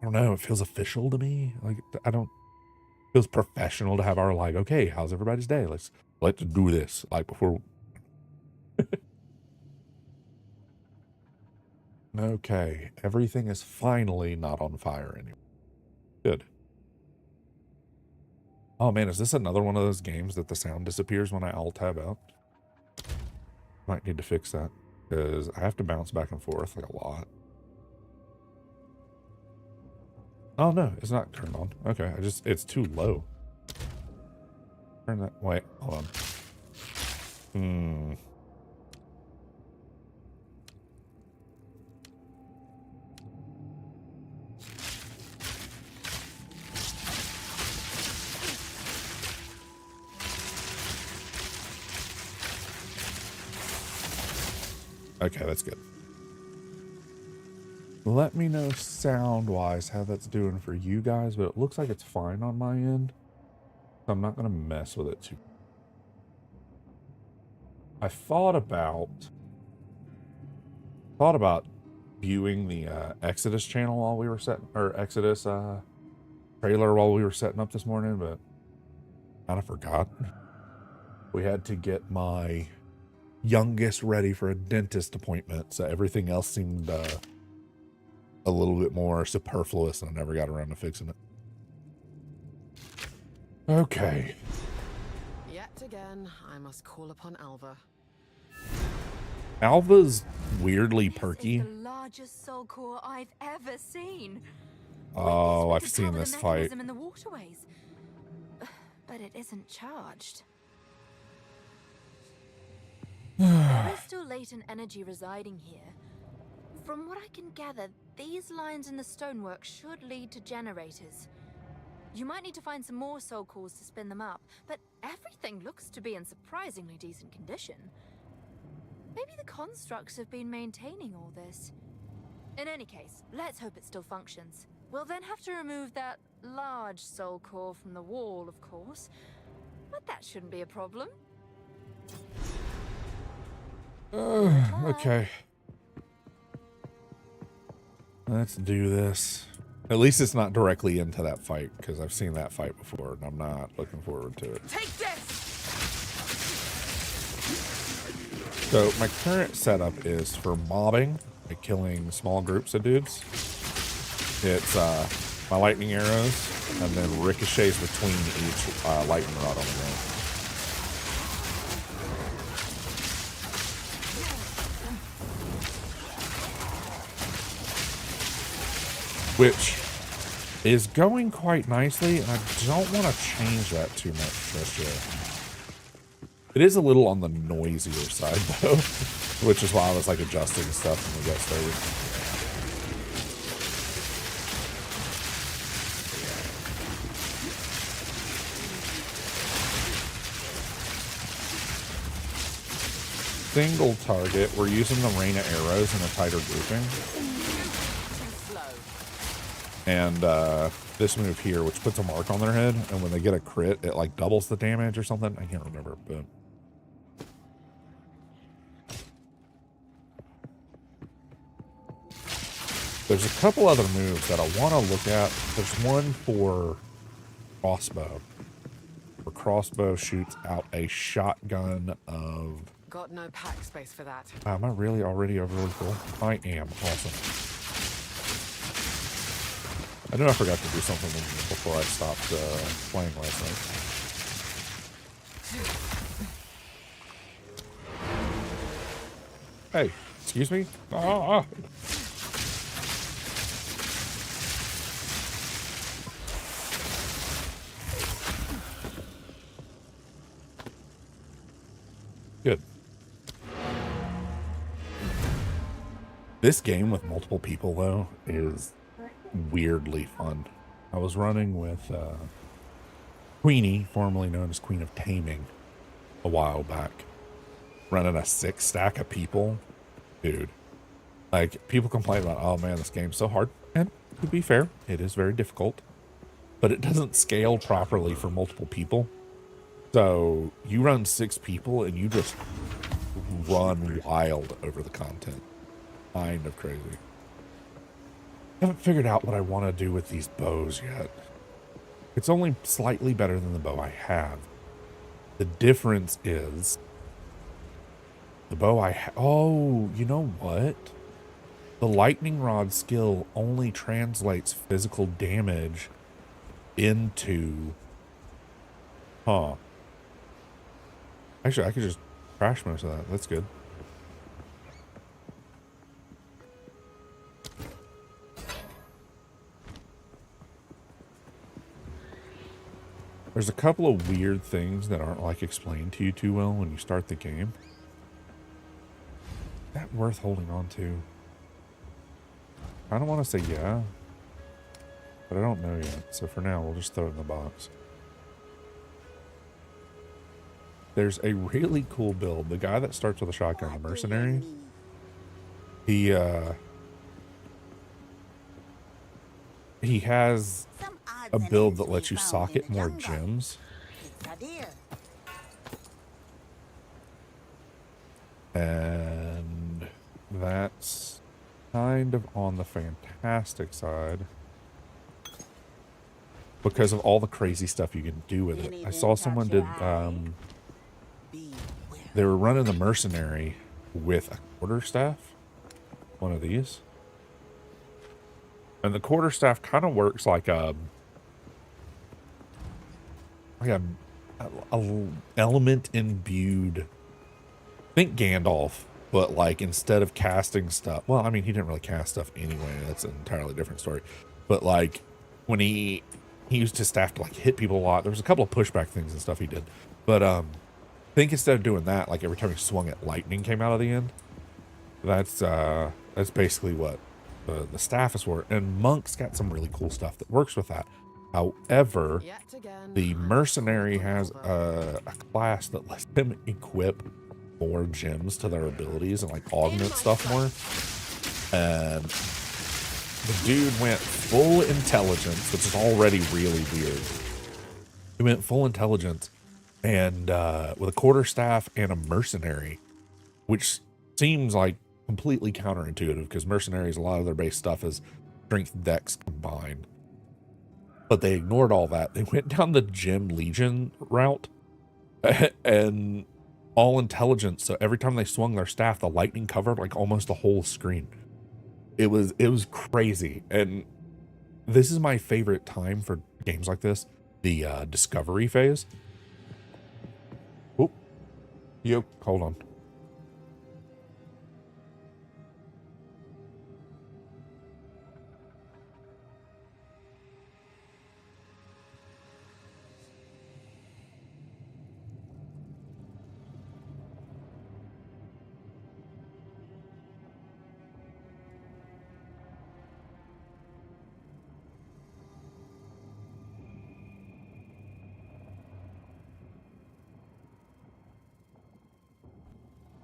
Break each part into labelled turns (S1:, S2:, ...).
S1: I don't know, it feels official to me. Like, I don't, it feels professional to have our, like, okay, how's everybody's day? Let's do this, like, before. Okay, everything is finally not on fire anymore. Good. Oh man, is this another one of those games that the sound disappears when I alt tab out? Might need to fix that, because I have to bounce back and forth like a lot. Oh no, it's not turned on. Okay, it's too low. Turn that, wait, hold on. Okay, that's good. Let me know sound-wise how that's doing for you guys, but it looks like it's fine on my end. So I'm not going to mess with it too. I thought about viewing the Exodus channel while we were setting, or Exodus trailer while we were setting up this morning, but kind of forgot. We had to get my youngest ready for a dentist appointment, so everything else seemed a little bit more superfluous, and I never got around to fixing it. Okay.
S2: Yet again, I must call upon Alva.
S1: Alva's weirdly perky.
S3: This is the largest soul core I've ever seen.
S1: Oh, I've seen this fight.
S3: In the waterways, but it isn't charged. There is still latent energy residing here. From what I can gather, these lines in the stonework should lead to generators. You might need to find some more soul cores to spin them up, but everything looks to be in surprisingly decent condition. Maybe the constructs have been maintaining all this. In any case, let's hope it still functions. We'll then have to remove that large soul core from the wall, of course. But that shouldn't be a problem.
S1: Okay. Let's do this. At least it's not directly into that fight, because I've seen that fight before, and I'm not looking forward to it.
S2: Take this!
S1: So my current setup is for mobbing, like killing small groups of dudes. It's my lightning arrows, and then ricochets between each lightning rod on the ground. Which is going quite nicely, and I don't want to change that too much just yet. It is a little on the noisier side, though, which is why I was like adjusting stuff when we got started. Single target, we're using the rain of arrows in a tighter grouping. And this move here, which puts a mark on their head, and when they get a crit, it like doubles the damage or something. I can't remember, but there's a couple other moves that I want to look at. There's one for crossbow. For crossbow shoots out a shotgun of...
S2: Got no pack space for that.
S1: Am I really already overly full? I am. Awesome. I know I forgot to do something before I stopped playing last night. Hey, excuse me? Ah. Good. This game with multiple people, though, is weirdly fun. I was running with Queenie, formerly known as Queen of Taming, a while back. Running a 6-stack of people. Dude. Like, people complain about, oh man, this game's so hard. And to be fair, it is very difficult. But it doesn't scale properly for multiple people. So, you run 6 people and you just run wild over the content. Kind of crazy. haven't figured out what I want to do with these bows yet. It's only slightly better than the bow I have. The difference is the bow oh, you know what? The lightning rod skill only translates physical damage into... Huh. Actually, I could just crash most of that. That's good. There's a couple of weird things that aren't like explained to you too well when you start the game. Is that worth holding on to? I don't want to say yeah, but I don't know yet. So for now, we'll just throw it in the box. There's a really cool build. The guy that starts with a shotgun, the mercenary, he has a build that lets you socket more gems. And that's kind of on the fantastic side because of all the crazy stuff you can do with it. I saw someone did, they were running the mercenary with a quarterstaff, one of these. And the quarterstaff kind of works like a element imbued. Think Gandalf, but like instead of casting stuff, well, I mean, he didn't really cast stuff anyway. That's an entirely different story. But like when he used his staff to like hit people a lot, there was a couple of pushback things and stuff he did. But think instead of doing that, like every time he swung it, lightning came out of the end. That's basically what the staff is for. And Monk's got some really cool stuff that works with that. However, the mercenary has a class that lets them equip more gems to their abilities and like augment stuff more. And the dude went full intelligence, which is already really weird. He went full intelligence and with a quarterstaff and a mercenary, which seems like completely counterintuitive because mercenaries, a lot of their base stuff is strength dex combined. But they ignored all that. They went down the Gem Legion route and all intelligence. So every time they swung their staff, the lightning covered like almost the whole screen. It was crazy. And this is my favorite time for games like this, the discovery phase. Oh, yo, hold on.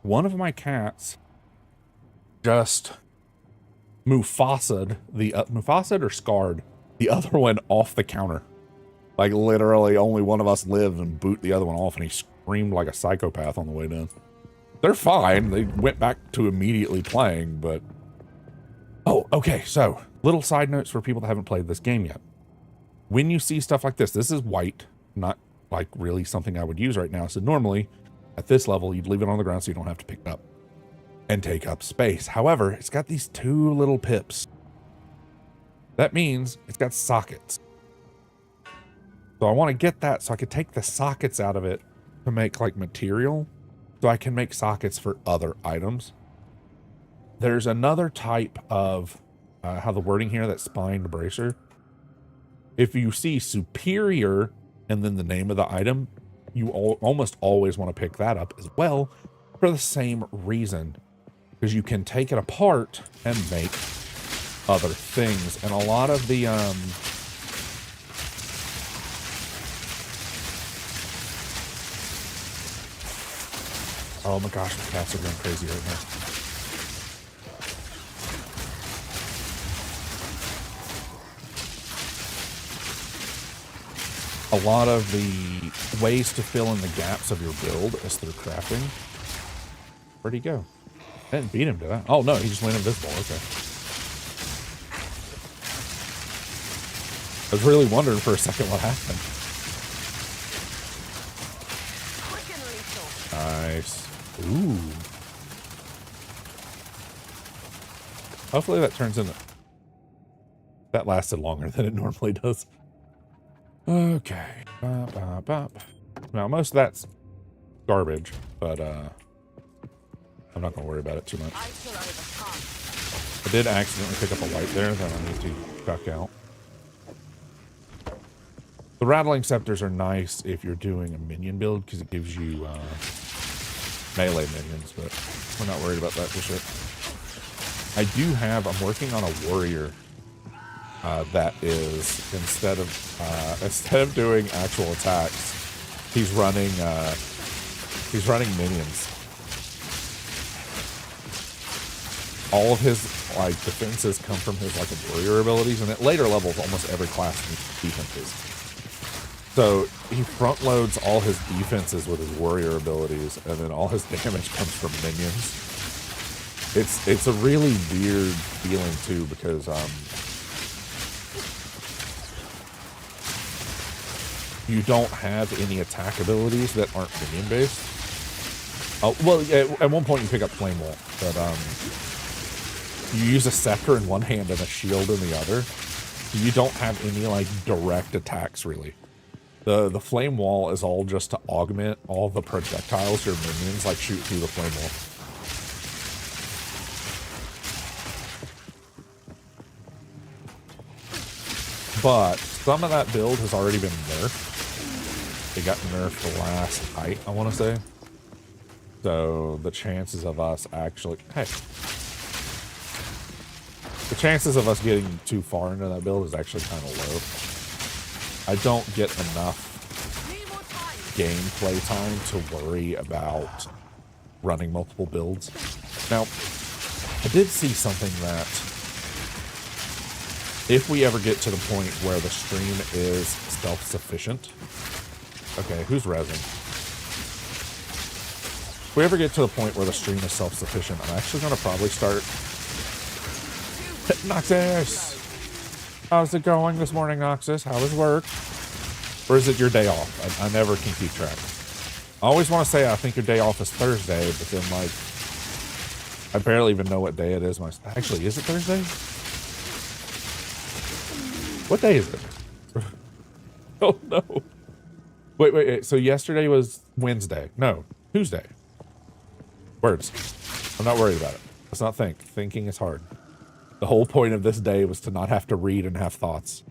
S1: One of my cats just Mufasa'd Mufasa'd or scarred the other one off the counter. Like literally only one of us lived and boot the other one off, and he screamed like a psychopath on the way down. They're fine. They went back to immediately playing, but... Oh, okay, so little side notes for people that haven't played this game yet. When you see stuff like this is white, not like really something I would use right now. So normally at this level, you'd leave it on the ground so you don't have to pick it up and take up space. However, it's got these two little pips. That means it's got sockets. So I want to get that so I could take the sockets out of it to make like material so I can make sockets for other items. There's another type of how the wording here, that spined bracer. If you see superior and then the name of the item, you almost always want to pick that up as well for the same reason, because you can take it apart and make other things. And a lot of the oh my gosh, my cats are going crazy right now. A lot of the ways to fill in the gaps of your build is through crafting. Where'd he go? I didn't beat him, did I? Oh no, he just went invisible. Okay. I was really wondering for a second what happened. Nice. Ooh. Hopefully that turns into... That lasted longer than it normally does. Okay. Bop, bop, bop. Now, most of that's garbage, but I'm not going to worry about it too much. I did accidentally pick up a light there that I need to chuck out. The rattling scepters are nice if you're doing a minion build because it gives you melee minions, but we're not worried about that for sure. I'm working on a warrior that is, instead of doing actual attacks, he's running minions. All of his defenses come from his warrior abilities, and at later levels almost every class needs defenses. So he front loads all his defenses with his warrior abilities, and then all his damage comes from minions. It's a really weird feeling too, because you don't have any attack abilities that aren't minion based. Oh well, yeah, at one point you pick up Flame Wall, but you use a scepter in one hand and a shield in the other. You don't have any direct attacks really. The Flame Wall is all just to augment all the projectiles your minions shoot through the Flame Wall. But some of that build has already been nerfed. It got nerfed last height, I want to say. So the chances of us actually... Hey. The chances of us getting too far into that build is actually kind of low. I don't get enough gameplay time to worry about running multiple builds. Now, I did see something that if we ever get to the point where the stream is self-sufficient... Okay, who's rezzing? If we ever get to the point where the stream is self-sufficient, I'm actually going to probably start... Noxus! How's it going this morning, Noxus? How was work? Or is it your day off? I never can keep track. I always want to say I think your day off is Thursday, but then I barely even know what day it is. Actually, is it Thursday? What day is it? Oh no. Wait. So yesterday was Wednesday. No, Tuesday. Words. I'm not worried about it. Let's not think. Thinking is hard. The whole point of this day was to not have to read and have thoughts.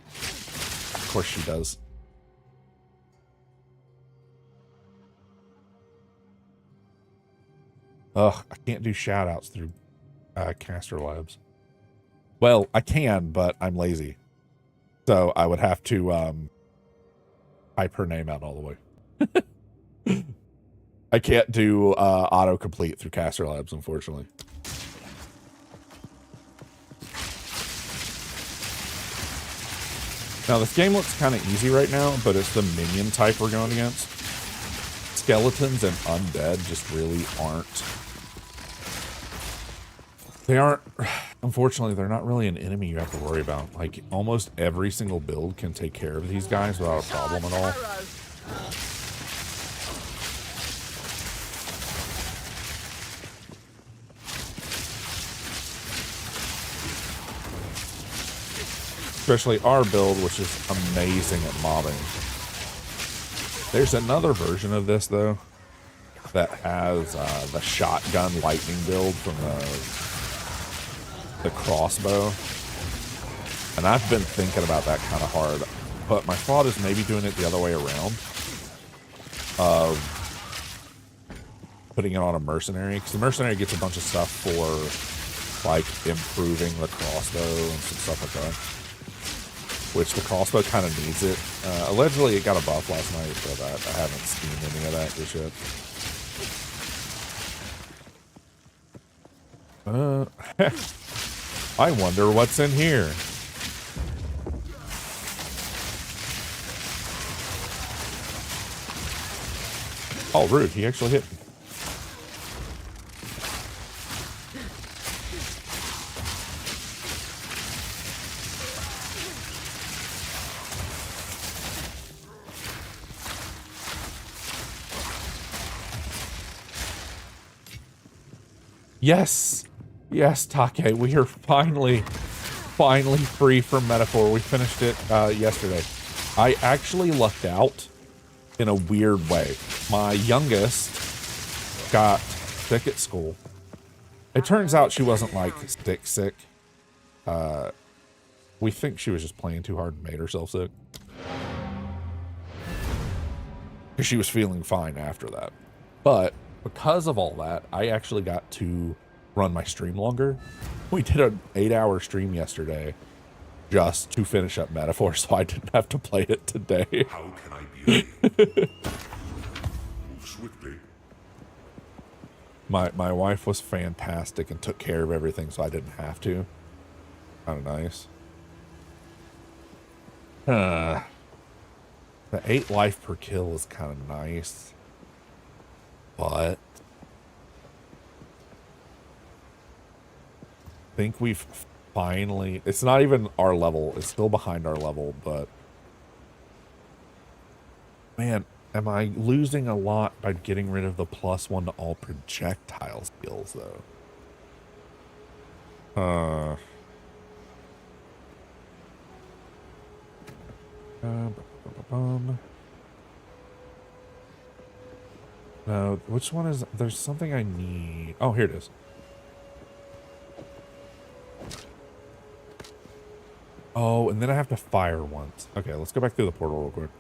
S1: Of course she does. Ugh, I can't do shout-outs through Caster Labs. Well, I can, but I'm lazy. So I would have to type her name out all the way. I can't do autocomplete through Caster Labs, unfortunately. Now, this game looks kind of easy right now, but it's the minion type we're going against. Skeletons and undead just really aren't... Unfortunately, they're not really an enemy you have to worry about. Almost every single build can take care of these guys without a problem at all. Especially our build, which is amazing at mobbing. There's another version of this, though, that has the shotgun lightning build from the crossbow. And I've been thinking about that kind of hard. But my thought is maybe doing it the other way around. Putting it on a mercenary. Because the mercenary gets a bunch of stuff for, improving the crossbow and some stuff like that. Which the crossbow kind of needs it. Allegedly, it got a buff last night, but I haven't seen any of that just yet. I wonder what's in here. Oh, rude. He actually hit me. Yes. Yes, Take. We are finally free from Metaphor. We finished it yesterday. I actually lucked out in a weird way. My youngest got sick at school. It turns out she wasn't like sick. We think she was just playing too hard and made herself sick. Because she was feeling fine after that. But because of all that, I actually got to run my stream longer. We did an 8-hour stream yesterday just to finish up Metaphor, so I didn't have to play it today.
S4: How can I be ready? Move swiftly.
S1: My wife was fantastic and took care of everything, so I didn't have to. Kind of nice. The 8 life per kill is kind of nice, but I think we've finally, it's not even our level, it's still behind our level, but man, am I losing a lot by getting rid of the +1 to all projectile skills though? No, which one is, there's something I need. Oh, here it is. Oh, and then I have to fire once. Okay, let's go back through the portal real quick.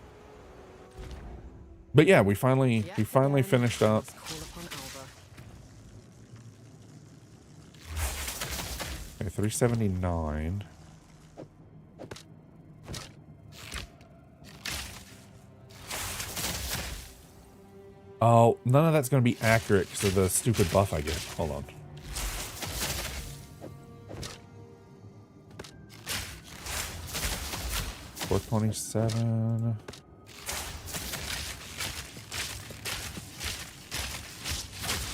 S1: But yeah, we finally finished up. Okay, 379. Oh, none of that's going to be accurate because of the stupid buff I get. Hold on. $427.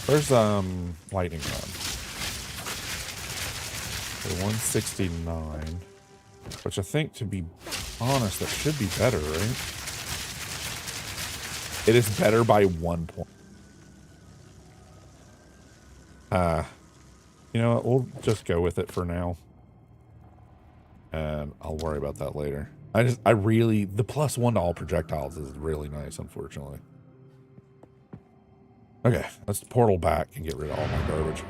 S1: Where's lightning rod? Okay, 169. Which I think, to be honest, that should be better, right? It is better by 1 point. You know what? We'll just go with it for now. And I'll worry about that later. I really, the +1 to all projectiles is really nice, unfortunately. Okay, let's portal back and get rid of all my garbage.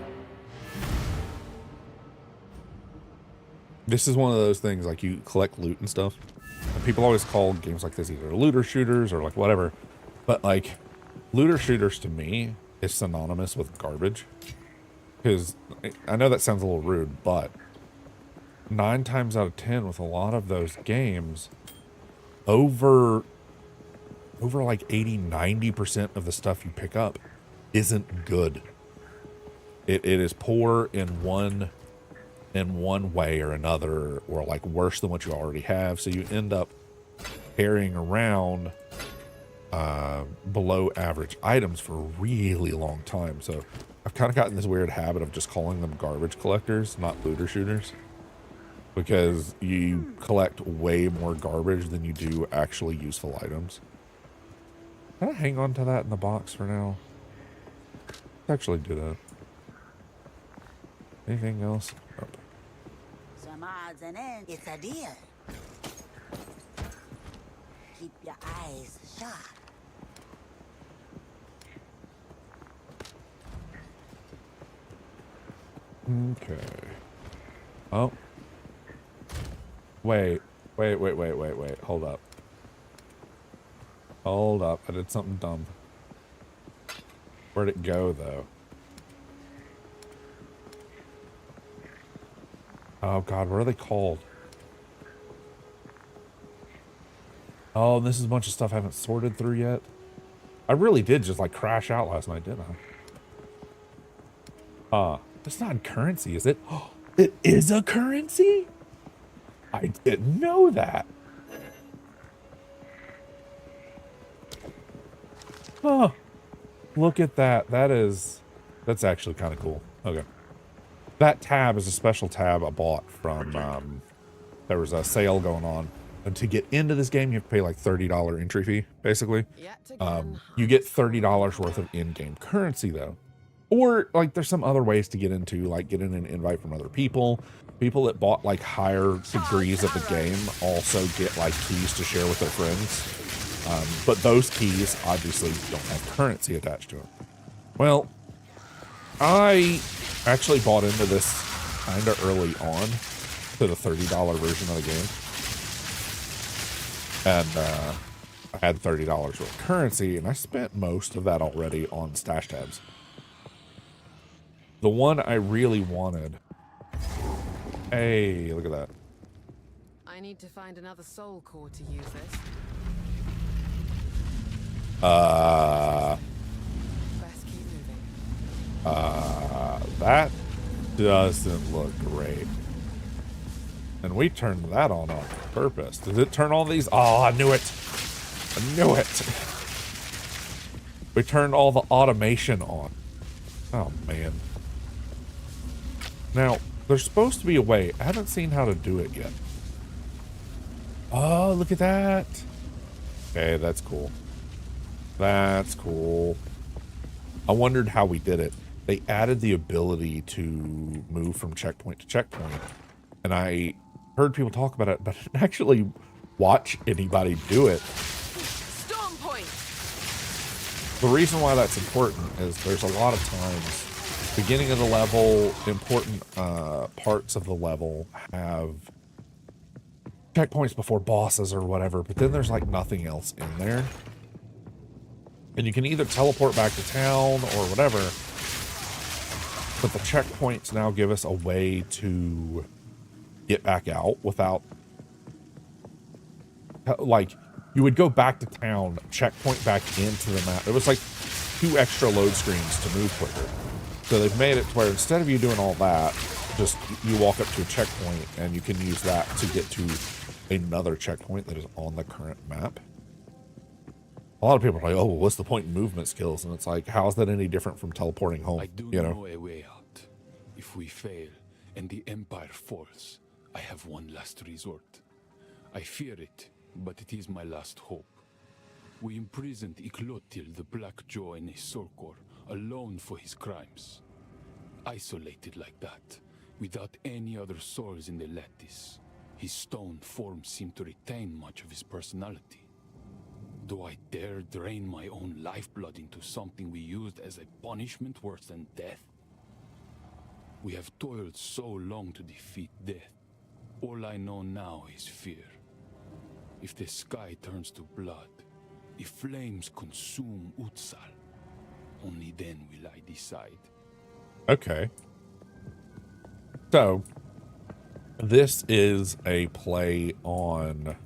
S1: This is one of those things, like, you collect loot and stuff. And people always call games like this either looter shooters or like whatever. But like, looter shooters to me is synonymous with garbage. Because I know that sounds a little rude, but 9 times out of 10 with a lot of those games, over like 80-90% of the stuff you pick up isn't good. It is poor in one way or another, or like worse than what you already have. So you end up carrying around below average items for a really long time. So I've kind of gotten this weird habit of just calling them garbage collectors, not looter shooters, because you collect way more garbage than you do actually useful items. Can I hang on to that in the box for now? Let's actually do that. Anything else? Oh.
S5: Some odds and ends. It's a deal. Keep your eyes sharp.
S1: Okay. Oh. Wait. Hold up. Hold up. I did something dumb. Where'd it go, though? Oh, God. What are they called? Oh, this is a bunch of stuff I haven't sorted through yet. I really did just, like, crash out last night, didn't I? It's not currency, is it? Oh, it is a currency? I didn't know that. Oh, look at that. That's actually kind of cool. Okay. That tab is a special tab I bought from, there was a sale going on. And to get into this game, you have to pay like $30 entry fee, basically. You get $30 worth of in-game currency, though. Or like there's some other ways to get into, like getting an invite from other people. People that bought like higher degrees of the game also get like keys to share with their friends. But those keys obviously don't have currency attached to them. Well, I actually bought into this kind of early on to the $30 version of the game. And I had $30 worth of currency, and I spent most of that already on stash tabs. The one I really wanted. Hey, look at that.
S2: I need to find another soul core to use this. Best keep moving.
S1: That doesn't look great. And we turned that on purpose. Did it turn all these? Oh, I knew it. I knew it. We turned all the automation on. Oh, man. Now, there's supposed to be a way. I haven't seen how to do it yet. Oh, look at that. Okay, that's cool. That's cool. I wondered how we did it. They added the ability to move from checkpoint to checkpoint. And I heard people talk about it, but I didn't actually watch anybody do it.
S2: Storm point.
S1: The reason why that's important is there's a lot of times, beginning of the level, important parts of the level have checkpoints before bosses or whatever, but then there's like nothing else in there. And you can either teleport back to town or whatever, but the checkpoints now give us a way to get back out without, like, you would go back to town, checkpoint back into the map. It was like 2 extra load screens to move quicker. So they've made it to where instead of you doing all that, just you walk up to a checkpoint and you can use that to get to another checkpoint that is on the current map. A lot of people are like, oh, well, what's the point in movement skills? And it's like, how is that any different from teleporting home?
S4: I do
S1: you
S4: know a way out. If we fail and the Empire falls, I have one last resort. I fear it, but it is my last hope. We imprisoned Iklotil, the Black Jaw, in a Sorkor, alone for his crimes. Isolated like that, without any other souls in the lattice, his stone form seemed to retain much of his personality. Do I dare drain my own lifeblood into something we used as a punishment worse than death? We have toiled so long to defeat death. All I know now is fear. If the sky turns to blood, if flames consume Utsal, only then will I decide.
S1: Okay. So, this is a play on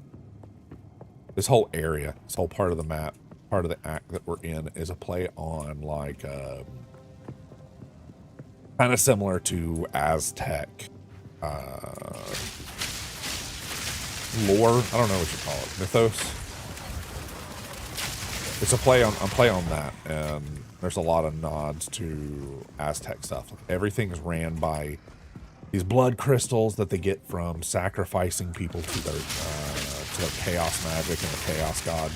S1: this whole area, this whole part of the map, part of the act that we're in is a play on like, kind of similar to Aztec, lore. I don't know what you call it. Mythos. It's a play on that, and there's a lot of nods to Aztec stuff. Everything's ran by these blood crystals that they get from sacrificing people to their chaos magic and the chaos god.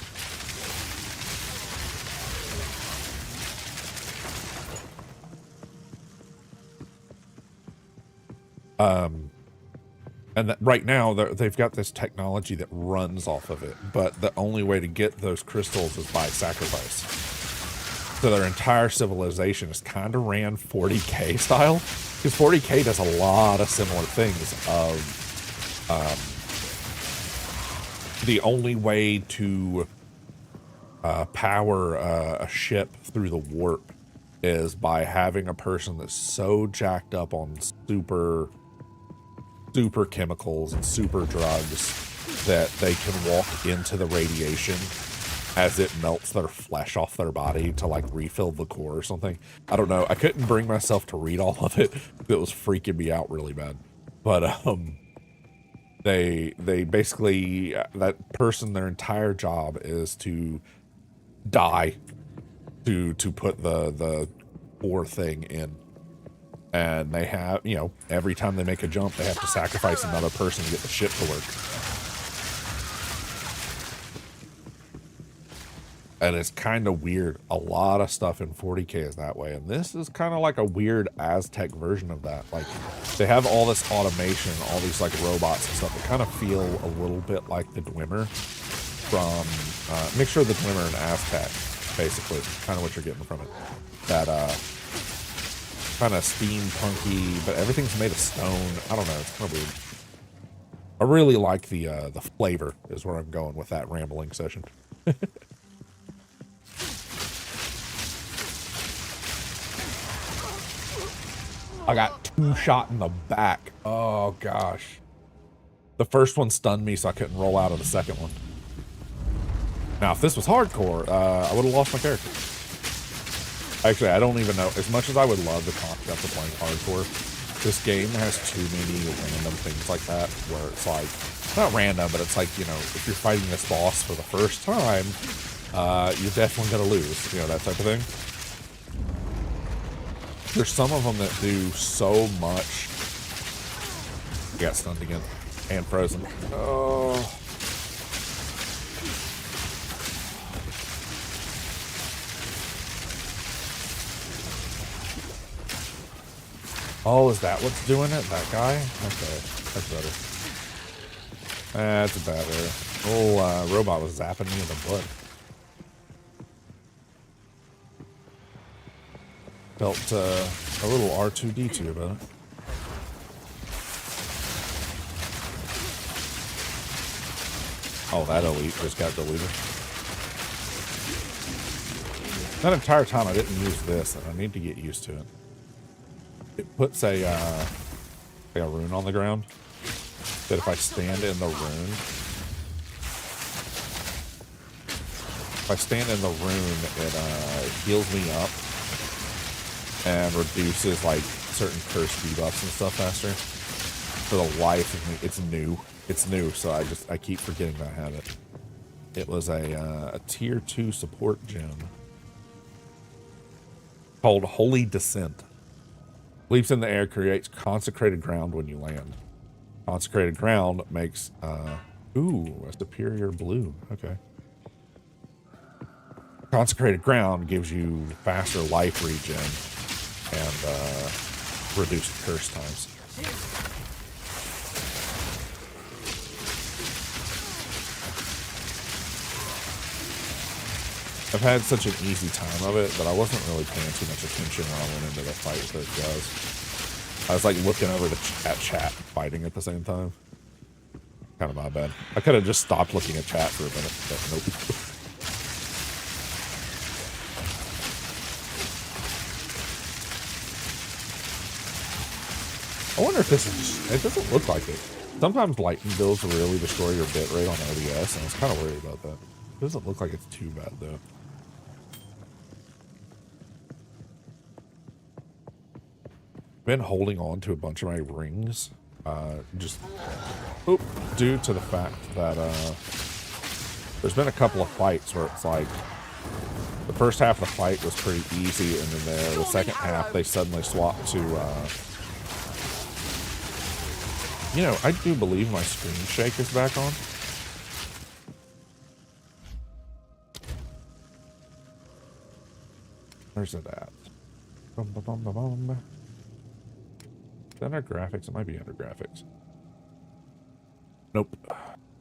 S1: And that right now they've got this technology that runs off of it, but the only way to get those crystals is by sacrifice. So their entire civilization is kind of ran 40K style, because 40K does a lot of similar things of, the only way to power a ship through the warp is by having a person that's so jacked up on super chemicals and super drugs that they can walk into the radiation as it melts their flesh off their body to like refill the core or something. I don't know. I couldn't bring myself to read all of it. It was freaking me out really bad. But they basically, that person, their entire job is to die to put the core thing in. And they have, you know, every time they make a jump, they have to sacrifice another person to get the ship to work. And it's kind of weird. A lot of stuff in 40K is that way. And this is kind of like a weird Aztec version of that. Like, they have all this automation, all these like robots and stuff that kind of feel a little bit like the Dwemer from, mixture of the Dwemer and Aztec, basically. Kind of what you're getting from it. That, kind of steampunky, but everything's made of stone. I don't know. It's kind of weird. I really like the flavor is where I'm going with that rambling session. I got 2 shot in the back. Oh, gosh. The first one stunned me, so I couldn't roll out of the second one. Now, if this was hardcore, I would have lost my character. Actually, I don't even know. As much as I would love the concept of playing hardcore, this game has too many random things like that, where it's like, not random, but it's like, you know, if you're fighting this boss for the first time, you're definitely going to lose, you know, that type of thing. There's some of them that do so much. I got stunned again. And frozen. Oh. Oh, is that what's doing it? That guy? Okay. That's better. That's better. Oh, robot was zapping me in the butt. Felt a little R2-D2 about it. Oh, that elite just got deleted. That entire time I didn't use this, and I need to get used to it. It puts a rune on the ground that if I stand in the rune, it heals me up and reduces like certain curse debuffs and stuff faster. For the life of me, it's new, so I keep forgetting that I have it. It was a tier 2 support gem called Holy Descent. Leaps in the air, creates consecrated ground when you land. Consecrated ground makes ooh, a superior blue. Okay. Consecrated ground gives you faster life regen and reduced curse times. I've had such an easy time of it that I wasn't really paying too much attention when I went into the fight that it does. I was like looking over at chat fighting at the same time. Kind of my bad. I could have just stopped looking at chat for a minute, but nope. I wonder if this is, it doesn't look like it. Sometimes lightning builds really destroy your bitrate on OBS, and I was kind of worried about that. It doesn't look like it's too bad though. Been holding on to a bunch of my rings, just due to the fact that there's been a couple of fights where it's like the first half of the fight was pretty easy, and then the second half they suddenly swapped to you know, I do believe my screen shake is back on. Where's it at? Bum, bum, bum, bum, bum. Is that under graphics? It might be under graphics. Nope.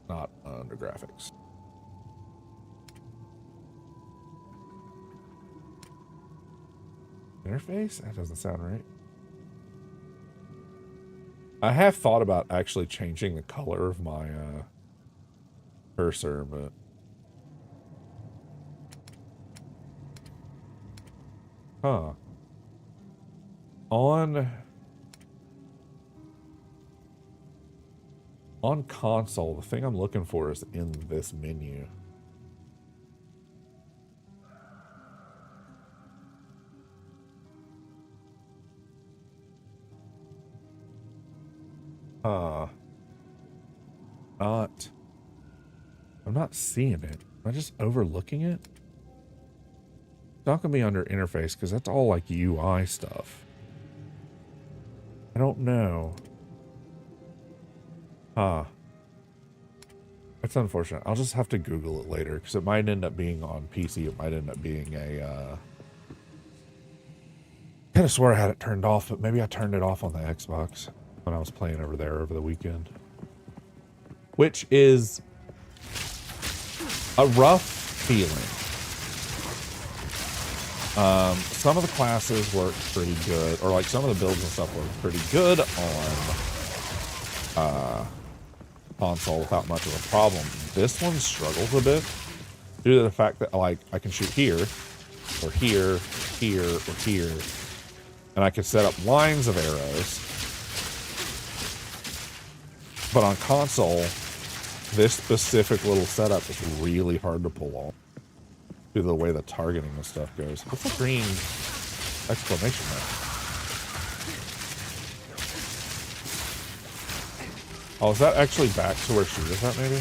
S1: Not under graphics. Interface? That doesn't sound right. I have thought about actually changing the color of my cursor, but on console, the thing I'm looking for is in this menu. I'm not seeing it. Am I just overlooking it? It's not gonna be under interface because that's all like UI stuff. I don't know. It's unfortunate. I'll just have to Google it later because it might end up being on PC. It might end up being a. I kind of swore I had it turned off, but maybe I turned it off on the Xbox when I was playing over there over the weekend. Which is a rough feeling. Some of the classes work pretty good, or like some of the builds and stuff work pretty good on console without much of a problem. This one struggles a bit due to the fact that like I can shoot here, or here, here, or here, and I can set up lines of arrows. But on console, this specific little setup is really hard to pull off due to the way the targeting and stuff goes. What's the green exclamation mark? Oh, is that actually back to where she was at, maybe?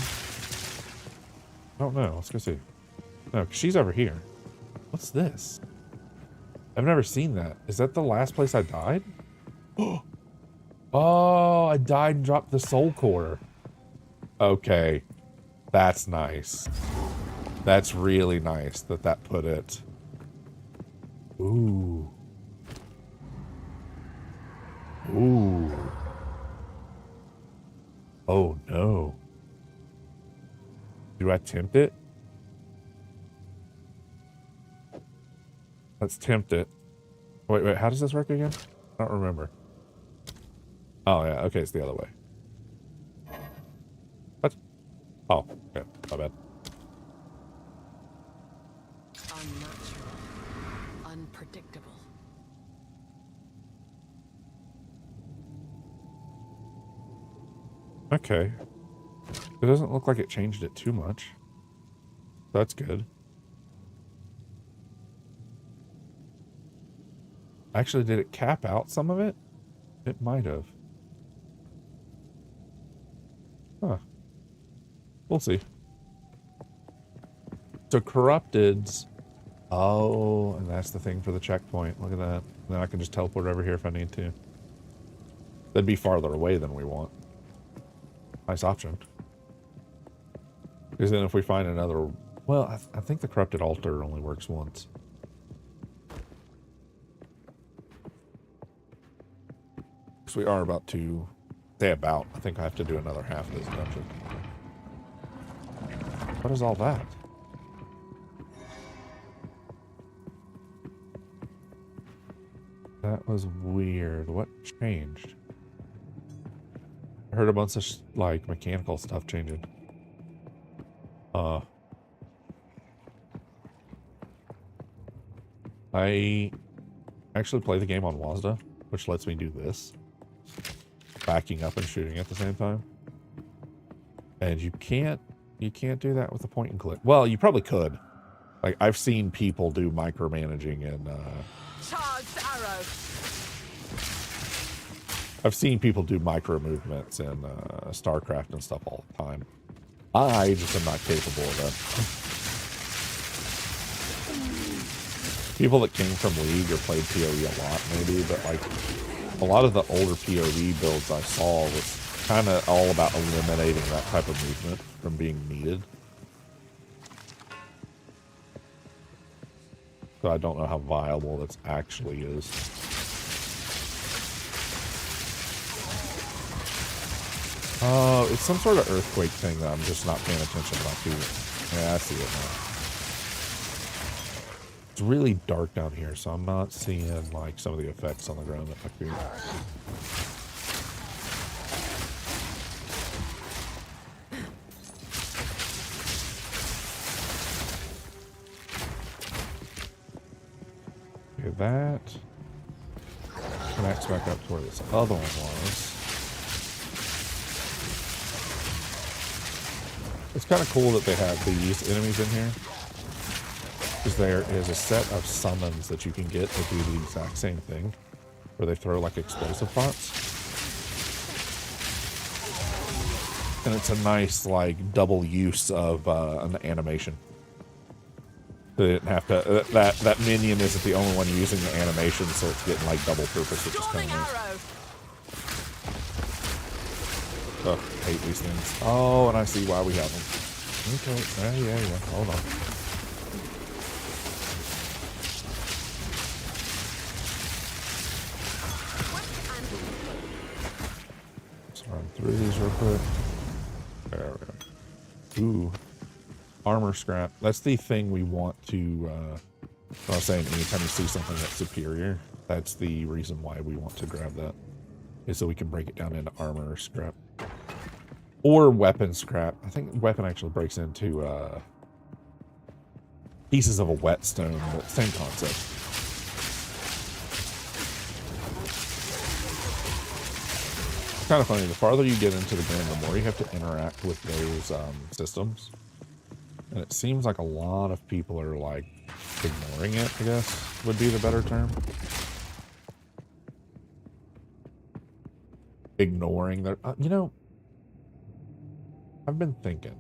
S1: I don't know. Let's go see. No, 'cause she's over here. What's this? I've never seen that. Is that the last place I died? Oh, I died and dropped the soul core. Okay. That's nice. That's really nice that that put it. Ooh. Ooh. Oh, no. Do I tempt it? Let's tempt it. Wait, how does this work again? I don't remember. Oh, yeah, okay, it's the other way. What? Oh, okay, my bad.
S2: Unnatural. Unpredictable.
S1: Okay. It doesn't look like it changed it too much. That's good. Actually, did it cap out some of it? It might have. Huh. We'll see. So corrupted's... Oh, and that's the thing for the checkpoint. Look at that. Then I can just teleport over here if I need to. That'd be farther away than we want. Nice option. Because then if we find another... Well, I think the corrupted altar only works once. So we are about to... Say about. I think I have to do another half of this dungeon. What is all that? That was weird. What changed? I heard a bunch of like mechanical stuff changing. I actually play the game on WASD, which lets me do this. Backing up and shooting at the same time. And you can't do that with a point and click. Well, you probably could. Like I've seen people do micromanaging in
S2: Charged arrow.
S1: I've seen people do micro movements in StarCraft and stuff all the time. I just am not capable of that. People that came from League or played PoE a lot, maybe, but like a lot of the older PoE builds I saw was kind of all about eliminating that type of movement from being needed. So I don't know how viable that actually is. Oh, it's some sort of earthquake thing that I'm just not paying attention to. Yeah, I see it now. It's really dark down here, so I'm not seeing like some of the effects on the ground that might be. Okay, that connects back up to where this other one was. It's kind of cool that they have these enemies in here. Because there is a set of summons that you can get that do the exact same thing. Where they throw like explosive pots. And it's a nice like double use of an animation. They didn't have to, that minion isn't the only one using the animation, so it's getting like double purpose, which is kind of nice. Oh. hate these things. Oh, and I see why we have them. Okay, yeah. Hold on. Let's run through these real quick. There we go. Ooh. Armor scrap. That's the thing we want to, I was saying, anytime you see something that's superior, that's the reason why we want to grab that. Is so we can break it down into armor scrap. Or weapon scrap. I think weapon actually breaks into, pieces of a whetstone, but same concept. It's kind of funny. The farther you get into the game, the more you have to interact with those systems. And it seems like a lot of people are like ignoring it, I guess would be the better term. Ignoring their, you know, I've been thinking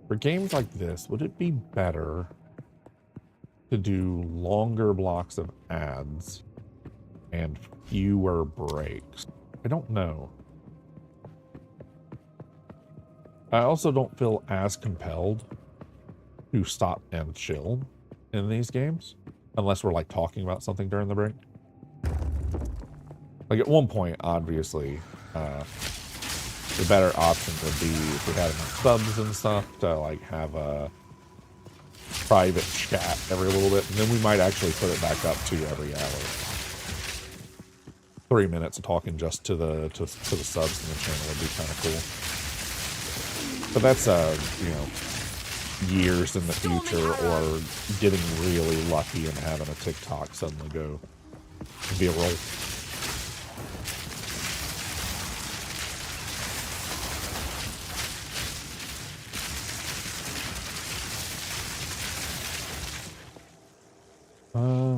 S1: for games like this, would it be better to do longer blocks of ads and fewer breaks? I don't know. I also don't feel as compelled to stop and chill in these games unless we're like talking about something during the break. Like at one point, obviously, the better option would be if we had enough subs and stuff to like have a private chat every little bit, and then we might actually put it back up to every hour. 3 minutes of talking just to the subs in the channel would be kind of cool. But that's you know, years in the future, or getting really lucky and having a TikTok suddenly go viral.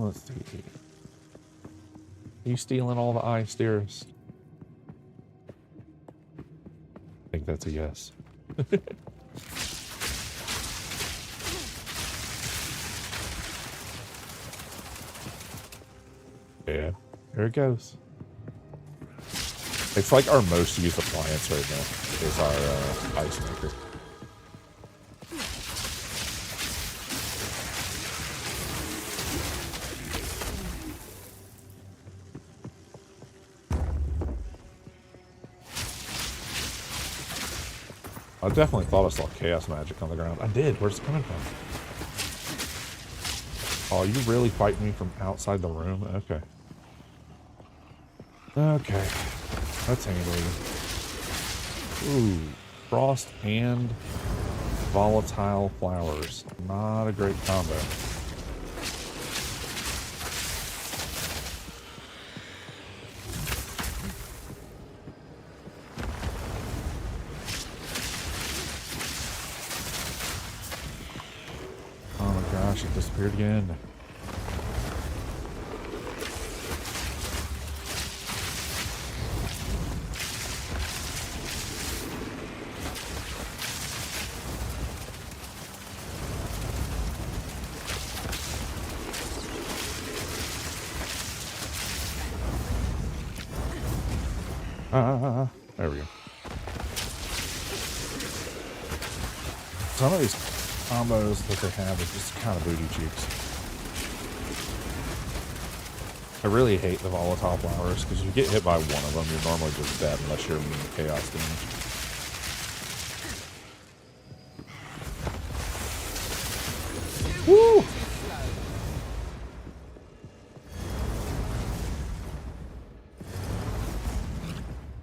S1: Let's see. Are you stealing all the ice, dearest? I think that's a yes. Yeah, there it goes. It's like our most used appliance right now is our ice maker. I definitely thought I saw chaos magic on the ground. I did. Where's it coming from? Oh, you really fighting me from outside the room? Okay. Okay. That's handling. Ooh. Frost and volatile flowers. Not a great combo. Oh my gosh, it disappeared again. There we go. Some of these combos that they have are just kind of booty cheeks. I really hate the volatile flowers because if you get hit by one of them, you're normally just dead unless you're immune to chaos damage. Woo!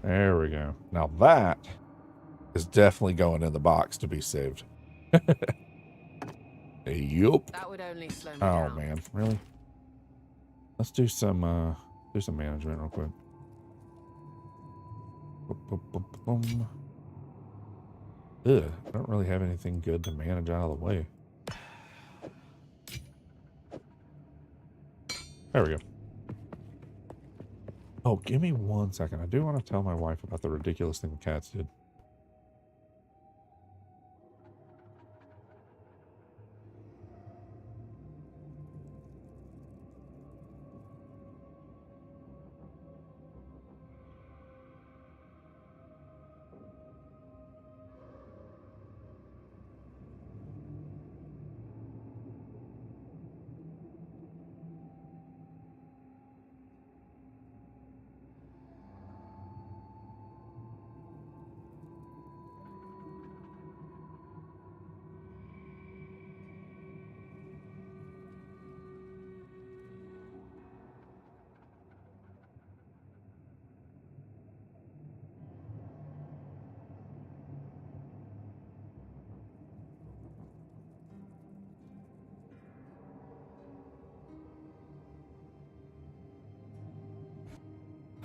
S1: There we go. Now that is definitely going in the box to be saved. Yup.
S2: That would only slow me
S1: Oh
S2: down.
S1: man, really? Let's do some management real quick. Boom, boom, boom, boom. Ugh, I don't really have anything good to manage out of the way. There we go. Oh, give me 1 second. I do want to tell my wife about the ridiculous thing the cats did.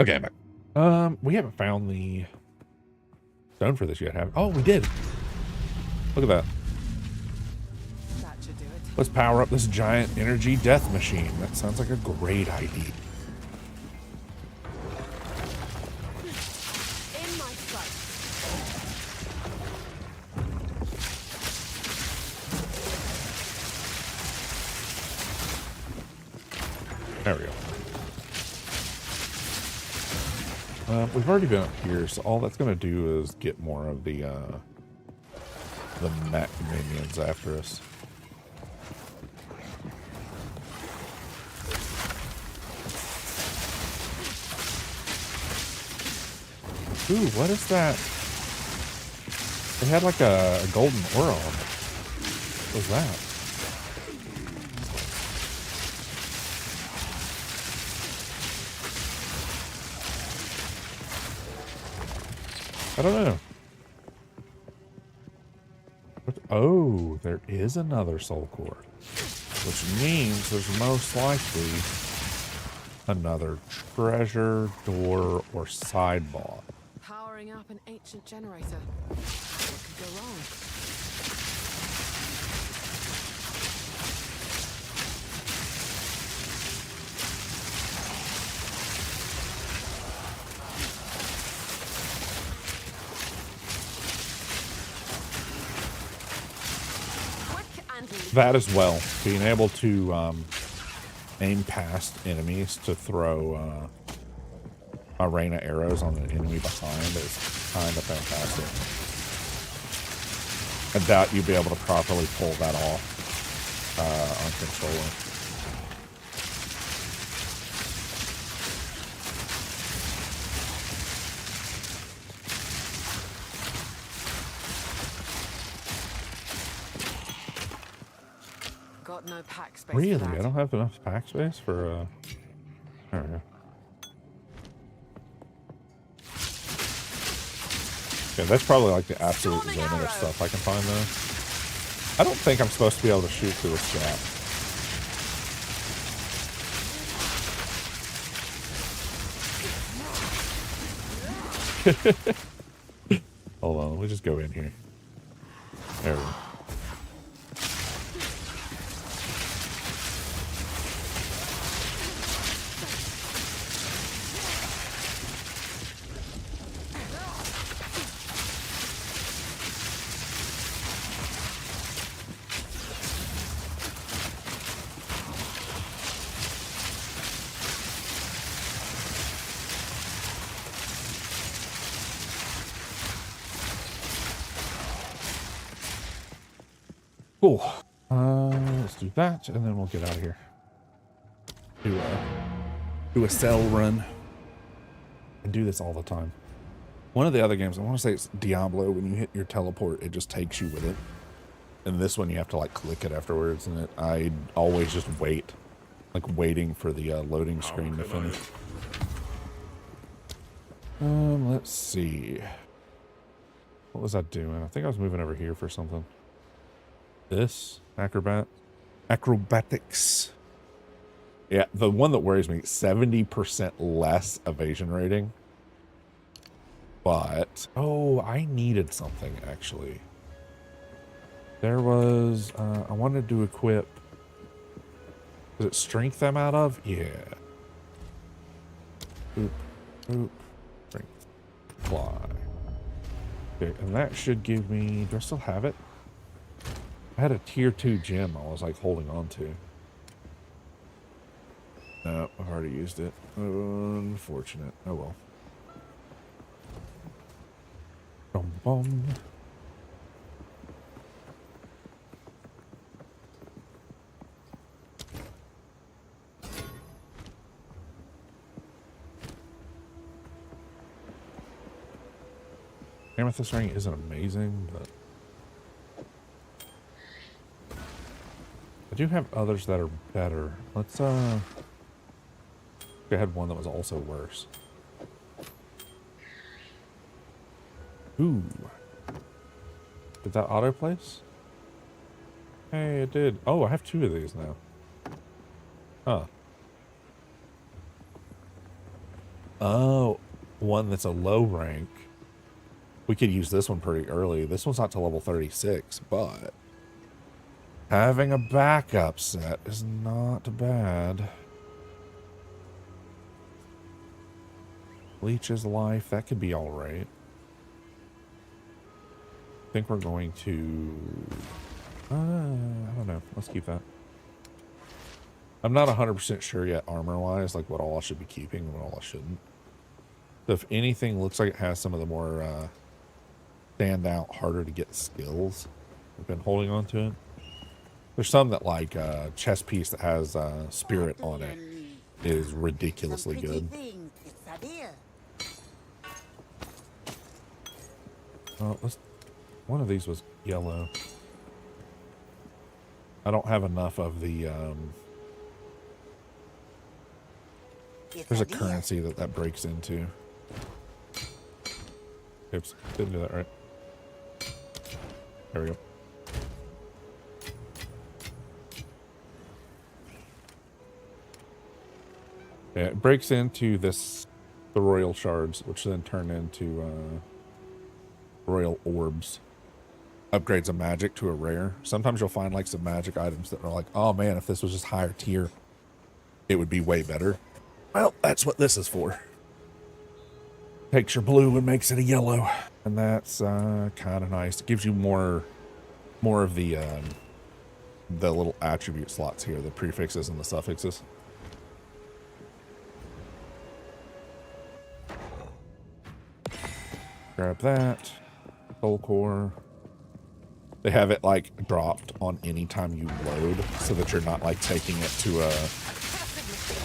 S1: Okay, I'm back. We haven't found the stone for this yet, have we? Oh, we did. Look at that.
S2: That should do it.
S1: Let's power up this giant energy death machine. That sounds like a great idea.
S2: In my sight.
S1: There we go. We've already been up here, so all that's going to do is get more of the mech minions after us. Ooh, what is that? It had like a golden aura on it. What was that? I don't know. Oh, there is another soul core, which means there's most likely another treasure, door, or side boss.
S2: Powering up an ancient generator. What could go wrong?
S1: That as well, being able to aim past enemies to throw arena arrows on the enemy behind is kind of fantastic. I doubt you'd be able to properly pull that off on controller.
S2: Got no pack space.
S1: Really?
S2: For that.
S1: I don't have enough pack space for there we go. Yeah, that's probably like the absolute limit of stuff I can find though. I don't think I'm supposed to be able to shoot through this gap. Hold on, let me just go in here. There we go. Cool. Let's do that, and then we'll get out of here. Do a cell run. I do this all the time. One of the other games, I want to say it's Diablo, when you hit your teleport, it just takes you with it. And this one, you have to like click it afterwards, and I always just wait. Like waiting for the loading screen to finish. Let's see. What was I doing? I think I was moving over here for something. This acrobatics. Yeah, the one that worries me, 70% less evasion rating. But oh, I needed something actually. There was I wanted to equip. Was it strength I'm out of? Yeah. Oop, oop, strength, fly. Okay, and that should give me. Do I still have it? I had a tier 2 gem I was like holding on to. No, I've already used it. Unfortunate. Oh well. Bum bum. Amethyst ring isn't amazing, but I do have others that are better. Let's I had one that was also worse. Ooh. Did that auto place? Hey, it did. Oh, I have 2 of these now. Huh. Oh, one that's a low rank. We could use this one pretty early. This one's not to level 36, but having a backup set is not bad. Leech's Life, that could be all right. I think we're going to... I don't know. Let's keep that. I'm not 100% sure yet, armor-wise, like what all I should be keeping and what all I shouldn't. So if anything looks like it has some of the more standout, harder to get skills, I've been holding on to it. There's some that like chest piece that has spirit on it is ridiculously good. Oh, one of these was yellow. I don't have enough of the there's a currency that breaks into. Oops, didn't do that right. There we go. Yeah, it breaks into the royal shards, which then turn into royal orbs. Upgrades a magic to a rare. Sometimes you'll find like some magic items that are like, oh man, if this was just higher tier, it would be way better. Well, that's what this is for. Takes your blue and makes it a yellow. And that's kind of nice. It gives you more of the little attribute slots here, the prefixes and the suffixes. Grab that. Soul core. They have it like dropped on any time you load, so that you're not like taking it to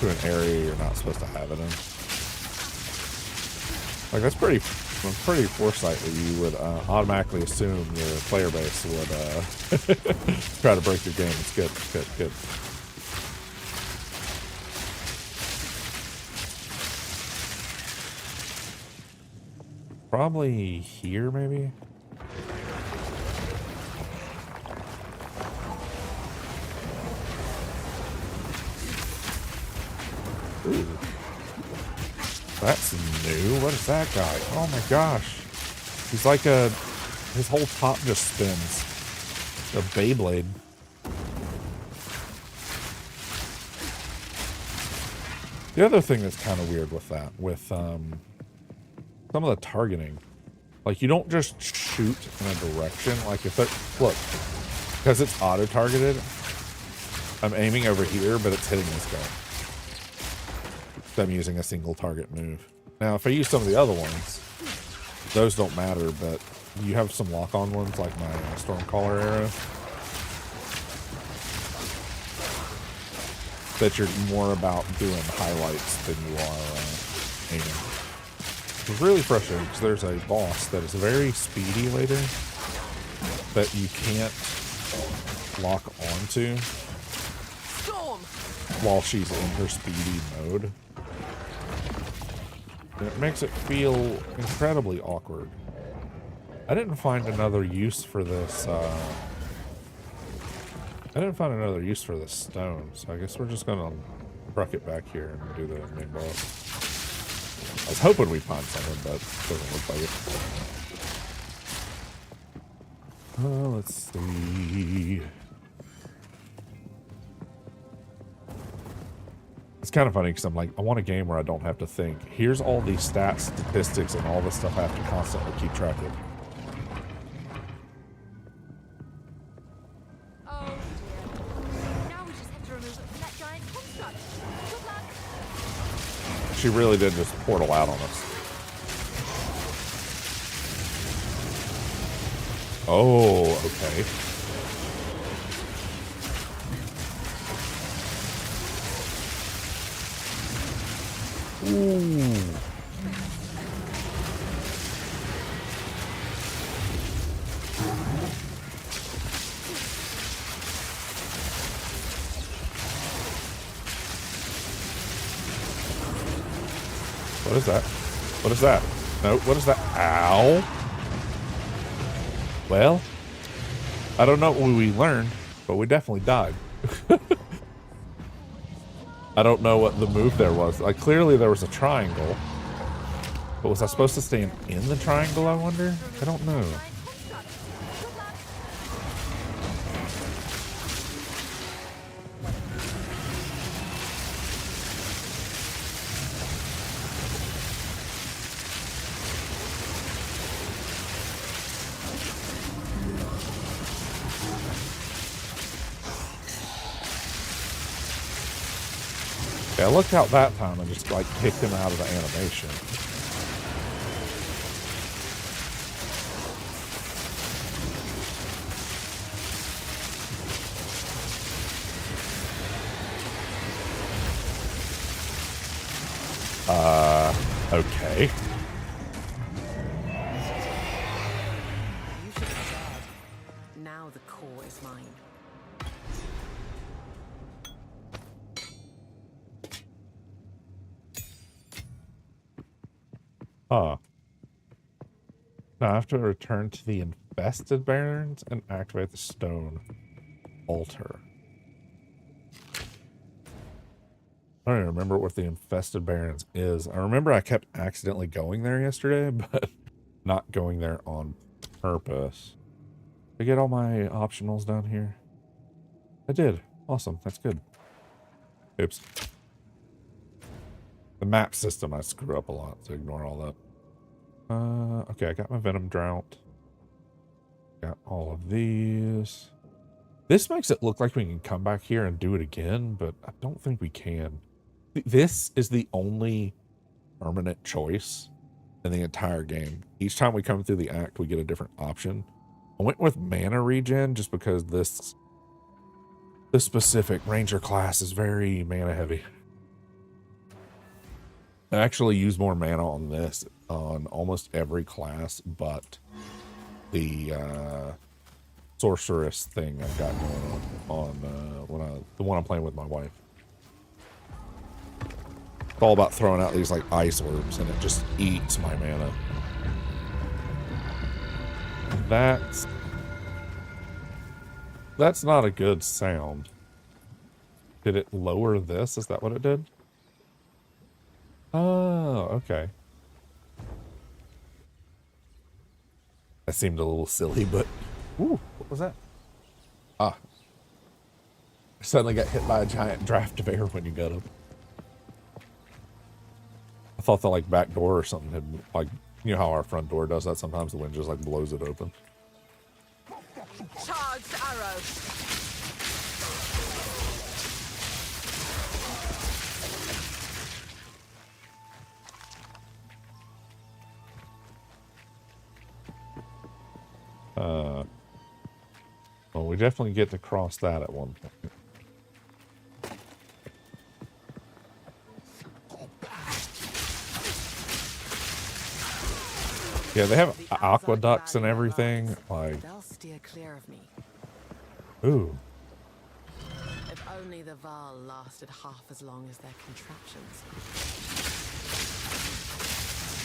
S1: an area you're not supposed to have it in. Like that's pretty foresightly. You would automatically assume your player base would try to break your game. It's good, good, good. Probably here, maybe. Ooh. That's new. What is that guy? Oh my gosh. He's like his whole top just spins. A Beyblade. The other thing that's kind of weird with that, with some of the targeting, like you don't just shoot in a direction. Like if it, look, because it's auto-targeted, I'm aiming over here, but it's hitting this guy. I'm using a single target move. Now, if I use some of the other ones, those don't matter, but you have some lock-on ones like my Stormcaller arrow that you're more about doing highlights than you are aiming. It's really frustrating because there's a boss that is very speedy later that you can't lock onto while she's in her speedy mode. And it makes it feel incredibly awkward. I didn't find another use for this, stone, so I guess we're just gonna truck it back here and do the main boss. I was hoping we'd find something, but it doesn't look like it. Let's see. It's kind of funny because I'm like, I want a game where I don't have to think. Here's all these stats, statistics, and all this stuff I have to constantly keep track of.
S3: Oh dear. Now we just have to remove it from that giant construct. Good luck.
S1: She really did just portal out on us. Oh, okay. Ooh. What is that? What is that? No, what is that? Ow. Well, I don't know what we learned, but we definitely died. I don't know what the move there was. Like, clearly there was a triangle, But was I supposed to stand in the triangle, I wonder? I don't know. Yeah, I looked out that time and just like kicked him out of the animation. Okay.
S2: You should be dead. Now the core is mine.
S1: Huh. Now I have to return to the infested barrens and activate the stone altar. I don't even remember what the infested barrens is. I remember I kept accidentally going there yesterday, but not going there on purpose. Did I get all my optionals down here? I did. Awesome. That's good. Oops. The map system I screw up a lot, so ignore all that. Okay, I got my Venom Drought. Got all of these. This makes it look like we can come back here and do it again, but I don't think we can. This is the only permanent choice in the entire game. Each time we come through the act, we get a different option. I went with mana regen just because this specific ranger class is very mana heavy. I actually use more mana on this on almost every class, but the sorceress thing I've got going on the one I'm playing with my wife. It's all about throwing out these like ice orbs, and it just eats my mana. That's not a good sound. Did it lower this? Is that what it did? Oh, okay. That seemed a little silly, but... Ooh, what was that? Ah. I suddenly got hit by a giant draft of air when you got up. I thought the, like, back door or something had, like... You know how our front door does that? Sometimes the wind just, like, blows it open.
S2: Charged arrow.
S1: Well, we definitely get to cross that at one point. Yeah, they have aqueducts and everything. Like,
S2: They'll steer clear of me.
S1: ooh.
S2: If only the Val lasted half as long as their contraptions.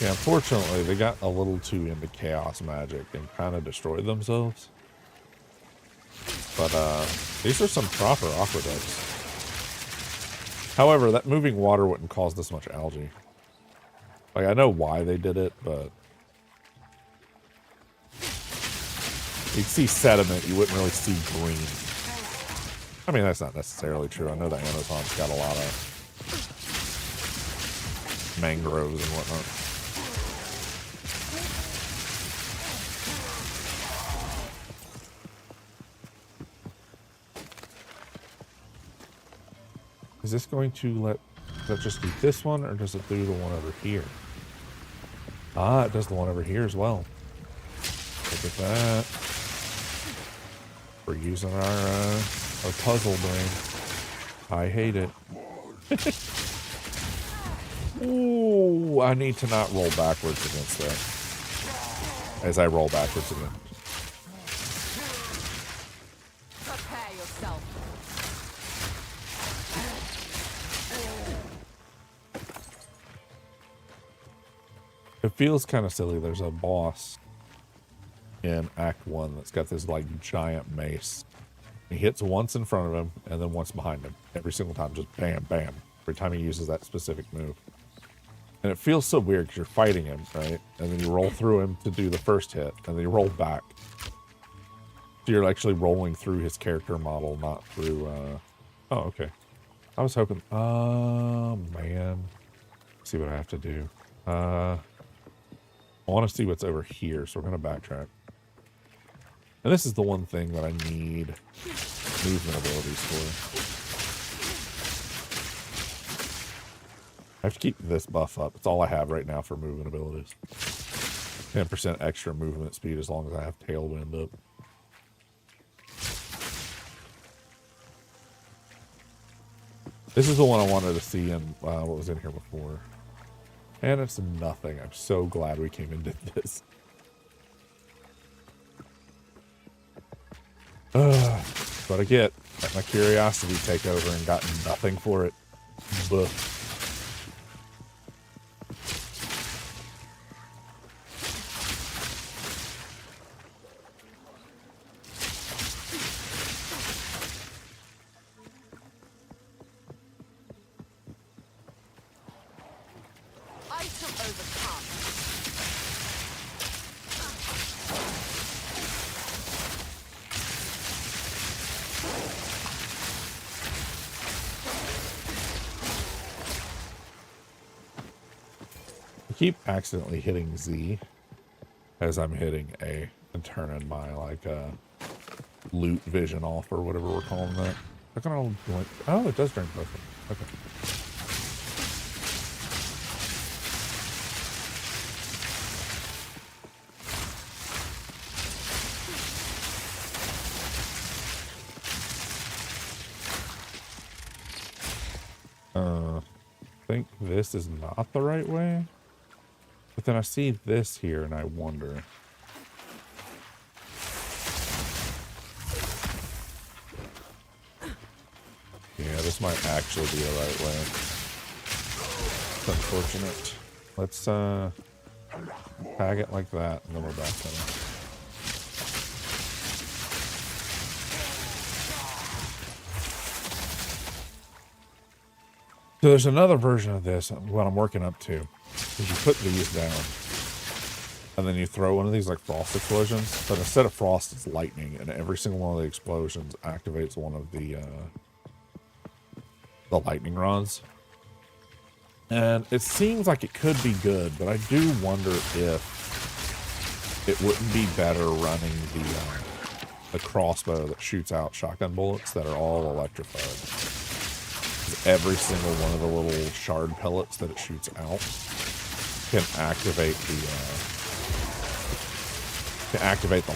S1: Yeah, unfortunately, they got a little too into chaos magic and kind of destroyed themselves. But these are some proper aqueducts. However, that moving water wouldn't cause this much algae. Like, I know why they did it, but you'd see sediment, you wouldn't really see green. I mean, that's not necessarily true. I know the Amazon's got a lot of mangroves and whatnot. Is this going to does that just do this one, or does it do the one over here? Ah, it does the one over here as well. Look at that. We're using our puzzle brain. I hate it. Ooh, I need to not roll backwards against that. As I roll backwards again.
S2: Prepare yourself.
S1: It feels kind of silly. There's a boss in Act 1 that's got this like giant mace. He hits once in front of him and then once behind him. Every single time, just bam, bam. Every time he uses that specific move. And it feels so weird because you're fighting him, right? And then you roll through him to do the first hit, and then you roll back. So you're actually rolling through his character model, not through, Oh, okay. I was hoping... Oh, man. Let's see what I have to do. I want to see what's over here, so we're going to backtrack. And this is the one thing that I need movement abilities for. I have to keep this buff up. It's all I have right now for movement abilities. 10% extra movement speed as long as I have Tailwind up. This is the one I wanted to see in what was in here before. And it's nothing. I'm so glad we came and did this. What I get. Let my curiosity take over and got nothing for it. Buh.
S2: Item overcome.
S1: I keep accidentally hitting Z as I'm hitting A and turning my like loot vision off or whatever we're calling that. Look at all the, oh, it does drink both. Okay. I think this is not the right way, but then I see this here and I wonder. Yeah, this might actually be the right way. It's unfortunate. Let's tag it like that and then we're back to it. So there's another version of this, what I'm working up to, is you put these down, and then you throw one of these like frost explosions, but instead of frost, it's lightning, and every single one of the explosions activates one of the lightning rods. And it seems like it could be good, but I do wonder if it wouldn't be better running the crossbow that shoots out shotgun bullets that are all electrified. Every single one of the little shard pellets that it shoots out can activate the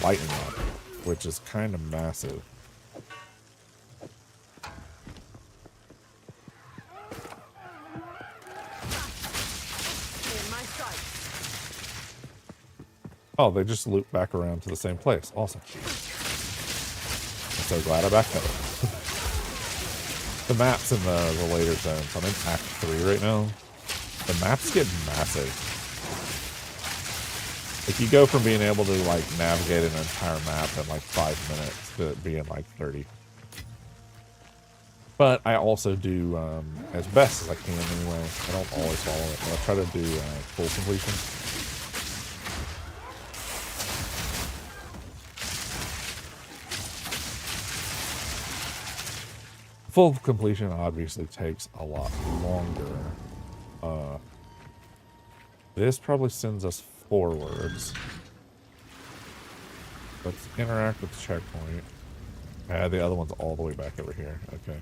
S1: lightning rod, which is kind of massive.
S2: In my sight.
S1: Oh, they just loop back around to the same place. Awesome. I'm so glad I backed up. The maps in the later zones. I'm in Act 3 right now. The maps get massive. Like, you go from being able to, like, navigate an entire map in, like, 5 minutes to it being, like, 30. But I also do, as best as I can anyway. I don't always follow it, but I try to do full completion. Full completion obviously takes a lot longer. This probably sends us forwards. Let's interact with the checkpoint. The other one's all the way back over here. Okay.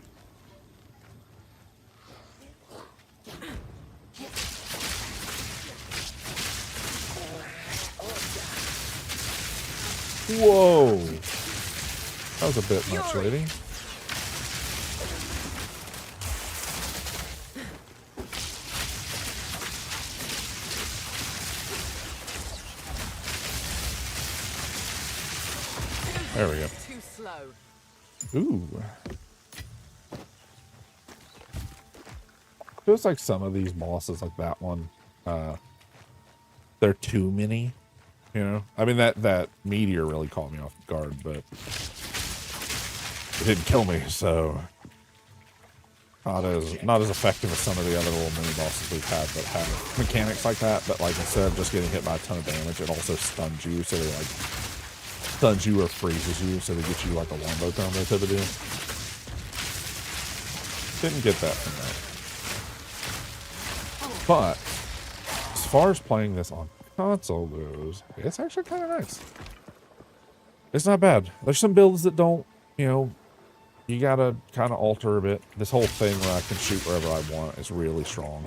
S1: Whoa! That was a bit much, lady. There we go.
S2: Too slow.
S1: Ooh. Feels like some of these bosses, like that one, they're too many, you know? I mean, that meteor really caught me off guard, but it didn't kill me, so not as effective as some of the other little mini bosses we've had that have mechanics like that. But like instead of just getting hit by a ton of damage, it also stuns you. So they like stuns you or freezes you. So they get you like a wombo combo type of deal. Didn't get that from that. But as far as playing this on console goes, it's actually kind of nice. It's not bad. There's some builds that don't, you know, you gotta kind of alter a bit. This whole thing where I can shoot wherever I want is really strong,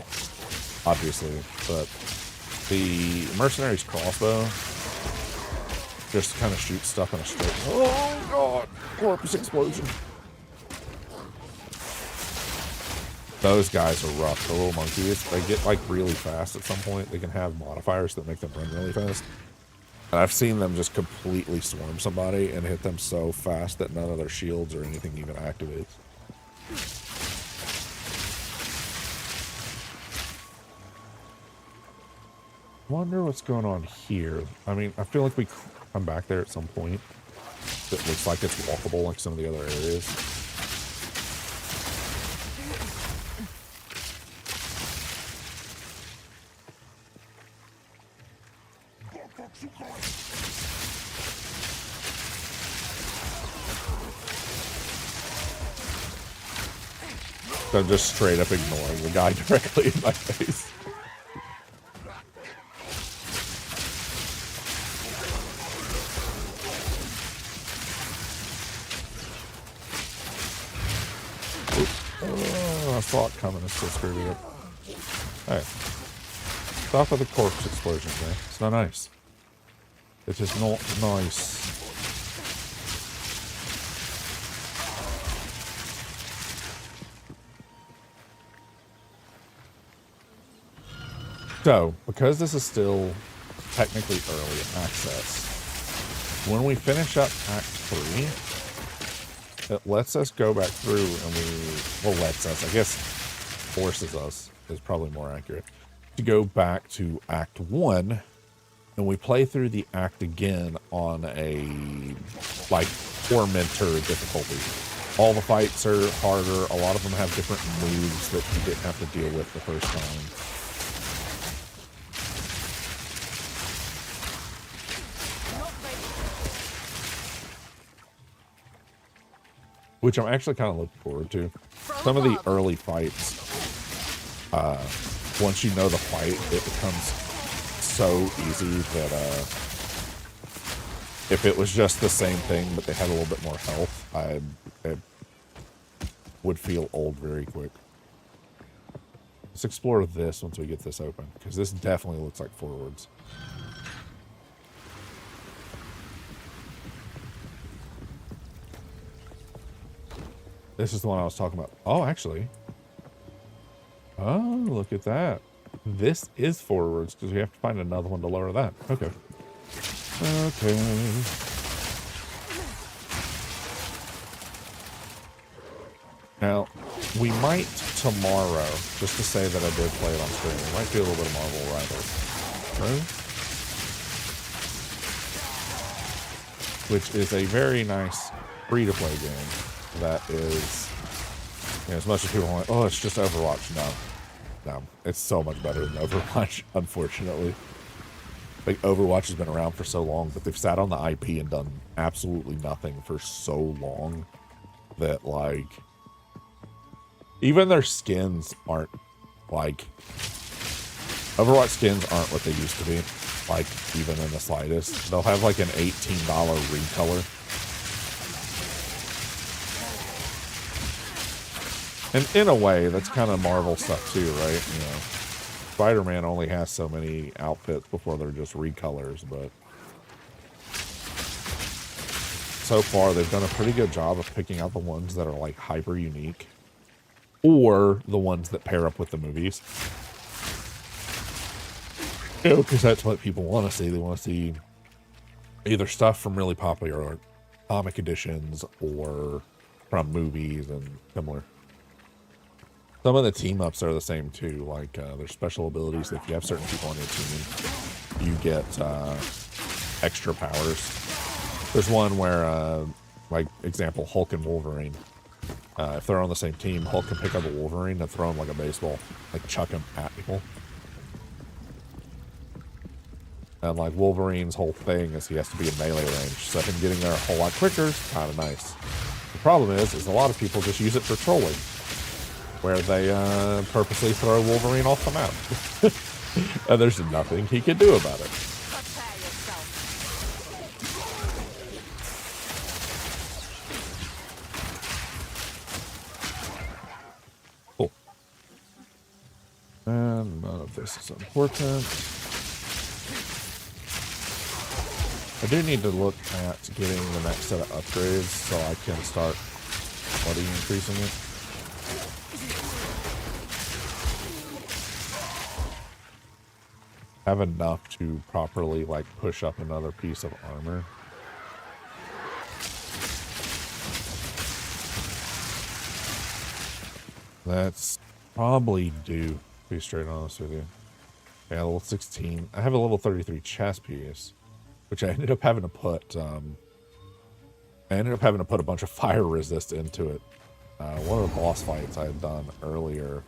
S1: obviously. But the Mercenary's crossbow just kind of shoots stuff in a straight. Oh god! Corpse explosion. Those guys are rough. The little monkeys, they get like really fast at some point. They can have modifiers that make them run really fast. And I've seen them just completely swarm somebody and hit them so fast that none of their shields or anything even activates. Wonder what's going on here. I mean, I feel like we come back there at some point. It looks like it's walkable like some of the other areas. So I'm just straight up ignoring the guy directly in my face. Oh, I saw it coming. I still screwed it up. Hey. Stop with the corpse explosions, man. It's not nice. It is not nice. So, because this is still technically early access, when we finish up Act 3, it lets us go back through and well, lets us, I guess, forces us, is probably more accurate, to go back to Act 1, and we play through the act again on a, like, tormentor difficulty. All the fights are harder, a lot of them have different moves that you didn't have to deal with the first time. Which I'm actually kind of looking forward to. Some of the early fights, once you know the fight, it becomes so easy that if it was just the same thing, but they had a little bit more health, it would feel old very quick. Let's explore this once we get this open, because this definitely looks like forwards. This is the one I was talking about. Oh, actually. Oh, look at that. This is forwards, because we have to find another one to lower that. Okay. Okay. Now, we might tomorrow, just to say that I did play it on stream, we might do a little bit of Marvel Rivals. Right? Which is a very nice free-to-play game. That is, you know, as much as people are like, oh, it's just Overwatch. No, it's so much better than Overwatch, unfortunately. Like, Overwatch has been around for so long, but they've sat on the IP and done absolutely nothing for so long that, like, even their skins aren't, like, Overwatch skins aren't what they used to be, like, even in the slightest. They'll have, like, an $18 recolor. And in a way, that's kind of Marvel stuff too, right? You know, Spider-Man only has so many outfits before they're just recolors, but so far they've done a pretty good job of picking out the ones that are like hyper unique, or the ones that pair up with the movies. You know, because that's what people want to see. They want to see either stuff from really popular comic editions or from movies and similar. Some of the team-ups are the same, too. Like, there's special abilities. If you have certain people on your team, you get extra powers. There's one where, like, example, Hulk and Wolverine. If they're on the same team, Hulk can pick up a Wolverine and throw him like a baseball, like chuck him at people. And like Wolverine's whole thing is he has to be in melee range, so him getting there a whole lot quicker is kind of nice. The problem is a lot of people just use it for trolling, where they purposely throw Wolverine off the map, and there's nothing he can do about it. Cool. And none of this is important. I do need to look at getting the next set of upgrades so I can start bloody increasing it. Have enough to properly like push up another piece of armor. That's probably due, to be straight honest with you. Yeah, level 16. I have a level 33 chest piece, which I ended up having to put, a bunch of fire resist into it. One of the boss fights I had done earlier.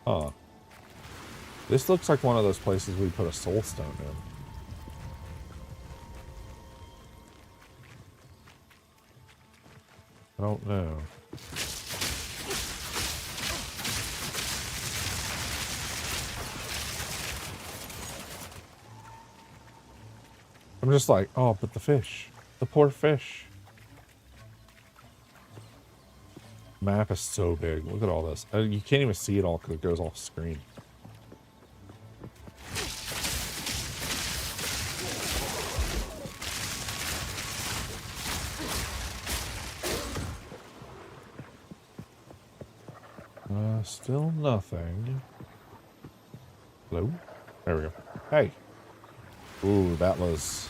S1: Huh. This looks like one of those places we put a soul stone in. I don't know. I'm just like, oh, but the fish. The poor fish. Map is so big. Look at all this. You can't even see it all because it goes off screen. Still nothing. Hello? There we go. Hey. Ooh, that was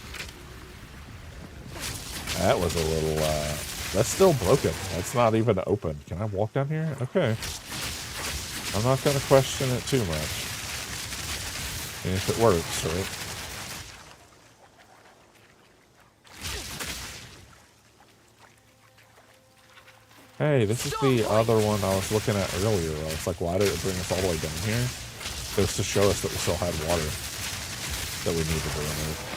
S1: a little, that's still broken. That's not even open. Can I walk down here? Okay. I'm not going to question it too much. And if it works, right? Hey, this is the other one I was looking at earlier. I was like, why did it bring us all the way down here? It was to show us that we still had water that we needed to remove.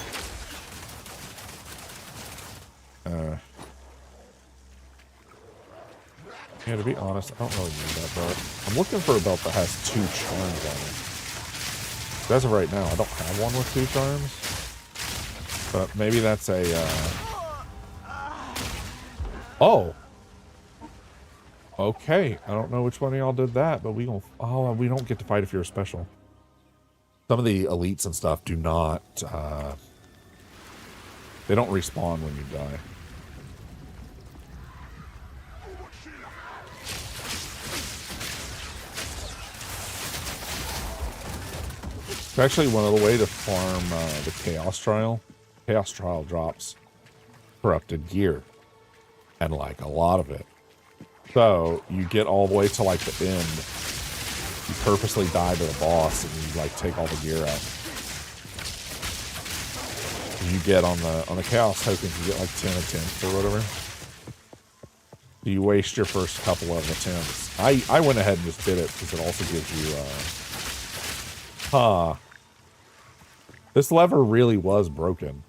S1: Yeah, to be honest, I don't really need that belt. I'm looking for a belt that has 2 charms on it. As of right now, I don't have one with 2 charms. But maybe that's a, Oh! Okay, I don't know which one of y'all did that, but we don't get to fight if you're a special. Some of the elites and stuff do not, they don't respawn when you die. It's actually one of the ways to farm the Chaos Trial. Chaos Trial drops corrupted gear, and like a lot of it. So you get all the way to like the end. You purposely die to the boss, and you like take all the gear out. You get on the Chaos tokens, you get like 10 attempts or whatever. You waste your first couple of attempts. I went ahead and just did it because it also gives you this lever really was broken.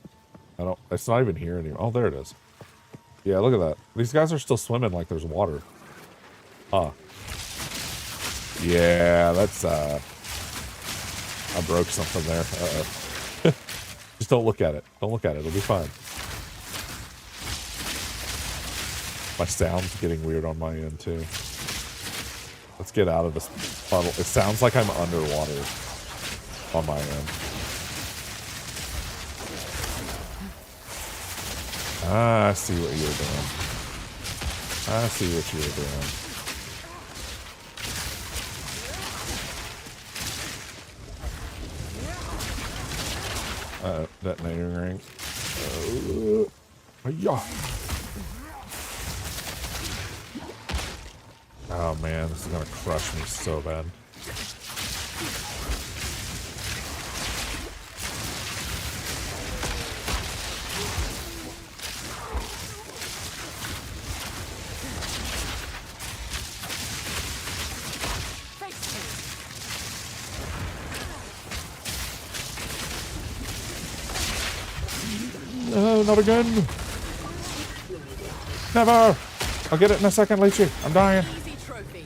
S1: It's not even here anymore. Oh, there it is. Yeah, look at that. These guys are still swimming like there's water. Yeah, that's I broke something there. Just don't look at it. Don't look at it. It'll be fine. My sound's getting weird on my end too. Let's get out of this puddle. It sounds like I'm underwater on my end. I see what you're doing. I see what you're doing. Detonating ring. Yeah. Oh man, this is gonna crush me so bad. no, not again. Never. I'll get it in a second, Leechy. I'm dying.
S2: Easy trophy.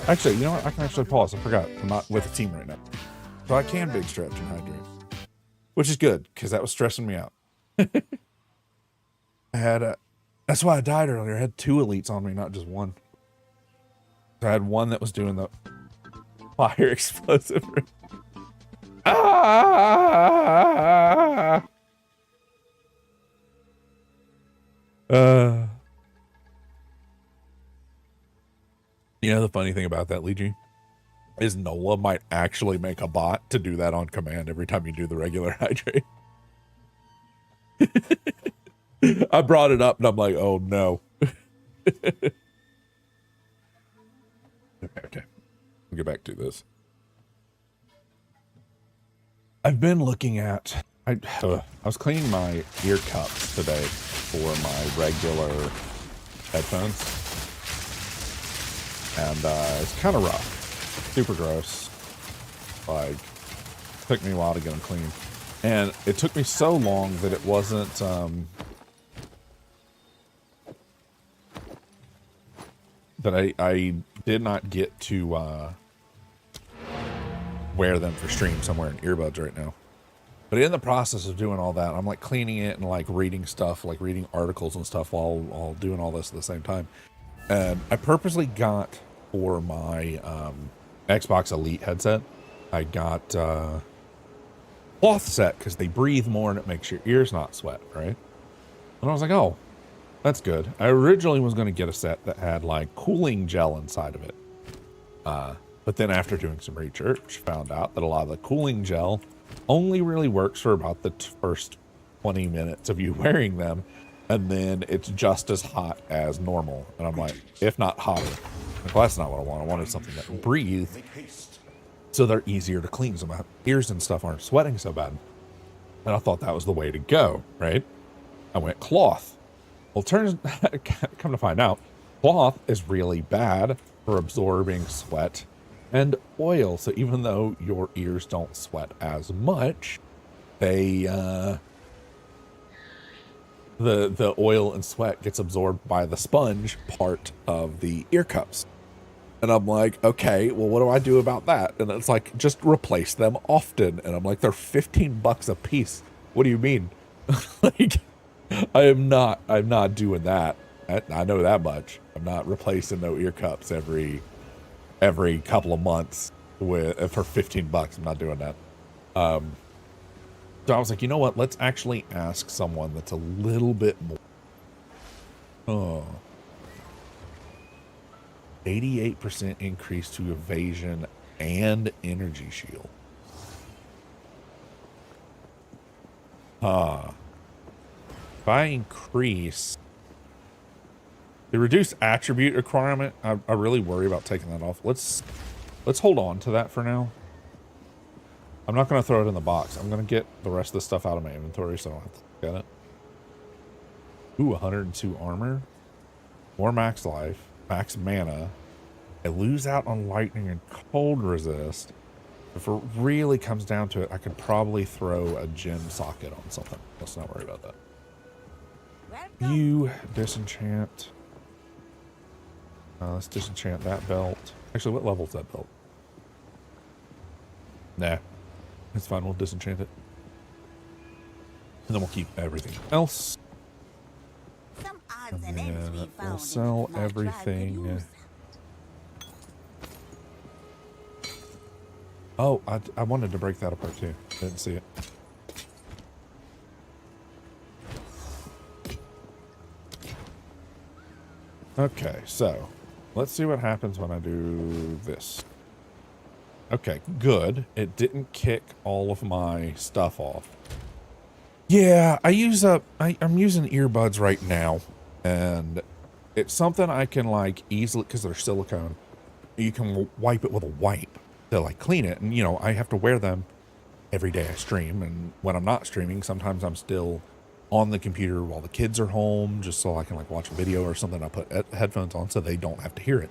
S1: Actually, you know what? I can actually pause. I forgot. I'm not with a team right now. So I can big stretch and hydrate. Which is good, because that was stressing me out. That's why I died earlier. I had 2 elites on me, not just one. So I had one that was doing the fire explosive. Ah! You know the funny thing about that, Legion, is Nola might actually make a bot to do that on command every time you do the regular hydrate. I brought it up and I'm like, oh no. Okay. We'll get back to this. I've been looking at, I was cleaning my ear cups today for my regular headphones. And it's kind of rough. Super gross. Like, took me a while to get them clean. And it took me so long that it wasn't, that I did not get to wear them for stream somewhere in earbuds right now. But in the process of doing all that, I'm like cleaning it and like reading stuff, like reading articles and stuff while doing all this at the same time. And I purposely got for my Xbox Elite headset, I got cloth set because they breathe more and it makes your ears not sweat, right? And I was like, oh, that's good. I originally was going to get a set that had like cooling gel inside of it. But then after doing some research, found out that a lot of the cooling gel only really works for about the first 20 minutes of you wearing them. And then it's just as hot as normal. And I'm like, if not hotter. Like, well, that's not what I want. I wanted something that would breathe so they're easier to clean. So my ears and stuff aren't sweating so bad. And I thought that was the way to go, right? I went cloth. Well, come to find out, cloth is really bad for absorbing sweat and oil. So even though your ears don't sweat as much, they the oil and sweat gets absorbed by the sponge part of the ear cups. And I'm like, okay, well, what do I do about that? And it's like, just replace them often. And I'm like, they're $15 a piece. What do you mean? Like, I'm not doing that. I know that much. I'm not replacing no ear cups every couple of months for $15. I'm not doing that. So I was like, you know what? Let's actually ask someone that's a little bit more. Oh. 88% increase to evasion and energy shield. If I increase the reduced attribute requirement, I really worry about taking that off. Let's hold on to that for now. I'm not going to throw it in the box. I'm going to get the rest of the stuff out of my inventory so I don't have to look at it. Ooh, 102 armor. More max life. Max mana. I lose out on lightning and cold resist. If it really comes down to it, I could probably throw a gem socket on something. Let's not worry about that. You disenchant. Let's disenchant that belt. Actually, what level is that belt? Nah. It's fine. We'll disenchant it. And then we'll keep everything else. And then we'll sell everything. Oh, I wanted to break that apart too. Didn't see it. Okay, so let's see what happens when I do this. Okay, good. It didn't kick all of my stuff off. Yeah, I'm using earbuds right now, and it's something I can like easily, because they're silicone, you can wipe it with a wipe to like clean it. And you know, I have to wear them every day I stream, and when I'm not streaming, sometimes I'm still on the computer while the kids are home, just so I can like watch a video or something. I put headphones on so they don't have to hear it.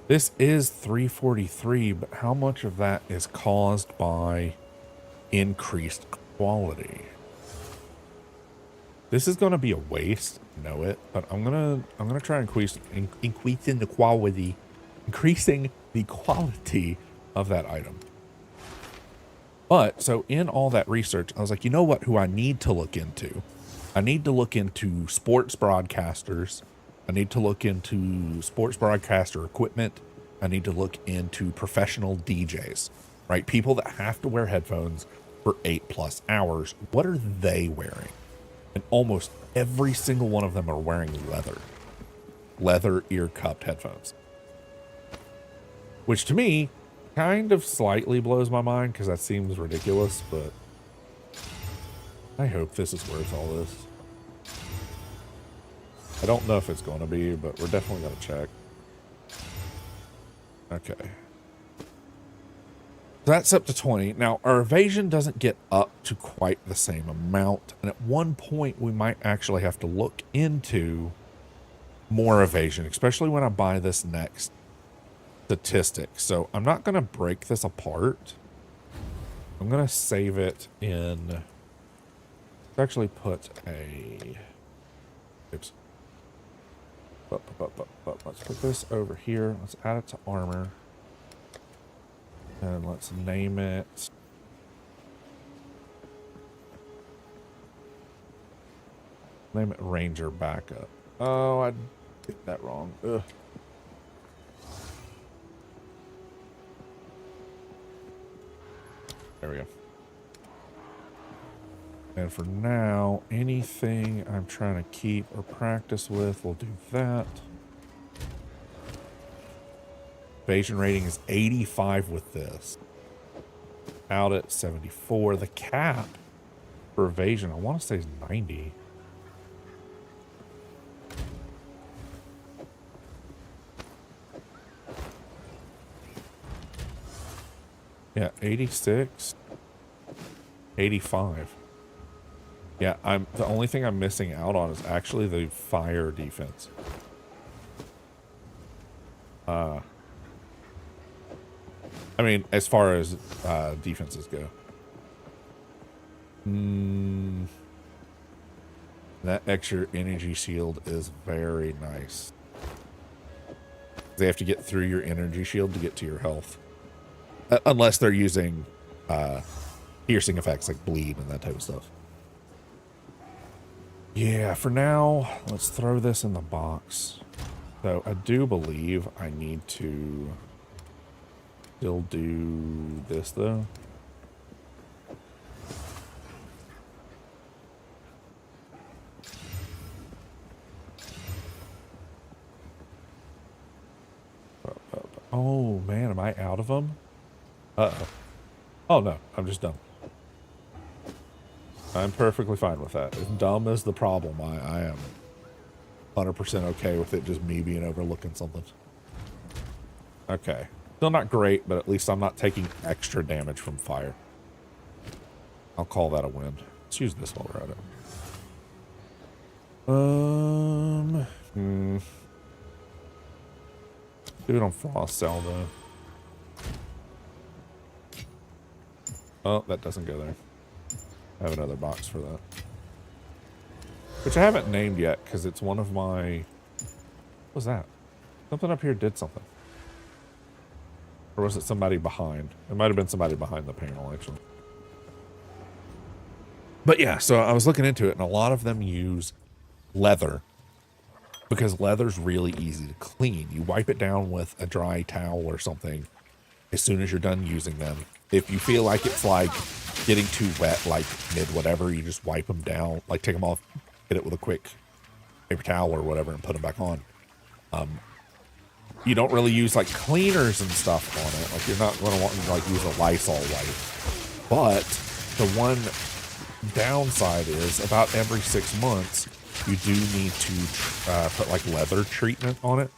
S1: This is 343, but how much of that is caused by increased quality? This is going to be a waste, I know it, but I'm gonna try and increasing the quality, increasing the quality of that item. But so in all that research, I was like, you know what? Who I need to look into? I need to look into sports broadcasters. I need to look into sports broadcaster equipment. I need to look into professional DJs, right? People that have to wear headphones for 8+ hours. What are they wearing? And almost every single one of them are wearing leather ear cupped headphones, which to me kind of slightly blows my mind because that seems ridiculous, but I hope this is worth all this. I don't know if it's going to be, but we're definitely going to check. Okay. That's up to 20. Now, our evasion doesn't get up to quite the same amount. And at one point, we might actually have to look into more evasion, especially when I buy this next statistic. So I'm not going to break this apart. I'm going to save it in... Let's actually put a... Oops. Let's put this over here. Let's add it to armor. And let's name it. Name it Ranger Backup. Oh, I did that wrong. Ugh. There we go. And for now, anything I'm trying to keep or practice with, we'll do that. Evasion rating is 85 with this. Out at 74. The cap for evasion, I want to say is 90. Yeah, 86. 85. Yeah, the only thing I'm missing out on is actually the fire defense. I mean, as far as defenses go. That extra energy shield is very nice. They have to get through your energy shield to get to your health. Unless they're using piercing effects like bleed and that type of stuff. Yeah, for now, let's throw this in the box. So I do believe I need to still do this though. Oh man, am I out of them? Uh-oh. Oh no, I'm just dumb. I'm perfectly fine with that. If dumb is the problem, I am 100% okay with it just me being overlooking something. Okay. Still not great, but at least I'm not taking extra damage from fire. I'll call that a win. Let's use this while we're at it. Do it on Frost Cell, though. Oh, that doesn't go there. I have another box for that. Which I haven't named yet, because it's one of my... What was that? Something up here did something. Or was it somebody behind? It might have been somebody behind the panel, actually. But yeah, so I was looking into it, and a lot of them use leather. Because leather's really easy to clean. You wipe it down with a dry towel or something as soon as you're done using them. If you feel like it's like getting too wet, like mid whatever, you just wipe them down, like take them off, hit it with a quick paper towel or whatever and put them back on. You don't really use like cleaners and stuff on it. Like you're not going to want to like use a Lysol wipe. But the one downside is about every 6 months, you do need to put like leather treatment on it.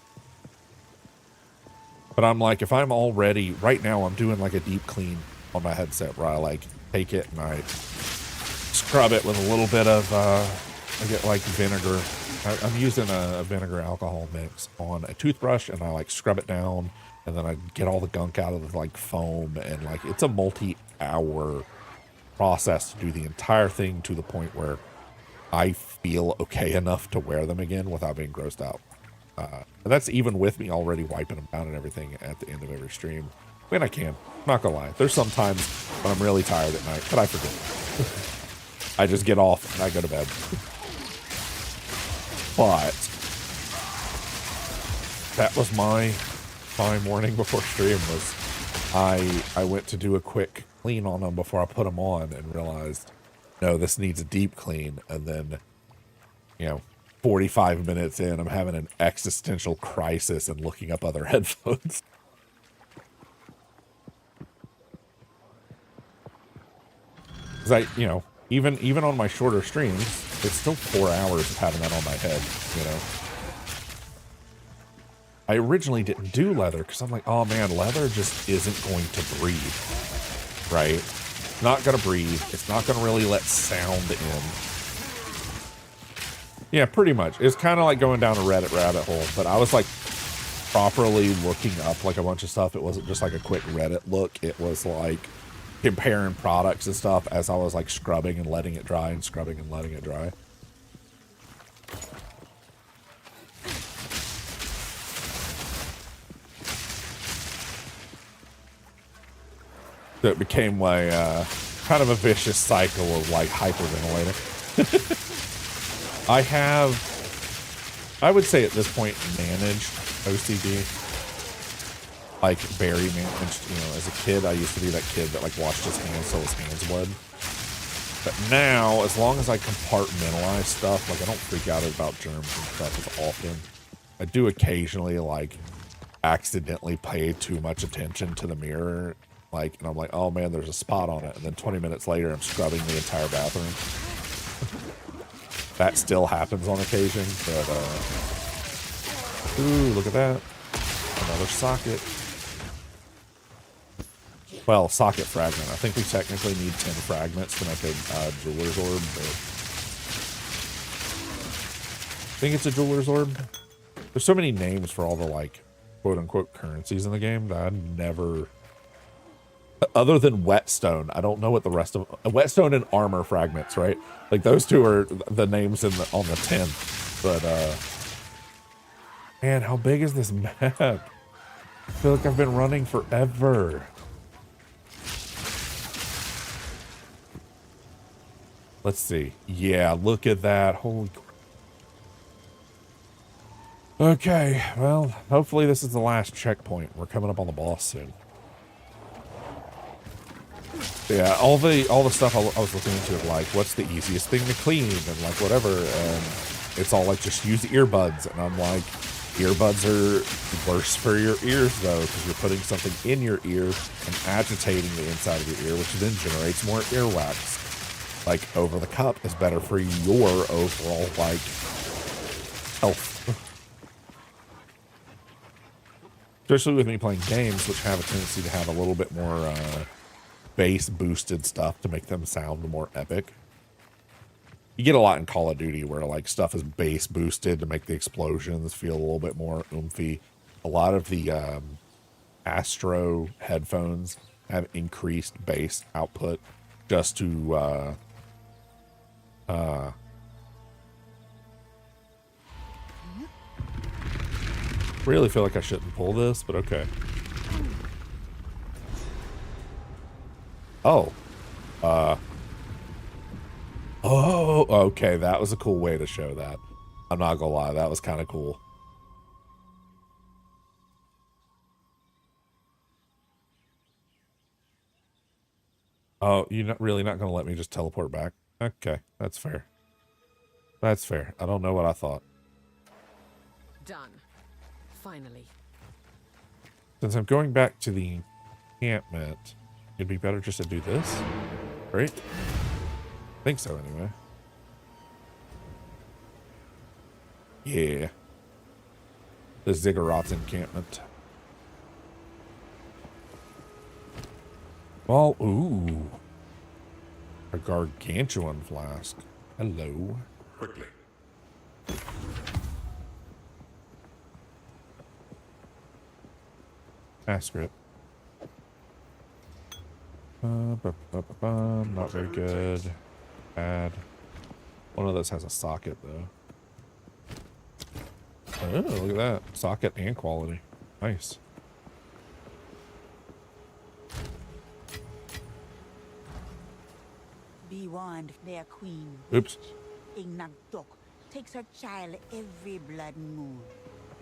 S1: But I'm like, if I'm already, right now I'm doing like a deep clean on my headset where I like take it and I scrub it with a little bit of, I get like vinegar I'm using a vinegar alcohol mix on a toothbrush, and I like scrub it down, and then I get all the gunk out of the like foam, and like it's a multi-hour process to do the entire thing to the point where I feel okay enough to wear them again without being grossed out. And that's even with me already wiping them down and everything at the end of every stream. When I can, not gonna lie. There's some times when I'm really tired at night, but I forget. I just get off and I go to bed. But that was my morning before stream. Was I went to do a quick clean on them before I put them on and realized, no, this needs a deep clean. And then, 45 minutes in, I'm having an existential crisis and looking up other headphones. Because even on my shorter streams, it's still 4 hours of having that on my head, I originally didn't do leather because I'm like, oh man, leather just isn't going to breathe, right? It's not going to breathe. It's not going to really let sound in. Yeah, pretty much. It's kind of like going down a Reddit rabbit hole, but I was like properly looking up like a bunch of stuff. It wasn't just like a quick Reddit look. It was like comparing products and stuff as I was like scrubbing and letting it dry and scrubbing and letting it dry. So it became like kind of a vicious cycle of like hyperventilating. I would say at this point, managed OCD. Like very managed, as a kid, I used to be that kid that like washed his hands till his hands bled. But now, as long as I compartmentalize stuff, like I don't freak out about germs and stuff as often. I do occasionally like accidentally pay too much attention to the mirror. Like, and I'm like, oh man, there's a spot on it. And then 20 minutes later, I'm scrubbing the entire bathroom. That still happens on occasion, but, ooh, look at that. Another socket. Well, socket fragment. I think we technically need 10 fragments to make a jeweler's orb, but I think it's a jeweler's orb. There's so many names for all the, like, quote-unquote currencies in the game that I never... Other than whetstone, I don't know what the rest of... Whetstone and armor fragments, right? Like, those two are the names on the tin. But, man, how big is this map? I feel like I've been running forever. Let's see. Yeah, look at that. Holy... Okay, well, hopefully this is the last checkpoint. We're coming up on the boss soon. Yeah, all the stuff I was looking into, like, what's the easiest thing to clean and, like, whatever, and it's all like, just use earbuds, and I'm like, earbuds are worse for your ears, though, because you're putting something in your ear and agitating the inside of your ear, which then generates more earwax. Like, over the cup is better for your overall, like, health. Especially with me playing games, which have a tendency to have a little bit more, bass boosted stuff to make them sound more epic. You get a lot in Call of Duty where like stuff is bass boosted to make the explosions feel a little bit more oomphy. A lot of the Astro headphones have increased bass output just to really feel like I shouldn't pull this, but okay. Oh. Oh, okay. That was a cool way to show that. I'm not gonna lie. That was kind of cool. Oh, you're not really not gonna let me just teleport back? Okay, that's fair. That's fair. I don't know what I thought.
S2: Done. Finally.
S1: Since I'm going back to the encampment, it'd be better just to do this, right? I think so, anyway. Yeah. The Ziggurat's encampment. Well, ooh. A gargantuan flask. Hello.
S6: Quickly.
S1: script. Not very good. Bad. One of those has a socket though. Oh, look at that. Socket and quality. Nice.
S5: Be warned, their queen.
S1: Oops.
S5: Ignagdok takes her child every blood moon.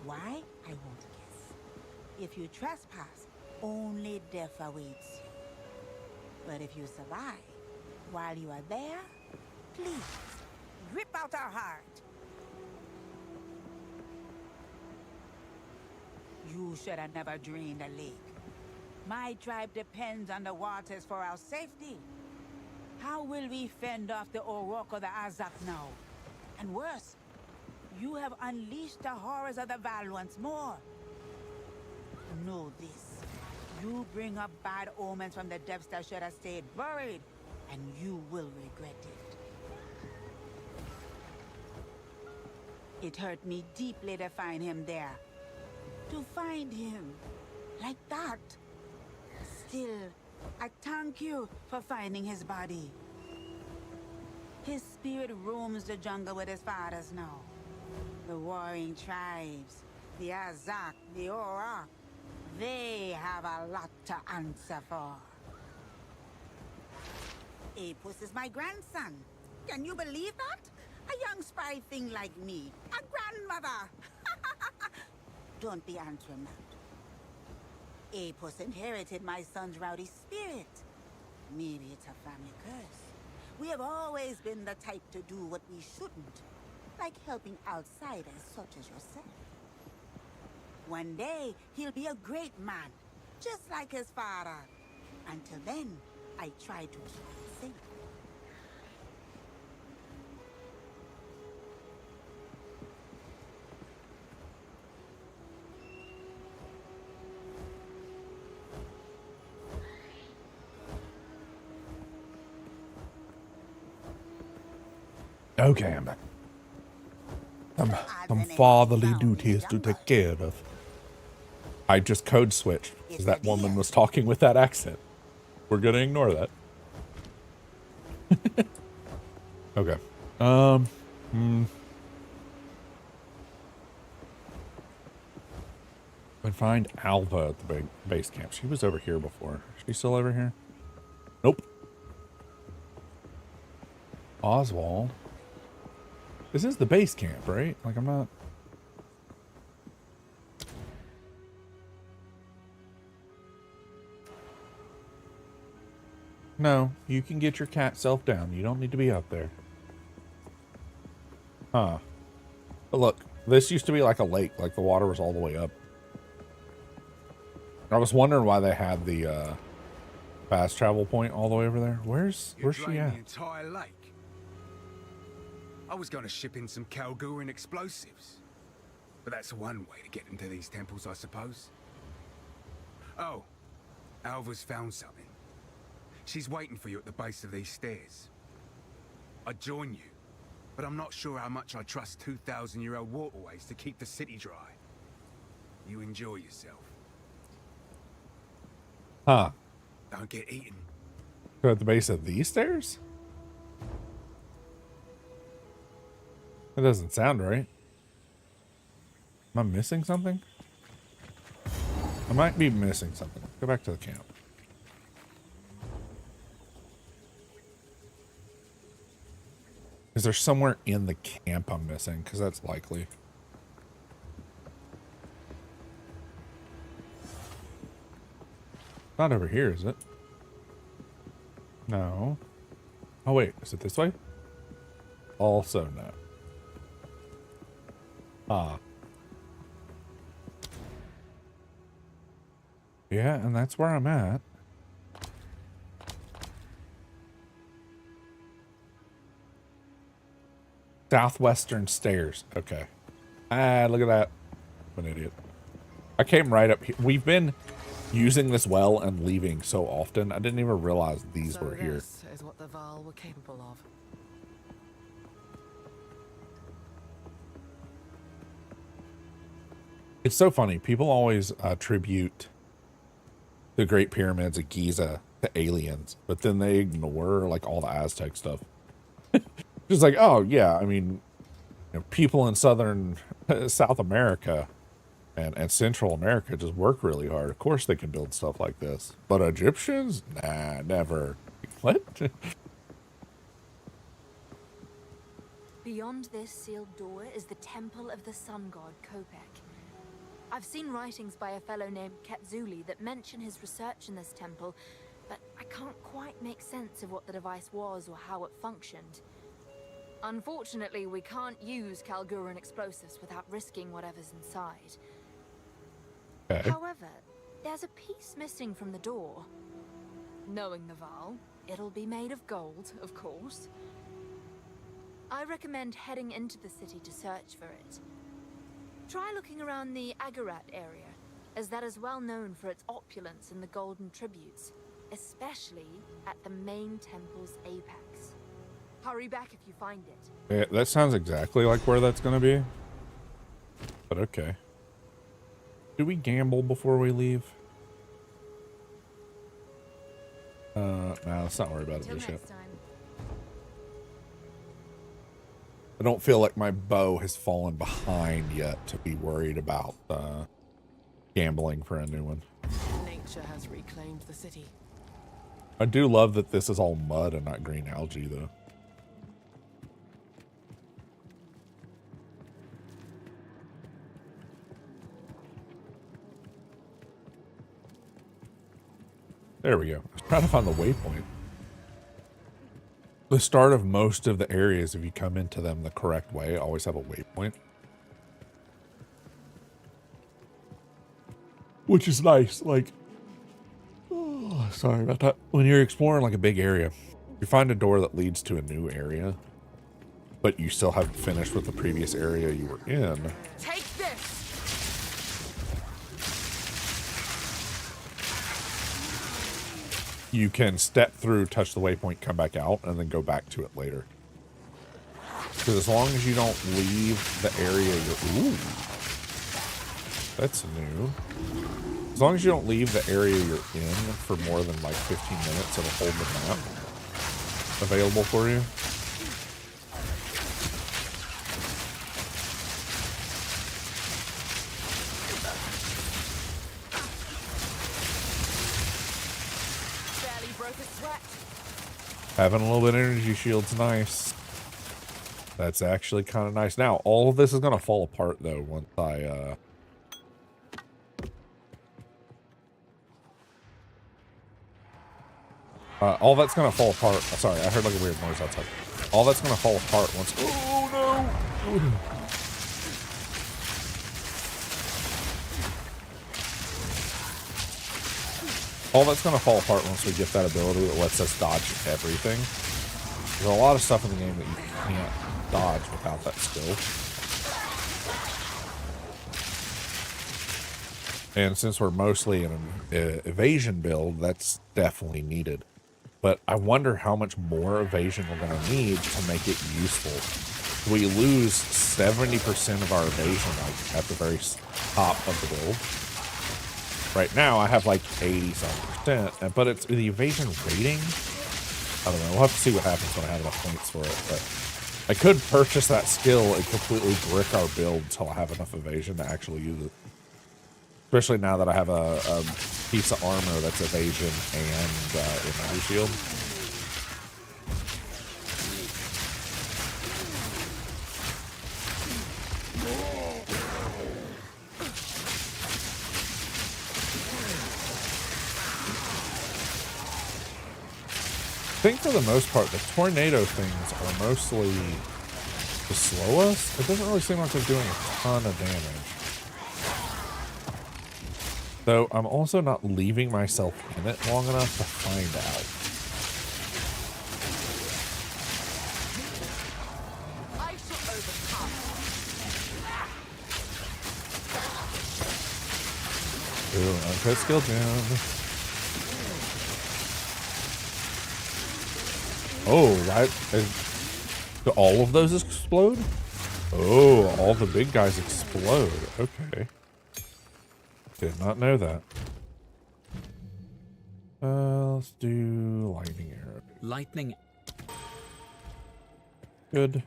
S5: Why? I won't guess. If you trespass, only death awaits you. But if you survive, while you are there, please, rip out her heart. You should have never drained a lake. My tribe depends on the waters for our safety. How will we fend off the Orok or the Azak now? And worse, you have unleashed the horrors of the Val once more. Know this. You bring up bad omens from the depths that should have stayed buried, and you will regret it. It hurt me deeply to find him there. To find him like that. Still, I thank you for finding his body. His spirit roams the jungle with his fathers now. The warring tribes, the Azak, the Orok, they have a lot to answer for. Apus is my grandson. Can you believe that? A young spry thing like me. A grandmother. Don't be answering that. Apus inherited my son's rowdy spirit. Maybe it's a family curse. We have always been the type to do what we shouldn't. Like helping outsiders such as yourself. One day, he'll be a great man, just like his father. Until then, I try to keep him safe.
S1: Okay, I'm back. Some fatherly duties to take care of. I just code switched because that woman was talking with that accent. We're gonna ignore that. Okay. I'd find Alva at the base camp. She was over here before. Is she still over here? Nope. Oswald. This is the base camp, right? Like, I'm not... No, you can get your cat self down. You don't need to be up there. Huh. But look, this used to be like a lake. Like, the water was all the way up. I was wondering why they had the fast travel point all the way over there. Where's she at?
S6: The entire lake. I was going to ship in some Kalgur and explosives. But that's one way to get into these temples, I suppose. Oh, Alva's found something. She's waiting for you at the base of these stairs. I'd join you, but I'm not sure how much I trust 2,000-year-old waterways to keep the city dry. You enjoy yourself.
S1: Huh.
S6: Don't get eaten.
S1: So at the base of these stairs? That doesn't sound right. Am I missing something? I might be missing something. Go back to the camp. Is there somewhere in the camp I'm missing? Because that's likely. Not over here, is it? No. Oh, wait. Is it this way? Also, no. Ah. Yeah, and that's where I'm at. Southwestern stairs. Okay. Ah, look at that. I'm an idiot. I came right up here. We've been using this well and leaving so often. I didn't even realize these were here.
S2: This is what the Val were capable of.
S1: It's so funny. People always attribute the Great Pyramids of Giza to aliens, but then they ignore like all the Aztec stuff. Just like, oh yeah, I mean, you know, people in southern South America and Central America just work really hard. Of course they can build stuff like this. But Egyptians? Nah, never. What?
S3: Beyond this sealed door is the Temple of the Sun God, Kopek. I've seen writings by a fellow named Ketzuli that mention his research in this temple, but I can't quite make sense of what the device was or how it functioned. Unfortunately, we can't use Kalguran explosives without risking whatever's inside.
S1: Okay.
S3: However, there's a piece missing from the door. Knowing the Val, it'll be made of gold, of course. I recommend heading into the city to search for it. Try looking around the Agarat area, as that is well known for its opulence in the golden tributes, especially at the main temple's apex. Hurry back if you find it.
S1: Yeah, that sounds exactly like where that's going to be. But okay. Do we gamble before we leave? No, let's not worry about it just yet. I don't feel like my bow has fallen behind yet to be worried about gambling for a new one.
S2: Nature has reclaimed the city.
S1: I do love that this is all mud and not green algae, though. There we go. I was trying to find the waypoint. The start of most of the areas, if you come into them the correct way, always have a waypoint. Which is nice. Like, oh, sorry about that. When you're exploring like a big area, you find a door that leads to a new area, but you still haven't finished with the previous area you were in.
S2: Take this!
S1: You can step through, touch the waypoint, come back out, and then go back to it later. Because as long as you don't leave the area you're... Ooh. That's new. As long as you don't leave the area you're in for more than like 15 minutes, it'll hold the map available for you. Having a little bit of energy shield's nice. That's actually kind of nice. Now, all of this is going to fall apart, though, once I, all that's going to fall apart. Sorry, I heard like a weird noise outside. All that's going to fall apart once... Oh, no! All that's going to fall apart once we get that ability that lets us dodge everything. There's a lot of stuff in the game that you can't dodge without that skill. And since we're mostly in an evasion build, that's definitely needed. But I wonder how much more evasion we're going to need to make it useful. We lose 70% of our evasion like, at the very top of the build. Right now, I have like 80-something%, but it's the evasion rating. I don't know. We'll have to see what happens when I have enough points for it. But I could purchase that skill and completely brick our build until I have enough evasion to actually use it. Especially now that I have a piece of armor that's evasion and energy shield. I think for the most part, the tornado things are mostly to slow us. It doesn't really seem like they're doing a ton of damage. Though I'm also not leaving myself in it long enough to find out.
S2: I shall overcome.
S1: Ooh, uncut skill gem. Oh, right. Do all of those explode? Oh, all the big guys explode. Okay. Did not know that. Let's do lightning arrow.
S7: Lightning.
S1: Good.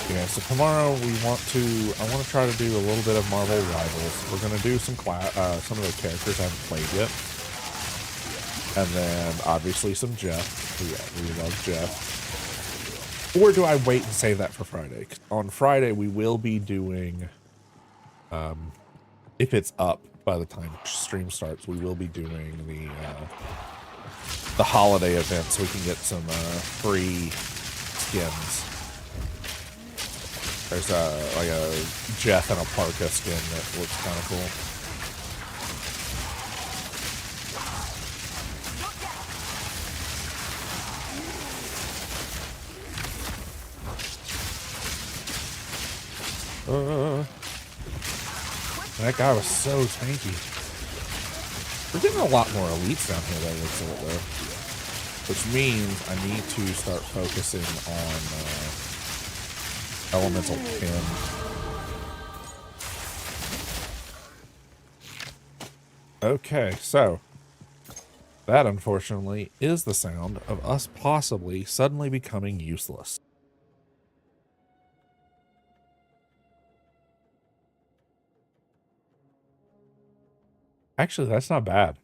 S1: Yeah, so tomorrow I want to try to do a little bit of Marvel Rivals. We're gonna do some of the characters I haven't played yet. And then obviously some Jeff. We love Jeff. Or do I wait and save that for Friday? On Friday we will be doing, if it's up by the time stream starts, we will be doing the holiday event so we can get some free skins. There's like a Jeff and a Parka skin that looks kind of cool. That guy was so tanky. We're getting a lot more elites down here that looks like though. Which means I need to start focusing on elemental pin. Okay, so that unfortunately is the sound of us possibly suddenly becoming useless. Actually, that's not bad.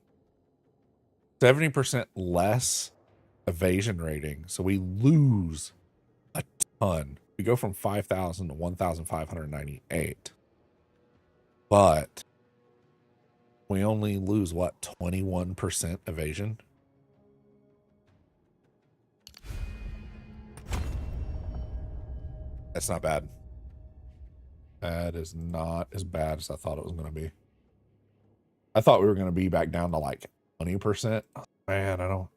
S1: 70% less evasion rating. So we lose a ton. We go from 5,000 to 1,598. But we only lose, what, 21% evasion? That's not bad. That is not as bad as I thought it was going to be. I thought we were going to be back down to like 20%. Man, I don't.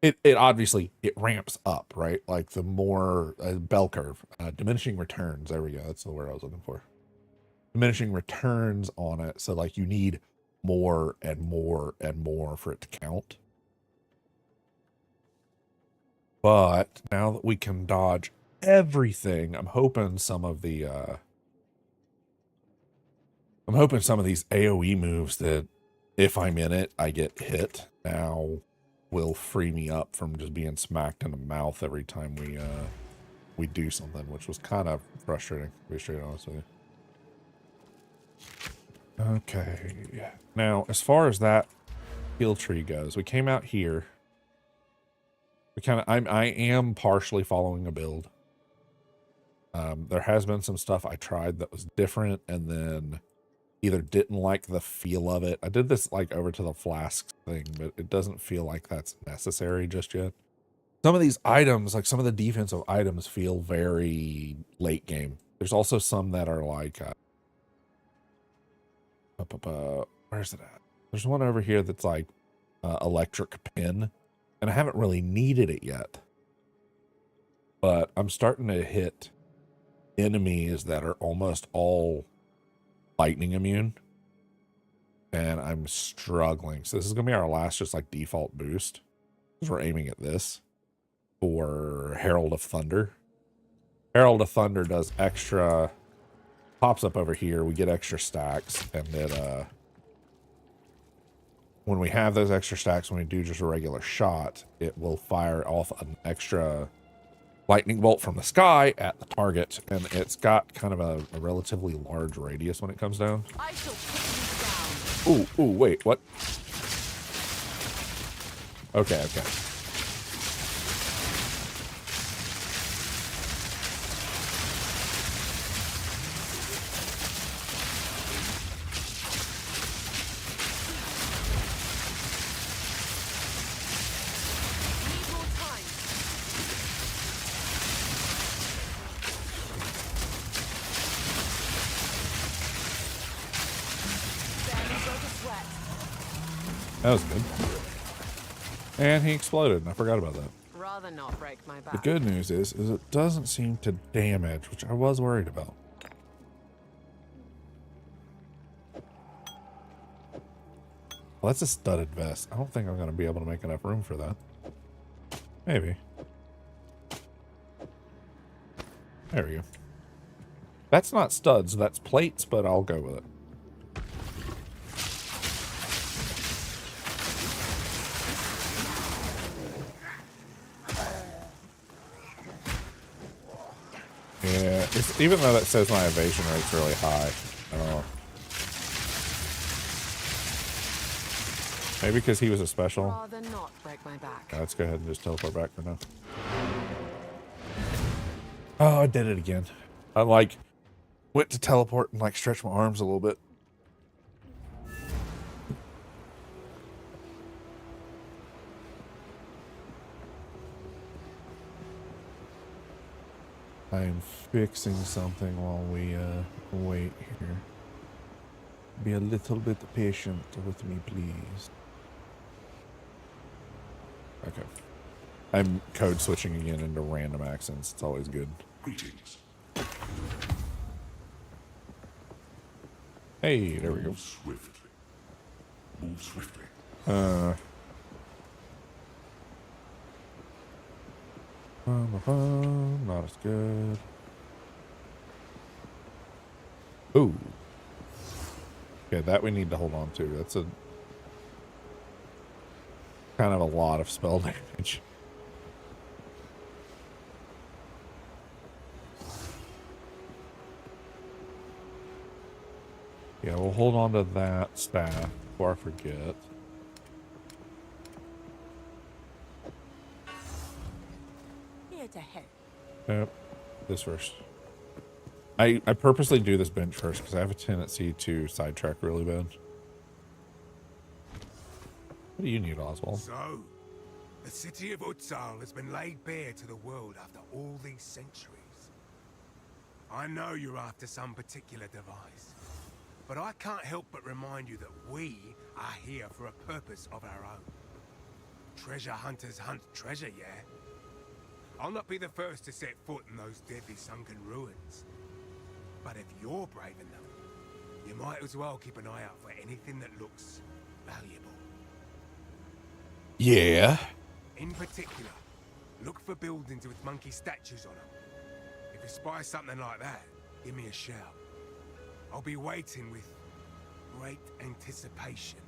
S1: It obviously, it ramps up, right? Like the more bell curve, diminishing returns. There we go. That's the word I was looking for. Diminishing returns on it. So like you need more and more and more for it to count. But now that we can dodge everything, I'm hoping some of these AoE moves that if I'm in it, I get hit now will free me up from just being smacked in the mouth every time we do something, which was kind of frustrating, to be straight honest with you. Okay. Now, as far as that skill tree goes, we came out here. I am partially following a build. There has been some stuff I tried that was different and then either didn't like the feel of it. I did this like over to the flask thing, but it doesn't feel like that's necessary just yet. Some of these items, like some of the defensive items, feel very late game. There's also some that are like, where's it at? There's one over here that's like electric pin, and I haven't really needed it yet. But I'm starting to hit enemies that are almost all lightning immune, and I'm struggling. So this is gonna be our last just like default boost, because we're aiming at this for Herald of Thunder. Herald of Thunder does extra, pops up over here, we get extra stacks, and it when we have those extra stacks, when we do just a regular shot, it will fire off an extra lightning bolt from the sky at the target, and it's got kind of a relatively large radius when it comes down.
S2: I shall put you down.
S1: Ooh, wait, what? Okay.
S2: Need more time. Barely broke a sweat.
S1: That was good. And he exploded, and I forgot about that.
S2: Rather not break my back.
S1: The good news is it doesn't seem to damage, which I was worried about. Well, that's a studded vest. I don't think I'm going to be able to make enough room for that. Maybe. There we go. That's not studs, that's plates, but I'll go with it. even though that says my evasion rate's really high. I don't know. Maybe because he was a special.
S2: Rather not break my back.
S1: Let's go ahead and just teleport back for now. Oh, I did it again. I like went to teleport and like stretch my arms a little bit. I'm fixing something while we wait here. Be a little bit patient with me, please. Okay. I'm code switching again into random accents. It's always good.
S7: Greetings.
S1: Hey, there we go.
S7: Move swiftly. Move swiftly.
S1: Not as good. Ooh. Okay, that we need to hold on to. That's a kind of a lot of spell damage. Yeah, we'll hold on to that staff before I forget.
S5: Here to help.
S1: Yep. This first. I purposely do this bench first because I have a tendency to sidetrack really bad. What do you need, Oswald?
S6: So, the city of Utzal has been laid bare to the world after all these centuries. I know you're after some particular device, but I can't help but remind you that we are here for a purpose of our own. Treasure hunters hunt treasure, yeah? I'll not be the first to set foot in those deadly sunken ruins. But if you're brave enough, you might as well keep an eye out for anything that looks valuable.
S1: Yeah.
S6: In particular, look for buildings with monkey statues on them. If you spy something like that, give me a shout. I'll be waiting with great anticipation.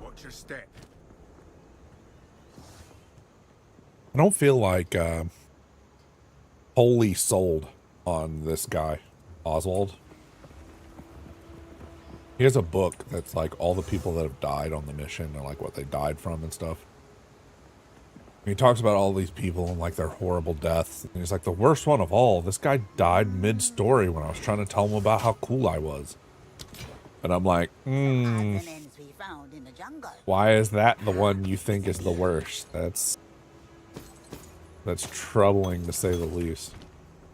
S6: Watch your step.
S1: I don't feel like wholly sold on this guy, Oswald. He has a book that's like all the people that have died on the mission and like what they died from and stuff. And he talks about all these people and like their horrible deaths. And he's like, the worst one of all, this guy died mid-story when I was trying to tell him about how cool I was. And I'm like,
S5: Odds and ends we found in the jungle.
S1: why is that the one you think is the worst? That's troubling to say the least.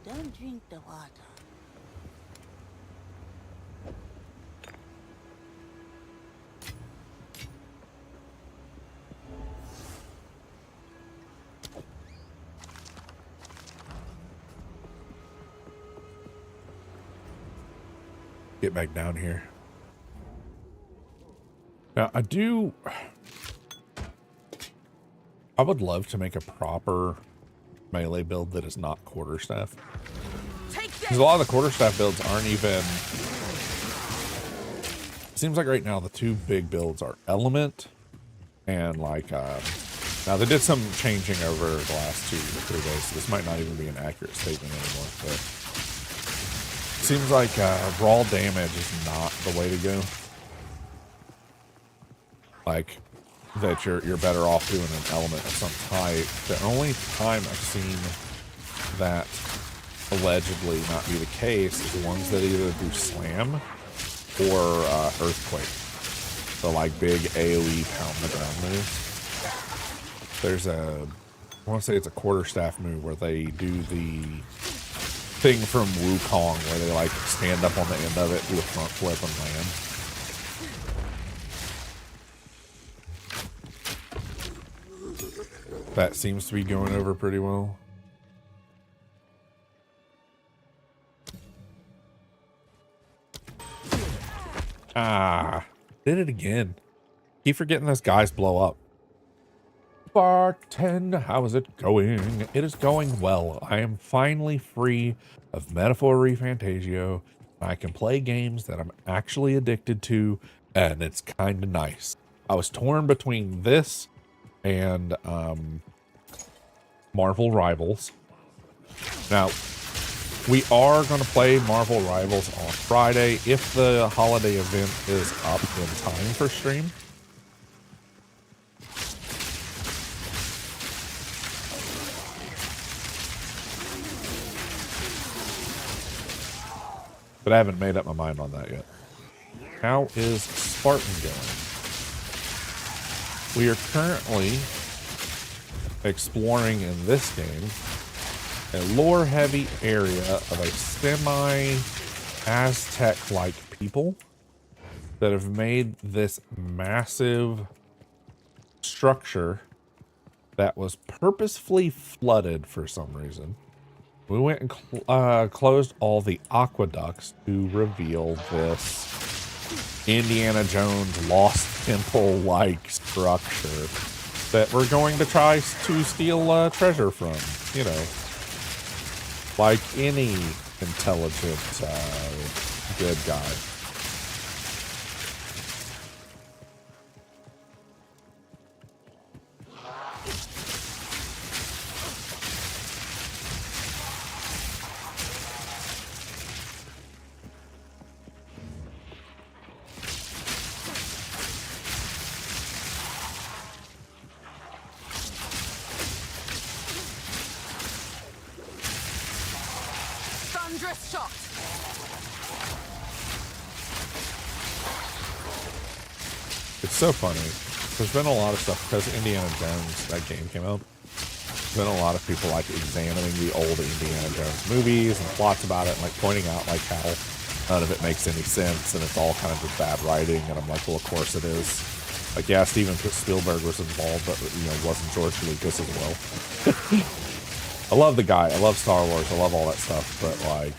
S5: Don't drink the water.
S1: Get back down here. Now, I would love to make a proper melee build that is not quarterstaff. Because a lot of the quarterstaff builds aren't even... It seems like right now the two big builds are Element and like... now they did some changing over the last 2 or 3 days, so this might not even be an accurate statement anymore, but... It seems like raw damage is not the way to go. Like... that you're better off doing an element of some type. The only time I've seen that allegedly not be the case is the ones that either do slam or earthquake. So like big AoE pound the ground moves. There's I want to say it's a quarterstaff move where they do the thing from Wukong where they like stand up on the end of it, do a front flip and land. That seems to be going over pretty well. Ah, did it again. Keep forgetting those guys blow up. Spartan, how is it going? It is going well. I am finally free of Metaphor Refantasio. I can play games that I'm actually addicted to, and it's kind of nice. I was torn between this and Marvel Rivals. Now, we are going to play Marvel Rivals on Friday if the holiday event is up in time for stream. But I haven't made up my mind on that yet. How is Spartan going? We are currently exploring in this game a lore-heavy area of a semi-Aztec-like people that have made this massive structure that was purposefully flooded for some reason. We went and closed all the aqueducts to reveal this Indiana Jones Lost Temple-like structure that we're going to try to steal treasure from, you know, like any intelligent good guy.
S2: Thunderous shot.
S1: It's so funny. There's been a lot of stuff because Indiana Jones, that game came out. There's been a lot of people like examining the old Indiana Jones movies and plots about it and like pointing out like how none of it makes any sense and it's all kind of just bad writing. And I'm like, well, of course it is. Like, yeah, Steven Spielberg was involved, but, you know, wasn't George Lucas as well. I love the guy. I love Star Wars. I love all that stuff. But, like,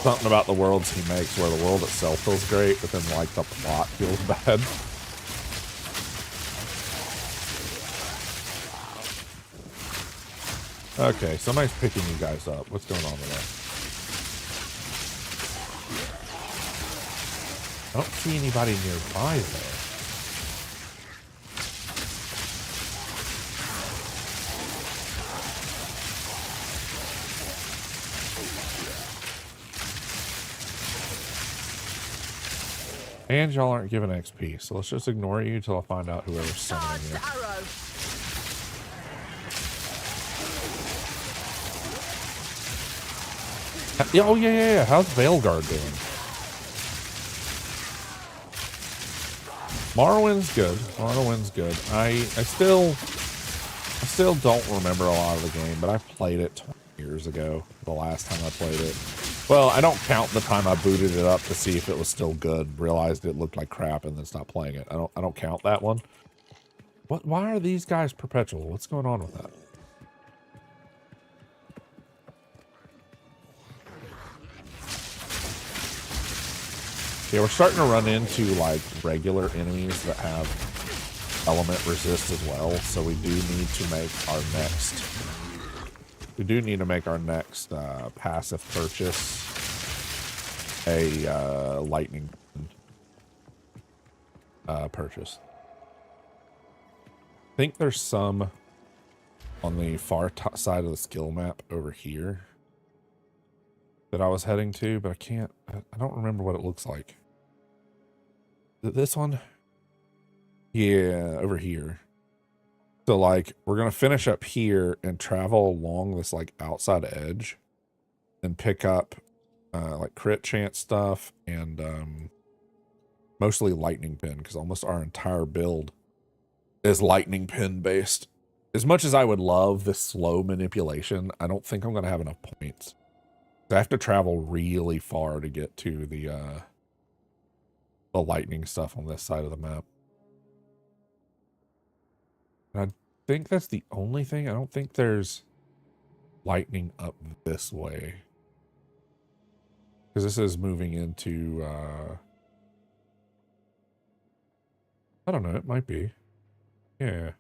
S1: something about the worlds he makes where the world itself feels great, but then, like, the plot feels bad. Okay, somebody's picking you guys up. What's going on with that? I don't see anybody nearby, though. And y'all aren't giving XP, so let's just ignore you till I find out whoever's summoning you.
S2: Arrow.
S1: Yeah, oh, yeah. How's Veilguard doing? Morrowind's good. Morrowind's good. I still don't remember a lot of the game, but I played it 20 years ago, the last time I played it. Well, I don't count the time I booted it up to see if it was still good, realized it looked like crap, and then stopped playing it. I don't count that one. Why are these guys perpetual? What's going on with that? Yeah, we're starting to run into like regular enemies that have element resist as well, so we do need to make our next passive purchase a lightning purchase. I think there's some on the far side of the skill map over here that I was heading to, but I don't remember what it looks like. This one? Yeah, over here. So like we're gonna finish up here and travel along this like outside edge and pick up like crit chance stuff and mostly lightning pin, because almost our entire build is lightning pin based. As much as I would love this slow manipulation, I don't think I'm gonna have enough points. I have to travel really far to get to the lightning stuff on this side of the map. And I think that's the only thing. I don't think there's lightning up this way, because this is moving into I don't know. It might be. Yeah.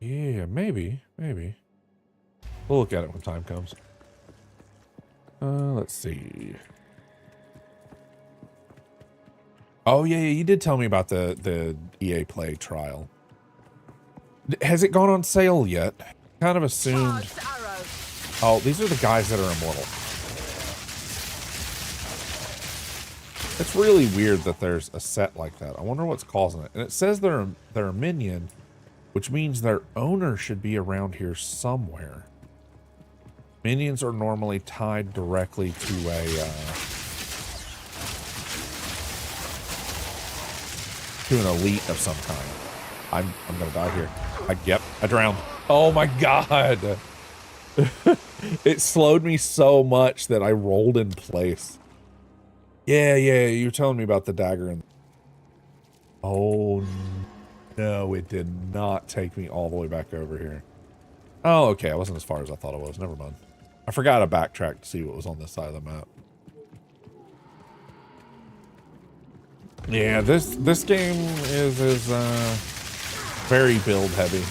S1: Yeah, maybe. Maybe. We'll look at it when time comes. Let's see. Oh, yeah, you did tell me about the EA Play trial. Has it gone on sale yet? Kind of assumed. Oh, these are the guys that are immortal. It's really weird that there's a set like that. I wonder what's causing it. And it says they're a minion, which means their owner should be around here somewhere. Minions are normally tied directly to an elite of some kind. I'm gonna die here. Yep, I drowned. Oh my god! It slowed me so much that I rolled in place. Yeah, you were telling me about the dagger and... Oh no, it did not take me all the way back over here. Oh, okay, I wasn't as far as I thought it was. Never mind. I forgot to backtrack to see what was on this side of the map. Yeah, this game is very build heavy,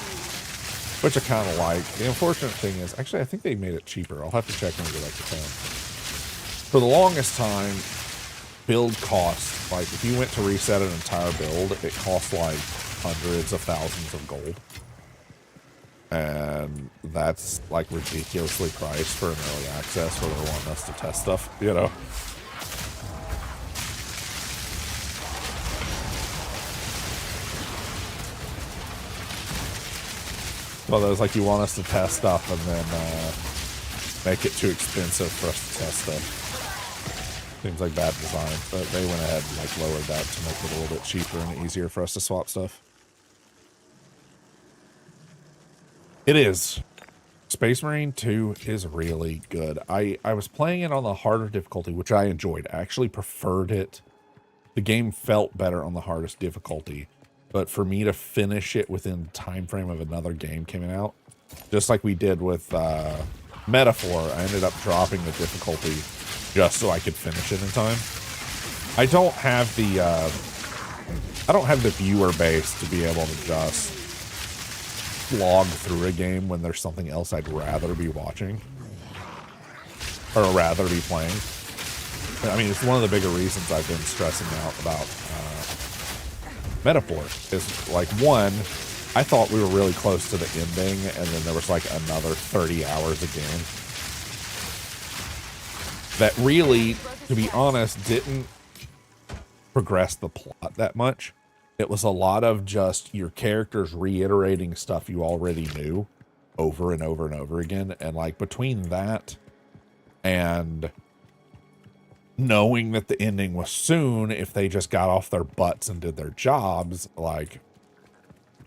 S1: which I kind of like. The unfortunate thing is, actually, I think they made it cheaper. I'll have to check when we go back to town. For the longest time, build cost, like if you went to reset an entire build, it cost like hundreds of thousands of gold. And that's like ridiculously priced for an early access where they're wanting us to test stuff, you know? Well, there's like you want us to test stuff and then make it too expensive for us to test stuff. Seems like bad design, but they went ahead and like lowered that to make it a little bit cheaper and easier for us to swap stuff. It is. Space Marine 2 is really good. I was playing it on the harder difficulty, which I enjoyed. I actually preferred it. The game felt better on the hardest difficulty. But for me to finish it within the time frame of another game coming out, just like we did with Metaphor, I ended up dropping the difficulty just so I could finish it in time. I don't have the viewer base to be able to just slog through a game when there's something else I'd rather be watching or rather be playing. I mean, it's one of the bigger reasons I've been stressing out about Metaphor is like, one, I thought we were really close to the ending and then there was like another 30 hours of game that really, to be honest, didn't progress the plot that much. It was a lot of just your characters reiterating stuff you already knew over and over and over again. And like between that and knowing that the ending was soon, if they just got off their butts and did their jobs, like,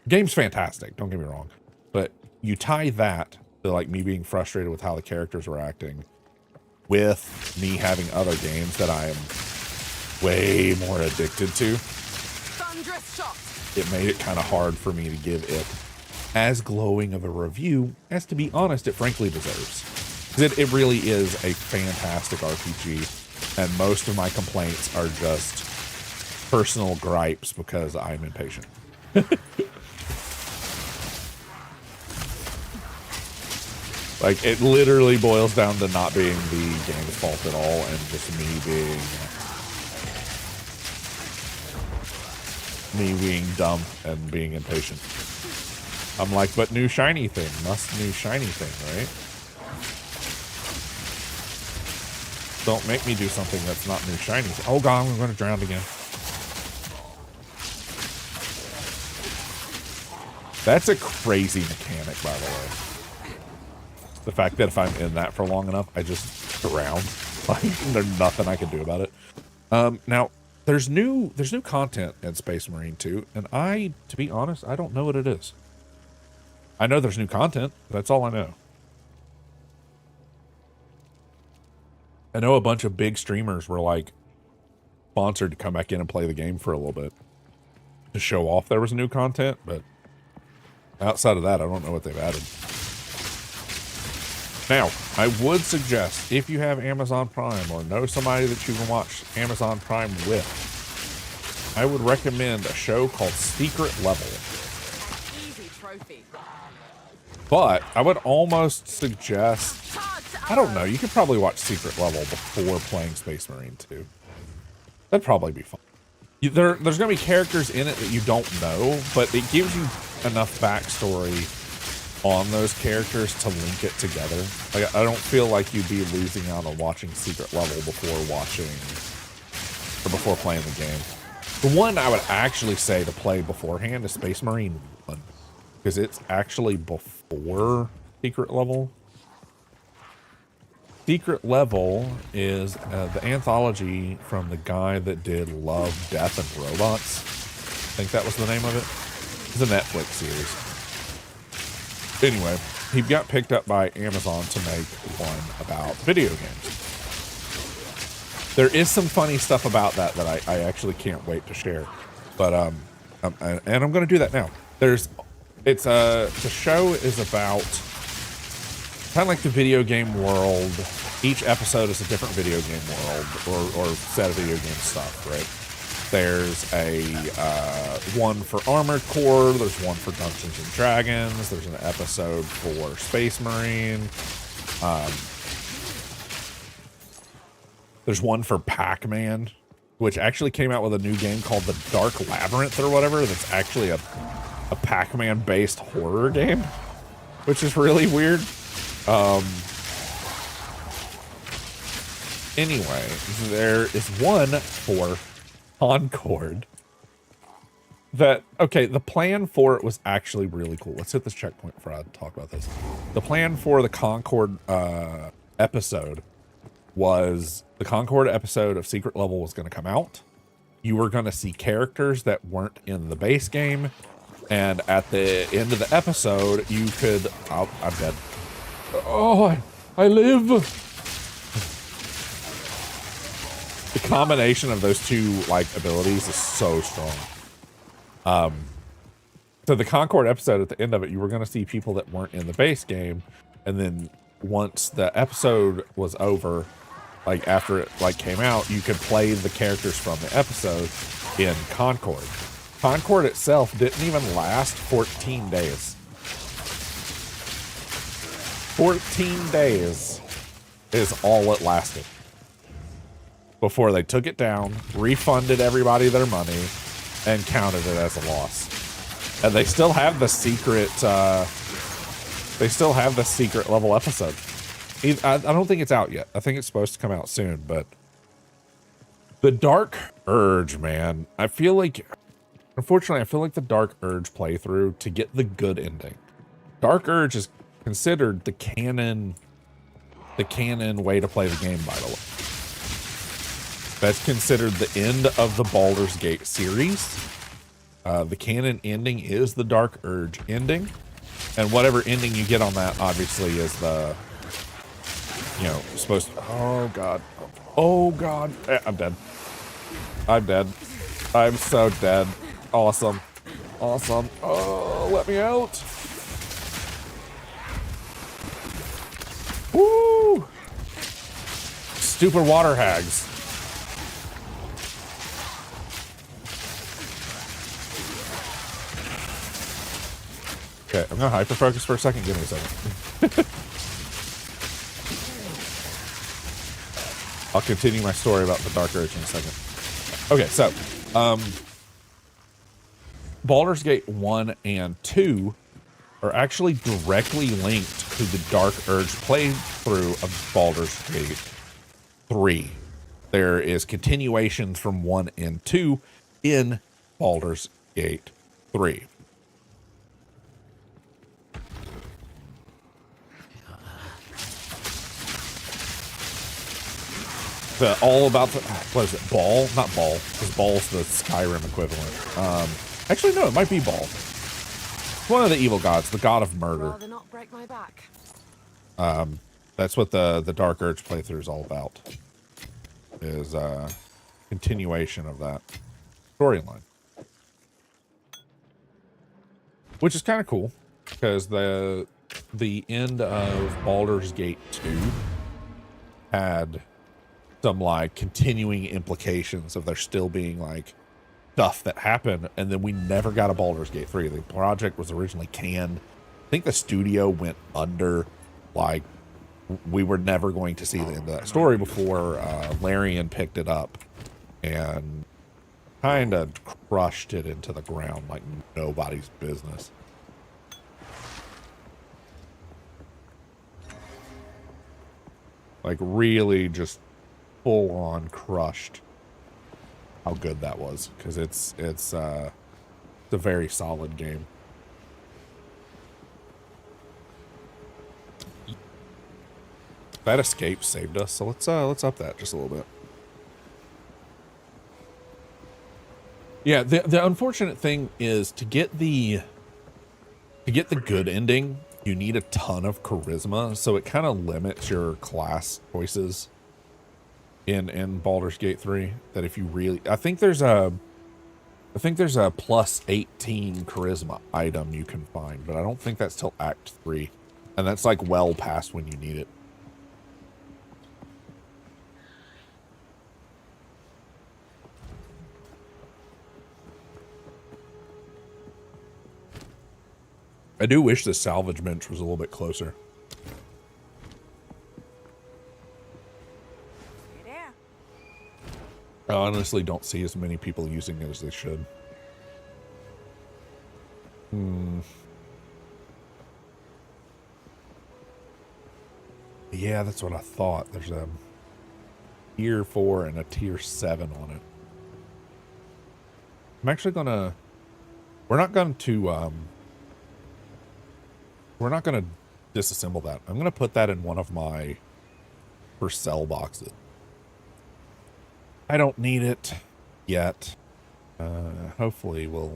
S1: game's fantastic, don't get me wrong. But you tie that to like me being frustrated with how the characters were acting with me having other games that I am way more addicted to. It made it kind of hard for me to give it as glowing of a review as, to be honest, it frankly deserves. It really is a fantastic RPG, and most of my complaints are just personal gripes because I'm impatient. Like, it literally boils down to not being the game's fault at all, and just me being dumb and being impatient. I'm like, but new shiny thing, new shiny thing, right? Don't make me do something that's not new shiny. Oh god, I'm going to drown again. That's a crazy mechanic, by the way. The fact that if I'm in that for long enough, I just drown. Like, there's nothing I can do about it. Now, there's new content in Space Marine 2, and to be honest, I don't know what it is. I know there's new content, but that's all I know. I know a bunch of big streamers were like sponsored to come back in and play the game for a little bit to show off there was new content, but outside of that, I don't know what they've added. Now, I would suggest if you have Amazon Prime or know somebody that you can watch Amazon Prime with, I would recommend a show called Secret Level.
S2: Easy trophy.
S1: But I would almost suggest, I don't know, you could probably watch Secret Level before playing Space Marine 2. That'd probably be fun. There's going to be characters in it that you don't know, but it gives you enough backstory on those characters to link it together. Like, I don't feel like you'd be losing out on watching Secret Level before playing the game. The one I would actually say to play beforehand is Space Marine 1, because it's actually before Secret Level. Secret Level is the anthology from the guy that did Love, Death, and Robots. I think that was the name of it. It's a Netflix series. Anyway, he got picked up by Amazon to make one about video games. There is some funny stuff about that I actually can't wait to share. But and I'm going to do that now. The show is about kind of like the video game world. Each episode is a different video game world or set of video game stuff, right? There's a one for Armored Core. There's one for Dungeons and Dragons. There's an episode for Space Marine. There's one for Pac-Man, which actually came out with a new game called The Dark Labyrinth or whatever. That's actually a Pac-Man based horror game, which is really weird. Anyway, there is one for Concord that, okay, the plan for it was actually really cool. Let's hit this checkpoint before I talk about this. The plan for the Concord episode was the Concord episode of Secret Level was going to come out. You were going to see characters that weren't in the base game, and at the end of the episode, you could... Oh, I'm dead. Oh, I live! The combination of those two, like, abilities is so strong. So the Concord episode, at the end of it, you were going to see people that weren't in the base game, and then once the episode was over, like, after it, like, came out, you could play the characters from the episode in Concord. Concord itself didn't even last 14 days. 14 days is all it lasted before they took it down, refunded everybody their money, and counted it as a loss. And they still have the secret, level episode. I don't think it's out yet. I think it's supposed to come out soon, but the Dark Urge, man, unfortunately, I feel like the Dark Urge playthrough, to get the good ending, Dark Urge is considered the canon way to play the game, by the way. That's considered the end of the Baldur's Gate series. The canon ending is the Dark Urge ending. And whatever ending you get on that, obviously, is the, supposed to... Oh, God. Oh, God. I'm dead. I'm dead. I'm so dead. Awesome. Awesome. Oh, let me out. Woo! Stupid water hags. Okay, I'm gonna hyper focus for a second. Give me a second. I'll continue my story about the Dark Urge in a second. Okay, so Baldur's Gate 1 and 2 are actually directly linked to the Dark Urge playthrough of Baldur's Gate 3. There is continuations from 1 and 2 in Baldur's Gate 3. All about the, what is it, Ball? Not Ball, because Ball's the Skyrim equivalent. Actually, no, it might be Ball. It's one of the evil gods, the god of murder.
S2: Rather not break my back.
S1: That's what the Dark Urge playthrough is all about. Is continuation of that storyline. Which is kind of cool, because the end of Baldur's Gate 2 had some like continuing implications of there still being like stuff that happened, and then we never got a Baldur's Gate 3. The project was originally canned. I think the studio went under. Like, we were never going to see the end of that story before Larian picked it up and kind of crushed it into the ground like nobody's business. Like, really just full on crushed how good that was, because it's a very solid game. That escape saved us, so let's up that just a little bit. Yeah, the unfortunate thing is to get the good ending, you need a ton of charisma, so it kind of limits your class choices in Baldur's Gate 3. That if you really, I think there's a plus 18 charisma item you can find, but I don't think that's till Act 3, and that's like well past when you need it. I do wish the salvage bench was a little bit closer. I honestly don't see as many people using it as they should. Yeah, that's what I thought. There's a tier 4 and a tier 7 on it. I'm actually gonna... We're not going to disassemble that. I'm gonna put that in one of my for sell boxes. I don't need it yet. Hopefully we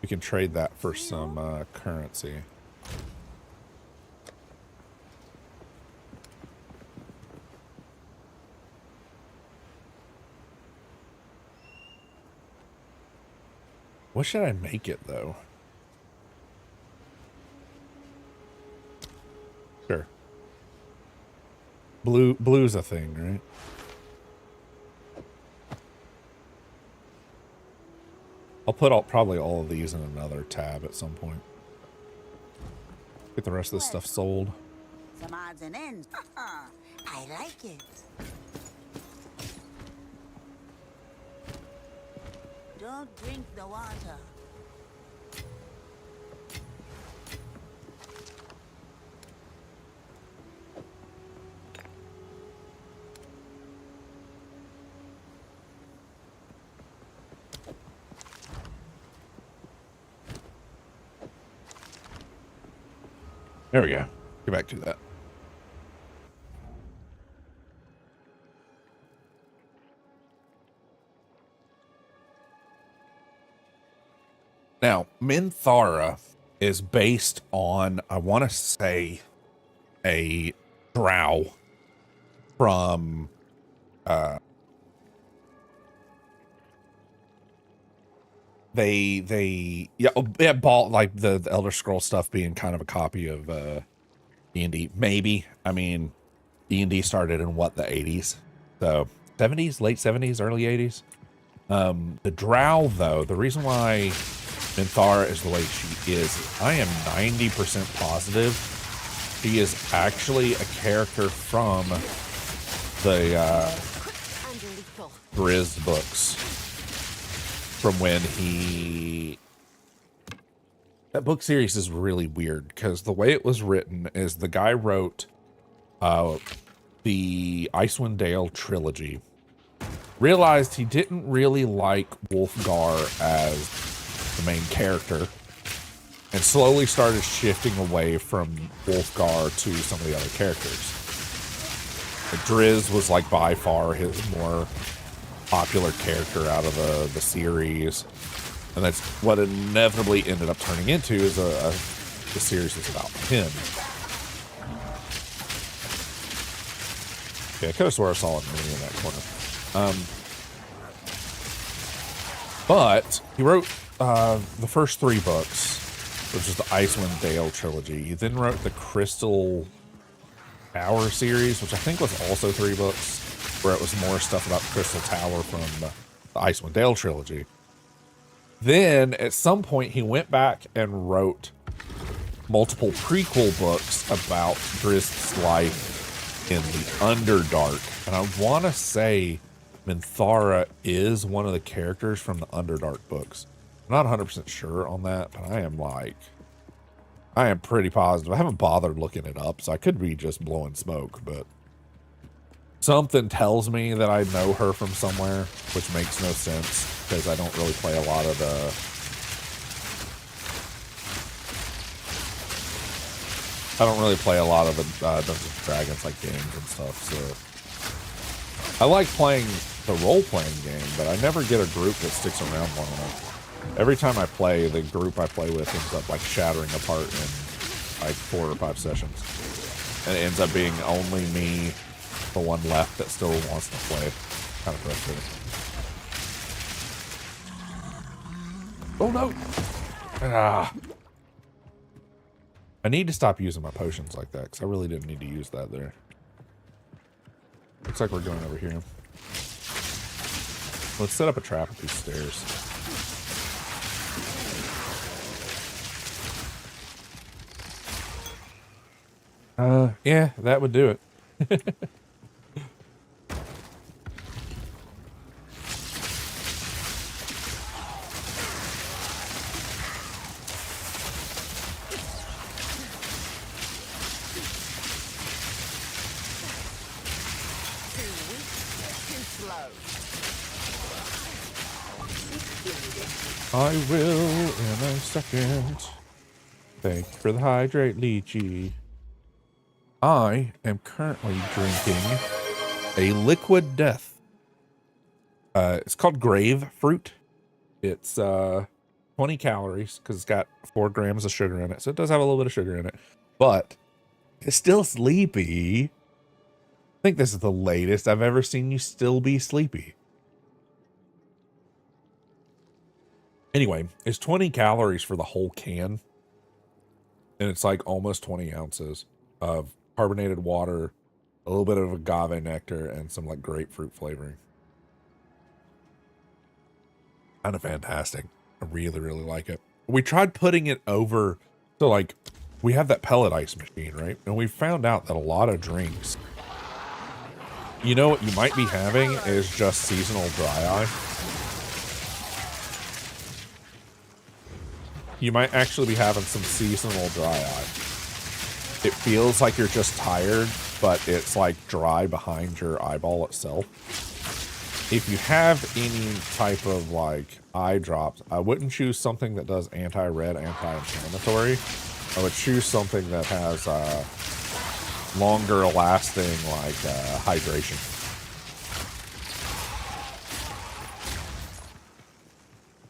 S1: can trade that for some currency. What should I make it though? Sure. Blue's a thing, right? I'll put probably all of these in another tab at some point. Get the rest of this stuff sold.
S5: Some odds and ends. I like it. Don't drink the water.
S1: There we go. Get back to that. Now, Minthara is based on, I want to say, a drow from like the Elder Scrolls stuff being kind of a copy of D&D. Maybe. I mean, D&D started in what, the 80s? So 70s, late 70s, early 80s. The drow, though, the reason why Minthara is the way she is, I am 90% positive she is actually a character from the Drizzt books. From when that book series is really weird because the way it was written is the guy wrote the Icewind Dale trilogy, realized he didn't really like Wulfgar as the main character, and slowly started shifting away from Wulfgar to some of the other characters. Drizzt was like by far his more popular character out of the series, and that's what inevitably ended up turning into is the series that's about him. Yeah, I could have swore I saw a mini in that corner. But he wrote the first 3 books, which is the Icewind Dale trilogy. He then wrote the Crystal Tower series, which I think was also 3 books, where it was more stuff about Crystal Tower from the Icewind Dale trilogy. Then, at some point, he went back and wrote multiple prequel books about Drizzt life in the Underdark. And I want to say Minthara is one of the characters from the Underdark books. I'm not 100% sure on that, but I am pretty positive. I haven't bothered looking it up, so I could be just blowing smoke, but something tells me that I know her from somewhere, which makes no sense because I don't really play a lot of the Dungeons and Dragons like games and stuff. So I like playing the role-playing game, but I never get a group that sticks around long enough. Every time I play, the group I play with ends up like shattering apart in like 4 or 5 sessions, and it ends up being only me, the one left that still wants to play. Kind of frustrating. Oh no! Ah. I need to stop using my potions like that, because I really didn't need to use that there. Looks like we're going over here. Let's set up a trap at these stairs. Yeah, that would do it. I will in a second. Thank you for the hydrate, lychee. I am currently drinking a liquid death. It's called Grave Fruit. It's 20 calories because it's got 4 grams of sugar in it. So it does have a little bit of sugar in it, but it's still sleepy. I think this is the latest I've ever seen you still be sleepy. Anyway, it's 20 calories for the whole can. And it's like almost 20 ounces of carbonated water, a little bit of agave nectar, and some like grapefruit flavoring. Kind of fantastic. I really, really like it. We tried putting it over, so like we have that pellet ice machine, right? And we found out that a lot of drinks, you know what you might be having is just seasonal dry eye. You might actually be having some seasonal dry eye. It feels like you're just tired, but it's like dry behind your eyeball itself. If you have any type of like eye drops, I wouldn't choose something that does anti-red, anti-inflammatory. I would choose something that has longer lasting like hydration.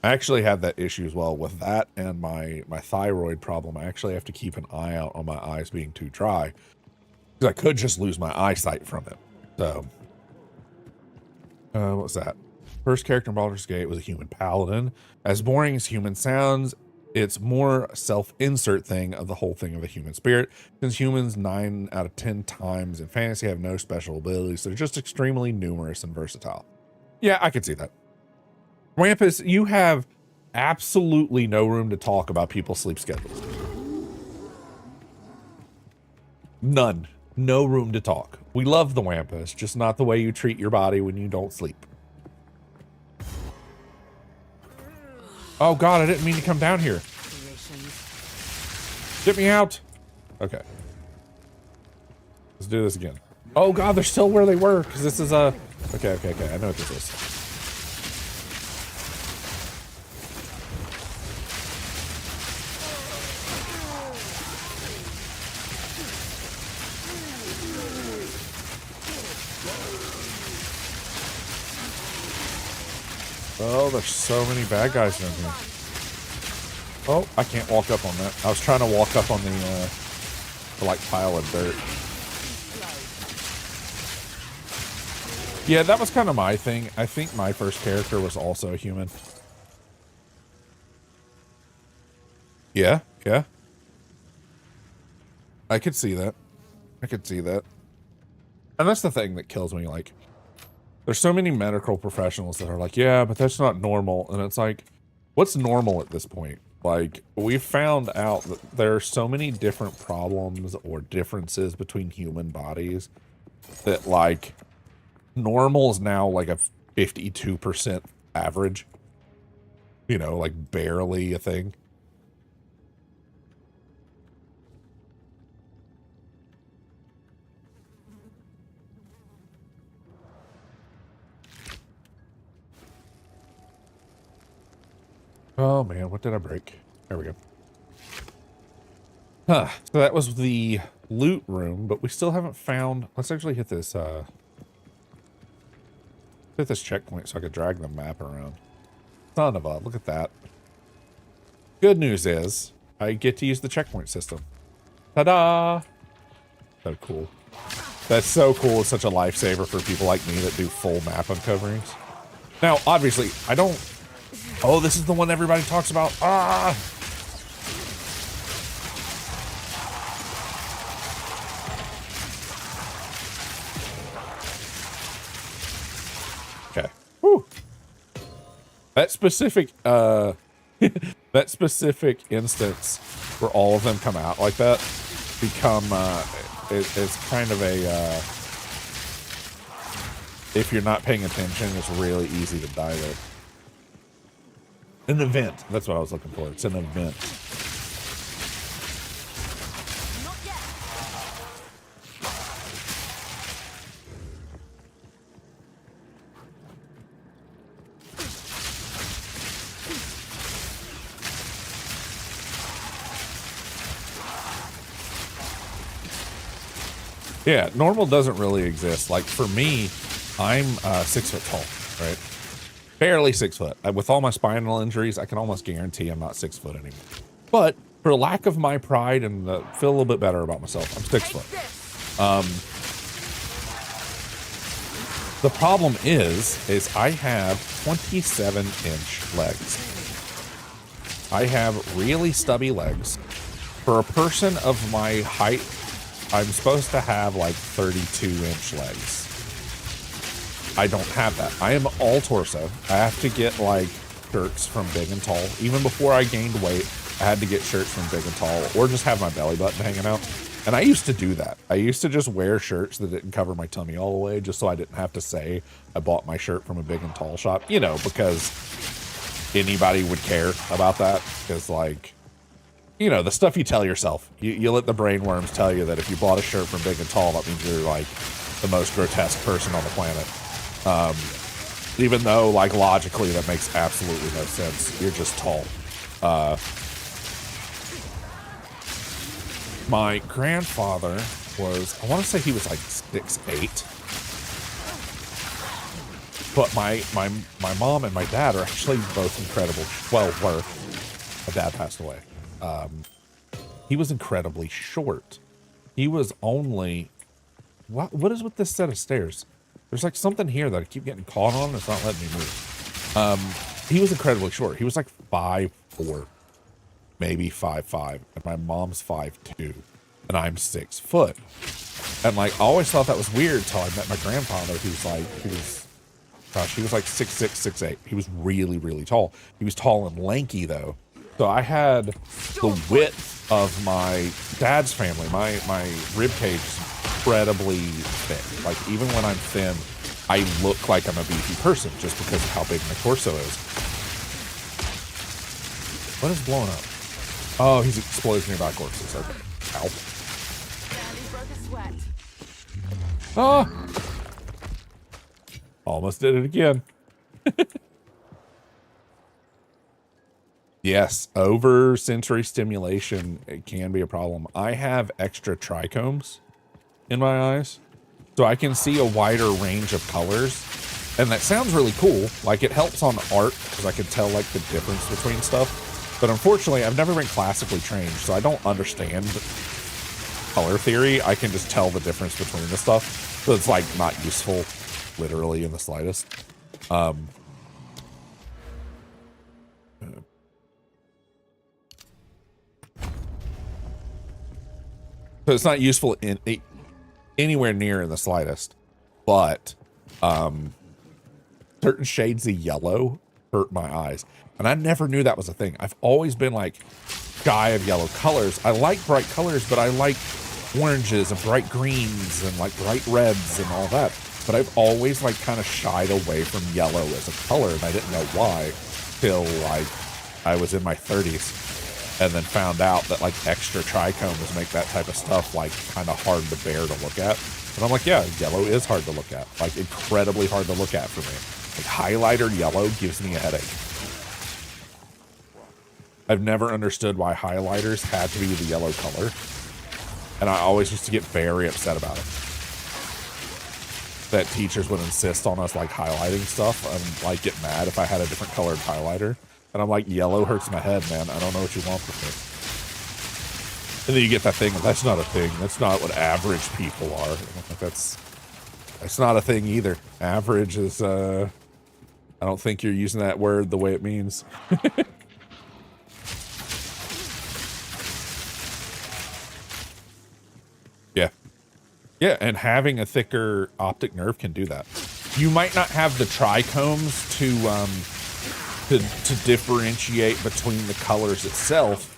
S1: I actually had that issue as well with that and my thyroid problem. I actually have to keep an eye out on my eyes being too dry because I could just lose my eyesight from it. So, what was that? First character in Baldur's Gate was a human paladin. As boring as human sounds, it's more self-insert thing of the whole thing of a human spirit. Since humans 9 out of 10 times in fantasy have no special abilities, they're just extremely numerous and versatile. Yeah, I could see that. Wampus, you have absolutely no room to talk about people's sleep schedules. None. No room to talk. We love the Wampus, just not the way you treat your body when you don't sleep. Oh god, I didn't mean to come down here. Get me out. Okay. Let's do this again. Oh god, they're still where they were, because this is a... Okay, I know what this is. Oh, there's so many bad guys down here. Oh, I can't walk up on that. I was trying to walk up on the like pile of dirt. Yeah, that was kind of my thing. I think my first character was also a human. Yeah, Yeah. I could see that. I could see that. And that's the thing that kills me. Like, there's so many medical professionals that are like, yeah, but that's not normal. And it's like, what's normal at this point? Like, we found out that there are so many different problems or differences between human bodies that, like, normal is now like a 52% average. You know, like barely a thing. Oh man, what did I break? There we go. Huh. So that was the loot room, but we still haven't found. Let's actually hit this checkpoint so I could drag the map around. Son of a, look at that. Good news is I get to use the checkpoint system. Ta-da! So cool. That's so cool. It's such a lifesaver for people like me that do full map uncoverings. Now, obviously, I don't. Oh, this is the one everybody talks about. Ah! Okay. Whew. That specific, that specific instance where all of them come out like that become, it's kind of a, if you're not paying attention, it's really easy to die there. An event. That's what I was looking for. It's an event. Yeah, normal doesn't really exist. Like for me, I'm 6 foot tall, right? Barely 6 foot. With all my spinal injuries, I can almost guarantee I'm not 6 foot anymore. But for lack of my pride and feel a little bit better about myself, I'm 6 foot. The problem is I have 27-inch legs. I have really stubby legs. For a person of my height, I'm supposed to have like 32-inch legs. I don't have that. I am all torso. I have to get like shirts from Big and Tall. Even before I gained weight, I had to get shirts from Big and Tall or just have my belly button hanging out. And I used to do that. I used to just wear shirts that didn't cover my tummy all the way just so I didn't have to say I bought my shirt from a Big and Tall shop, you know, because anybody would care about that. Because like, you know, the stuff you tell yourself, you let the brainworms tell you that if you bought a shirt from Big and Tall, that means you're like the most grotesque person on the planet. Even though like logically that makes absolutely no sense. You're just tall. My grandfather was, I want to say he was like 6'8". But my mom and my dad are actually both incredible. Well, were. My dad passed away. He was incredibly short. He was only, what is with this set of stairs? There's like something here that I keep getting caught on. It's not letting me move. He was incredibly short. He was like 5'4", maybe 5'5", and my mom's 5'2", and I'm 6 foot. And like, I always thought that was weird till I met my grandfather, who's like, he was like 6'6", 6'8". He was really, really tall. He was tall and lanky though. So I had the width of my dad's family. My rib cage is incredibly thick. Like even when I'm thin, I look like I'm a beefy person just because of how big my torso is. What is blowing up? Oh, he's exploding nearby corpses. Okay. Ow. Ah! Almost did it again. Yes, over sensory stimulation, it can be a problem. I have extra trichomes in my eyes, so I can see a wider range of colors. And that sounds really cool. Like it helps on art because I can tell like the difference between stuff. But unfortunately, I've never been classically trained, so I don't understand color theory. I can just tell the difference between the stuff. So it's like not useful literally in the slightest. So it's not useful in anywhere near in the slightest, but certain shades of yellow hurt my eyes. And I never knew that was a thing. I've always been like guy of yellow colors. I like bright colors, but I like oranges and bright greens and like bright reds and all that. But I've always like kind of shied away from yellow as a color, and I didn't know why till like I was in my 30s. And then found out that like extra trichomes make that type of stuff like kind of hard to bear to look at. And I'm like, yeah, yellow is hard to look at, like incredibly hard to look at for me. Like highlighter yellow gives me a headache. I've never understood why highlighters had to be the yellow color. And I always used to get very upset about it. That teachers would insist on us like highlighting stuff and like get mad if I had a different colored highlighter. And I'm like, yellow hurts my head, man. I don't know what you want from me. And then you get that thing, that's not a thing. That's not what average people are. Like, that's not a thing either. Average is, I don't think you're using that word the way it means. Yeah. Yeah, and having a thicker optic nerve can do that. You might not have the trichomes to differentiate between the colors itself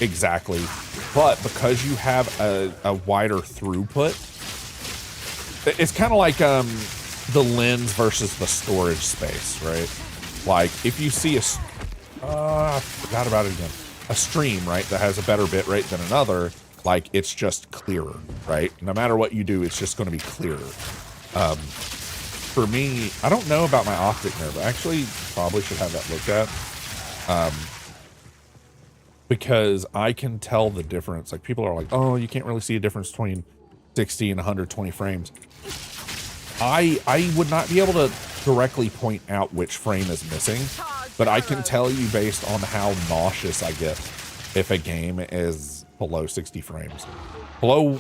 S1: exactly, but because you have a wider throughput, it's kind of like the lens versus the storage space, right? Like if you see I forgot about it again, a stream, right, that has a better bit rate than another, like it's just clearer, right? No matter what you do, it's just going to be clearer. For me, I don't know about my optic nerve. I actually probably should have that looked at. Because I can tell the difference. Like people are like, oh, you can't really see a difference between 60 and 120 frames. I would not be able to directly point out which frame is missing, but I can tell you based on how nauseous I get if a game is below 60 frames. Below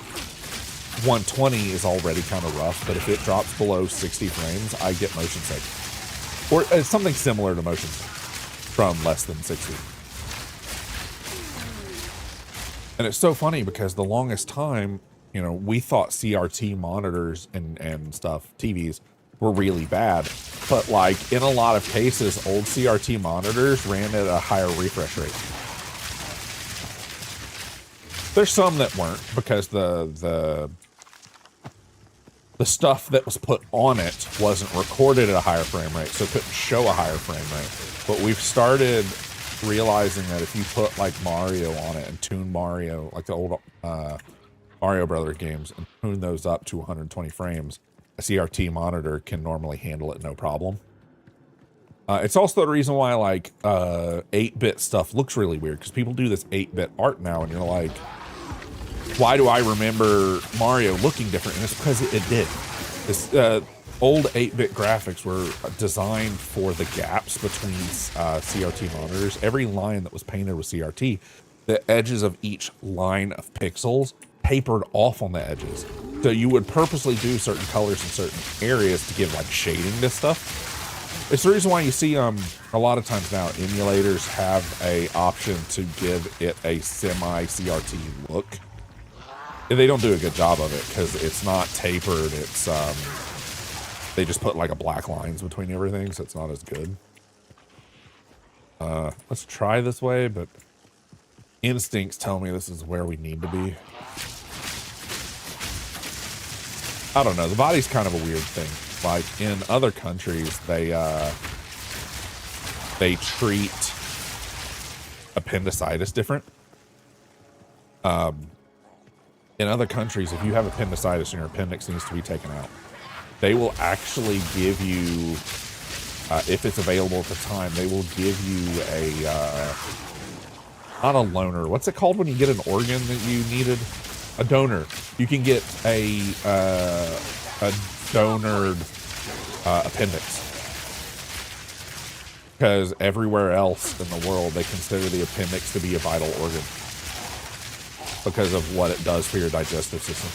S1: 120 is already kind of rough, but if it drops below 60 frames, I get motion sick. Or something similar to motion sick from less than 60. And it's so funny because the longest time, you know, we thought CRT monitors and stuff, TVs, were really bad. But like in a lot of cases, old CRT monitors ran at a higher refresh rate. There's some that weren't because the stuff that was put on it wasn't recorded at a higher frame rate, so it couldn't show a higher frame rate. But we've started realizing that if you put like Mario on it and tune Mario, like the old Mario Brothers games, and tune those up to 120 frames, a CRT monitor can normally handle it no problem. It's also the reason why like 8-bit stuff looks really weird, because people do this 8-bit art now, and you're like, why do I remember Mario looking different? And it's because it did. This old 8-bit graphics were designed for the gaps between CRT monitors. Every line that was painted with CRT, the edges of each line of pixels tapered off on the edges. So you would purposely do certain colors in certain areas to give like shading to stuff. It's the reason why you see a lot of times now emulators have a option to give it a semi-CRT look. They don't do a good job of it because it's not tapered. It's they just put like a black lines between everything, so it's not as good. Let's try this way, but instincts tell me this is where we need to be. I don't know. The body's kind of a weird thing. Like in other countries, they treat appendicitis different. In other countries, if you have appendicitis and your appendix needs to be taken out, they will actually give you, if it's available at the time, they will give you a, not a loaner. What's it called when you get an organ that you needed? A donor. You can get a donored appendix. Because everywhere else in the world, they consider the appendix to be a vital organ. Because of what it does for your digestive system.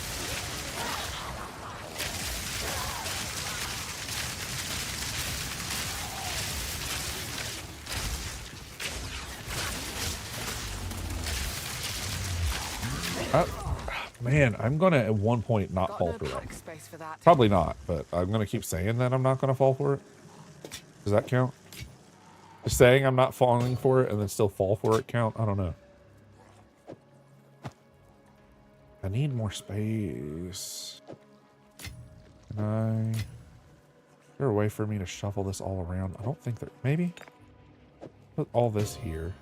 S1: Man, I'm gonna at one point not
S2: Got
S1: fall
S2: no
S1: for that.
S2: pack space for that.
S1: Probably not, but I'm gonna keep saying that I'm not gonna fall for it. Does that count? Just saying I'm not falling for it and then still fall for it count? I don't know. I need more space. Can I... Is there a way for me to shuffle this all around? I don't think there... Maybe? Put all this here.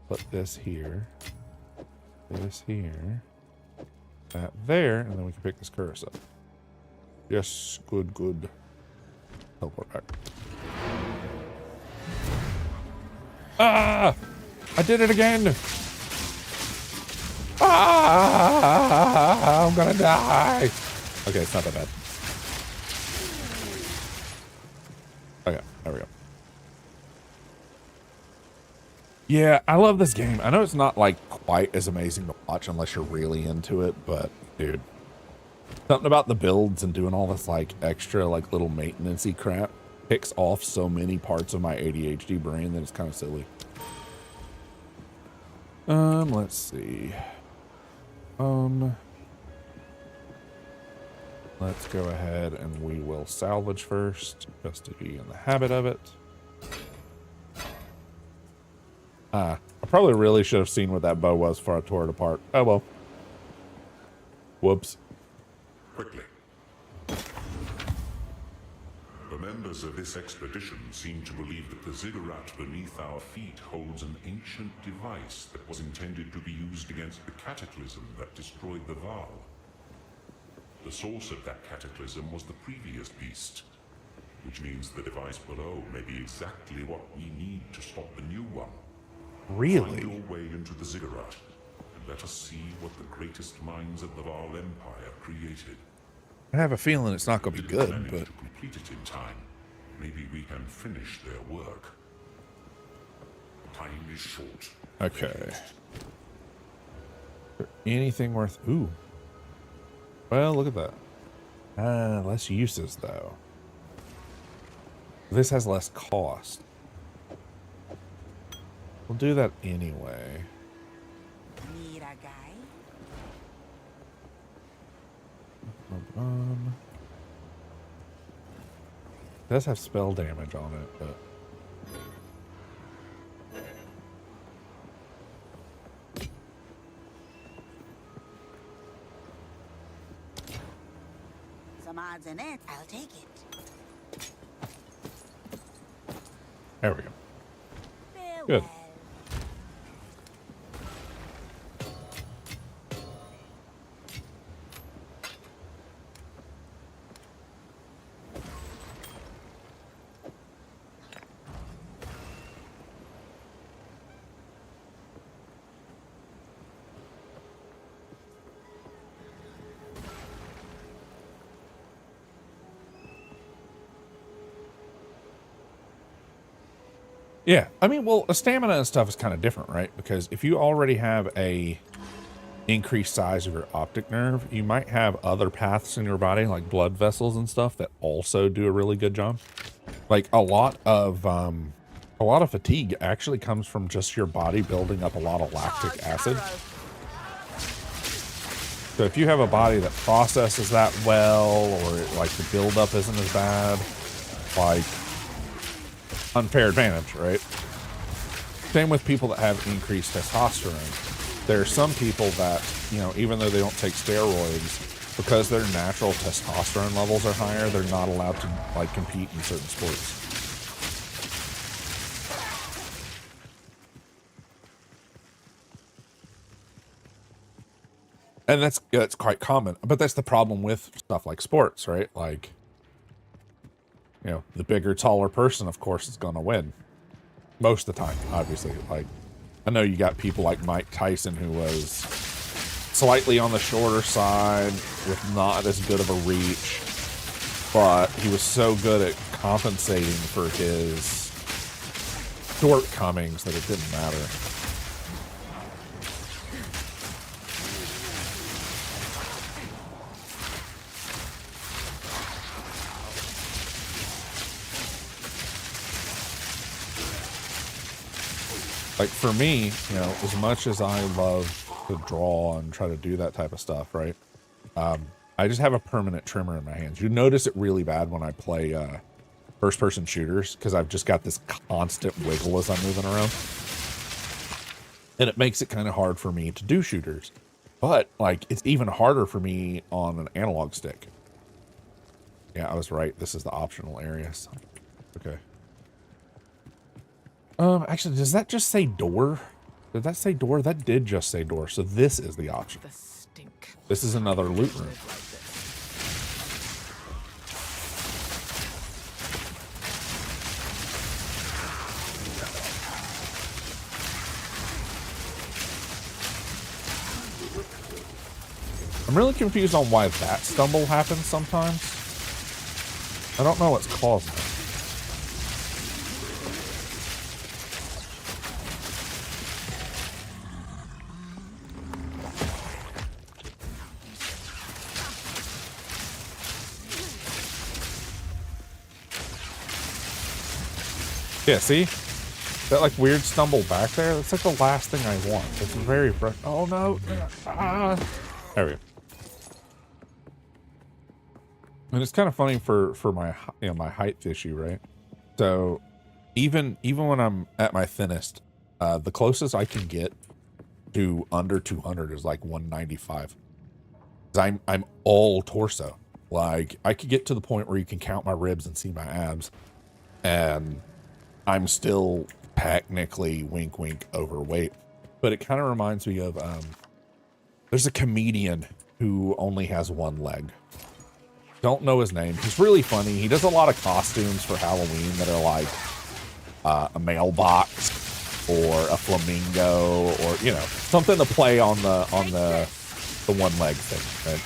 S1: Put this here. This here. That there. And then we can pick this curse up. Yes. Good, good. Teleport back. Ah! I did it again! Ah! I'm gonna die! Okay, it's not that bad. Okay, there we go. Yeah, I love this game. I know it's not like quite as amazing to watch unless you're really into it, but dude, something about the builds and doing all this like extra like little maintenance-y crap picks off so many parts of my ADHD brain that it's kind of silly. Let's see. Let's go ahead and we will salvage first, just to be in the habit of it. I probably really should have seen what that bow was before I tore it apart. Oh well. Whoops.
S7: Quickly. The members of this expedition seem to believe that the ziggurat beneath our feet holds an ancient device that was intended to be used against the cataclysm that destroyed the Val. The source of that cataclysm was the previous beast, which means the device below may be exactly what we need to stop the new one.
S1: Really?
S7: Find your way into the ziggurat, and let us see what the greatest minds of the Val Empire created.
S1: I have a feeling it's not going to be good,
S7: Manage
S1: but...
S7: to complete it in time. Maybe we can finish their work. Time is short.
S1: Okay. Anything worth... Ooh. Well, look at that. Less uses, though. This has less cost. We'll do that anyway.
S5: Need a guy?
S1: It does have spell damage on it, but...
S5: Some odds in it, I'll take it.
S1: There we go.
S5: Farewell.
S1: Good. Yeah, I mean, well, stamina and stuff is kind of different, right? Because if you already have a increased size of your optic nerve, you might have other paths in your body, like blood vessels and stuff, that also do a really good job. Like a lot of fatigue actually comes from just your body building up a lot of lactic acid. So if you have a body that processes that well, or like the buildup isn't as bad, like unfair advantage, right? Same with people that have increased testosterone. There are some people that, you know, even though they don't take steroids, because their natural testosterone levels are higher, they're not allowed to like compete in certain sports. And that's quite common, but that's the problem with stuff like sports, right? Like, you know, the bigger, taller person, of course, is going to win. Most of the time, obviously. Like, I know you got people like Mike Tyson, who was slightly on the shorter side with not as good of a reach, but he was so good at compensating for his shortcomings that it didn't matter. Like, for me, you know, as much as I love to draw and try to do that type of stuff, right? I just have a permanent tremor in my hands. You notice it really bad when I play first-person shooters because I've just got this constant wiggle as I'm moving around. And it makes it kind of hard for me to do shooters. But, like, it's even harder for me on an analog stick. Yeah, I was right. This is the optional areas. Okay. Actually, does that just say door? Did that say door? That did just say door. So this is the option.
S2: The stink.
S1: This is another loot room. I'm really confused on why that stumble happens sometimes. I don't know what's causing it. Yeah, see? That like weird stumble back there? That's like the last thing I want. It's very oh no. There we go. And it's kind of funny for my my height issue, right? So even when I'm at my thinnest, the closest I can get to under 200 is like 195. 'Cause I'm all torso. Like I could get to the point where you can count my ribs and see my abs, and I'm still technically wink wink overweight. But it kind of reminds me of there's a comedian who only has one leg. Don't know his name. He's really funny. He does a lot of costumes for Halloween that are like a mailbox or a flamingo or, you know, something to play on the one leg thing. Right?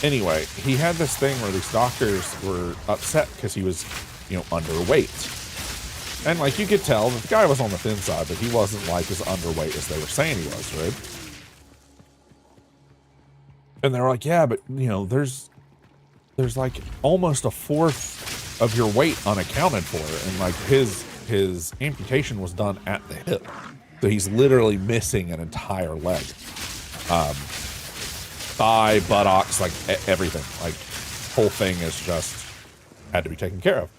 S1: Anyway, he had this thing where these doctors were upset because he was, you know, underweight. And like you could tell the guy was on the thin side, but he wasn't like as underweight as they were saying he was, right? And they're like, yeah, but you know, there's like almost a fourth of your weight unaccounted for, and like his amputation was done at the hip, so he's literally missing an entire leg, thigh, buttocks, like everything, like whole thing is just had to be taken care of.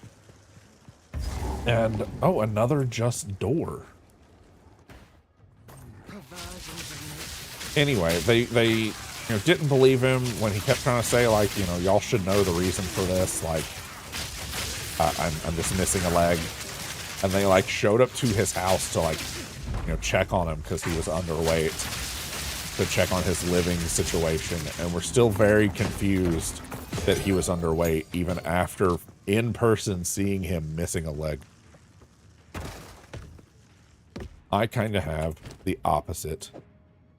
S1: And oh, another just door. Anyway, they you know, didn't believe him when he kept trying to say, like, you know, y'all should know the reason for this. Like, I'm just missing a leg. And they, like, showed up to his house to, like, you know, check on him because he was underweight, to check on his living situation. And we're still very confused that he was underweight, even after in person seeing him missing a leg. I kind of have the opposite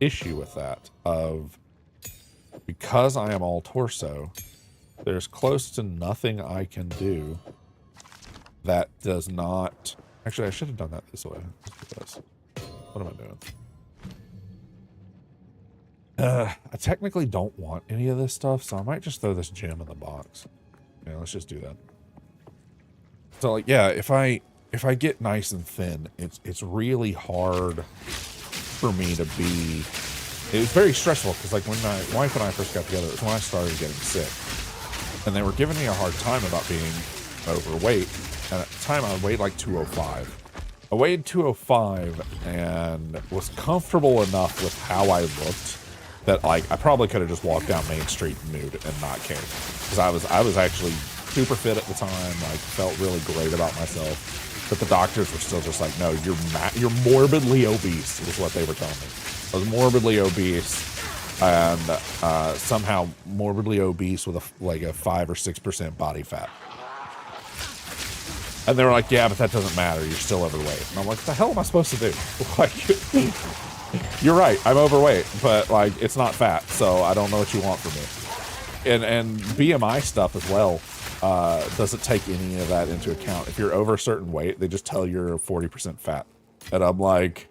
S1: issue with that of, because I am all torso, there's close to nothing I can do that does not... Actually, I should have done that this way. What am I doing? I technically don't want any of this stuff, so I might just throw this gem in the box. Yeah, let's just do that. So, like, yeah, if I get nice and thin, it's really hard for me to be... It was very stressful because, like, when my wife and I first got together, it was when I started getting sick. And they were giving me a hard time about being overweight. And at the time, I weighed like 205. I weighed 205 and was comfortable enough with how I looked that, like, I probably could have just walked down Main Street nude and not cared. Because I was actually super fit at the time, like, felt really great about myself. But the doctors were still just like, no, you're morbidly obese, is what they were telling me. I was morbidly obese, and somehow morbidly obese with a 5 or 6% body fat. And they were like, yeah, but that doesn't matter. You're still overweight. And I'm like, what the hell am I supposed to do? Like, you're right. I'm overweight, but like, it's not fat. So I don't know what you want from me. And BMI stuff as well doesn't take any of that into account. If you're over a certain weight, they just tell you're 40% fat. And I'm like,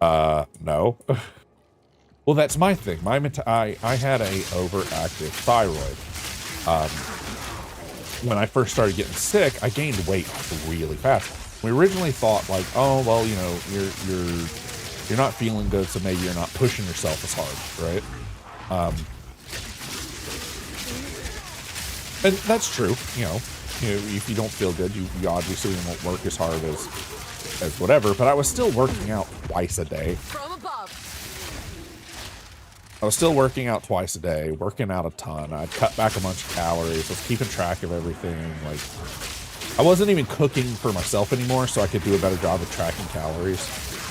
S1: no. Well, that's my thing. I had a overactive thyroid. When I first started getting sick, I gained weight really fast. We originally thought like, oh, well, you know, You're not feeling good, so maybe you're not pushing yourself as hard, right? And that's true. You know, if you don't feel good, you obviously won't work as hard as whatever. But I was still working out twice a day.
S2: From above.
S1: I was still working out twice a day, working out a ton. I'd cut back a bunch of calories. I was keeping track of everything. Like, I wasn't even cooking for myself anymore, so I could do a better job of tracking calories.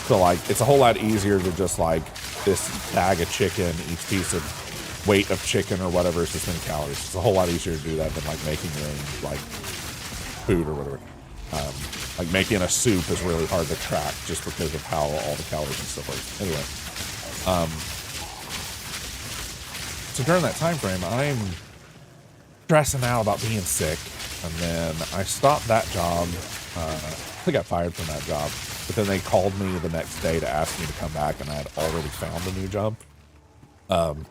S1: So, like, it's a whole lot easier to just, like, this bag of chicken, each piece of weight of chicken or whatever is this many calories. It's a whole lot easier to do that than, like, making your own, like, food or whatever. Like, making a soup is really hard to track just because of how all the calories and stuff are. Anyway. So during that time frame, I'm stressing out about being sick, and then I stopped that job. I got fired from that job, but then they called me the next day to ask me to come back, and I had already found a new job. And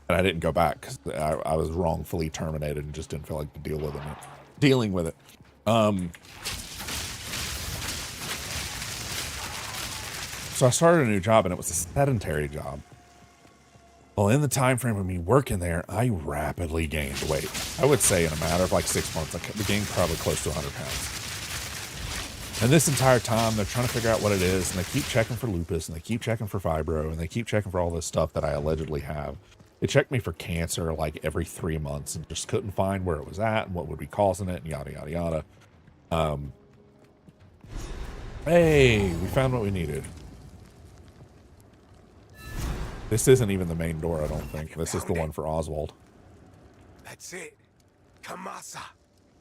S1: I didn't go back because I was wrongfully terminated and just didn't feel like dealing with it. So I started a new job, and it was a sedentary job. Well, in the time frame of me working there, I rapidly gained weight. I would say in a matter of like 6 months, I gained probably close to 100 pounds. And this entire time, they're trying to figure out what it is, and they keep checking for lupus, and they keep checking for fibro, and they keep checking for all this stuff that I allegedly have. They checked me for cancer like every 3 months and just couldn't find where it was at and what would be causing it, and yada, yada, yada. Hey, we found what we needed. This isn't even the main door, I don't think. This is the one for Oswald.
S6: That's it. Kamasa,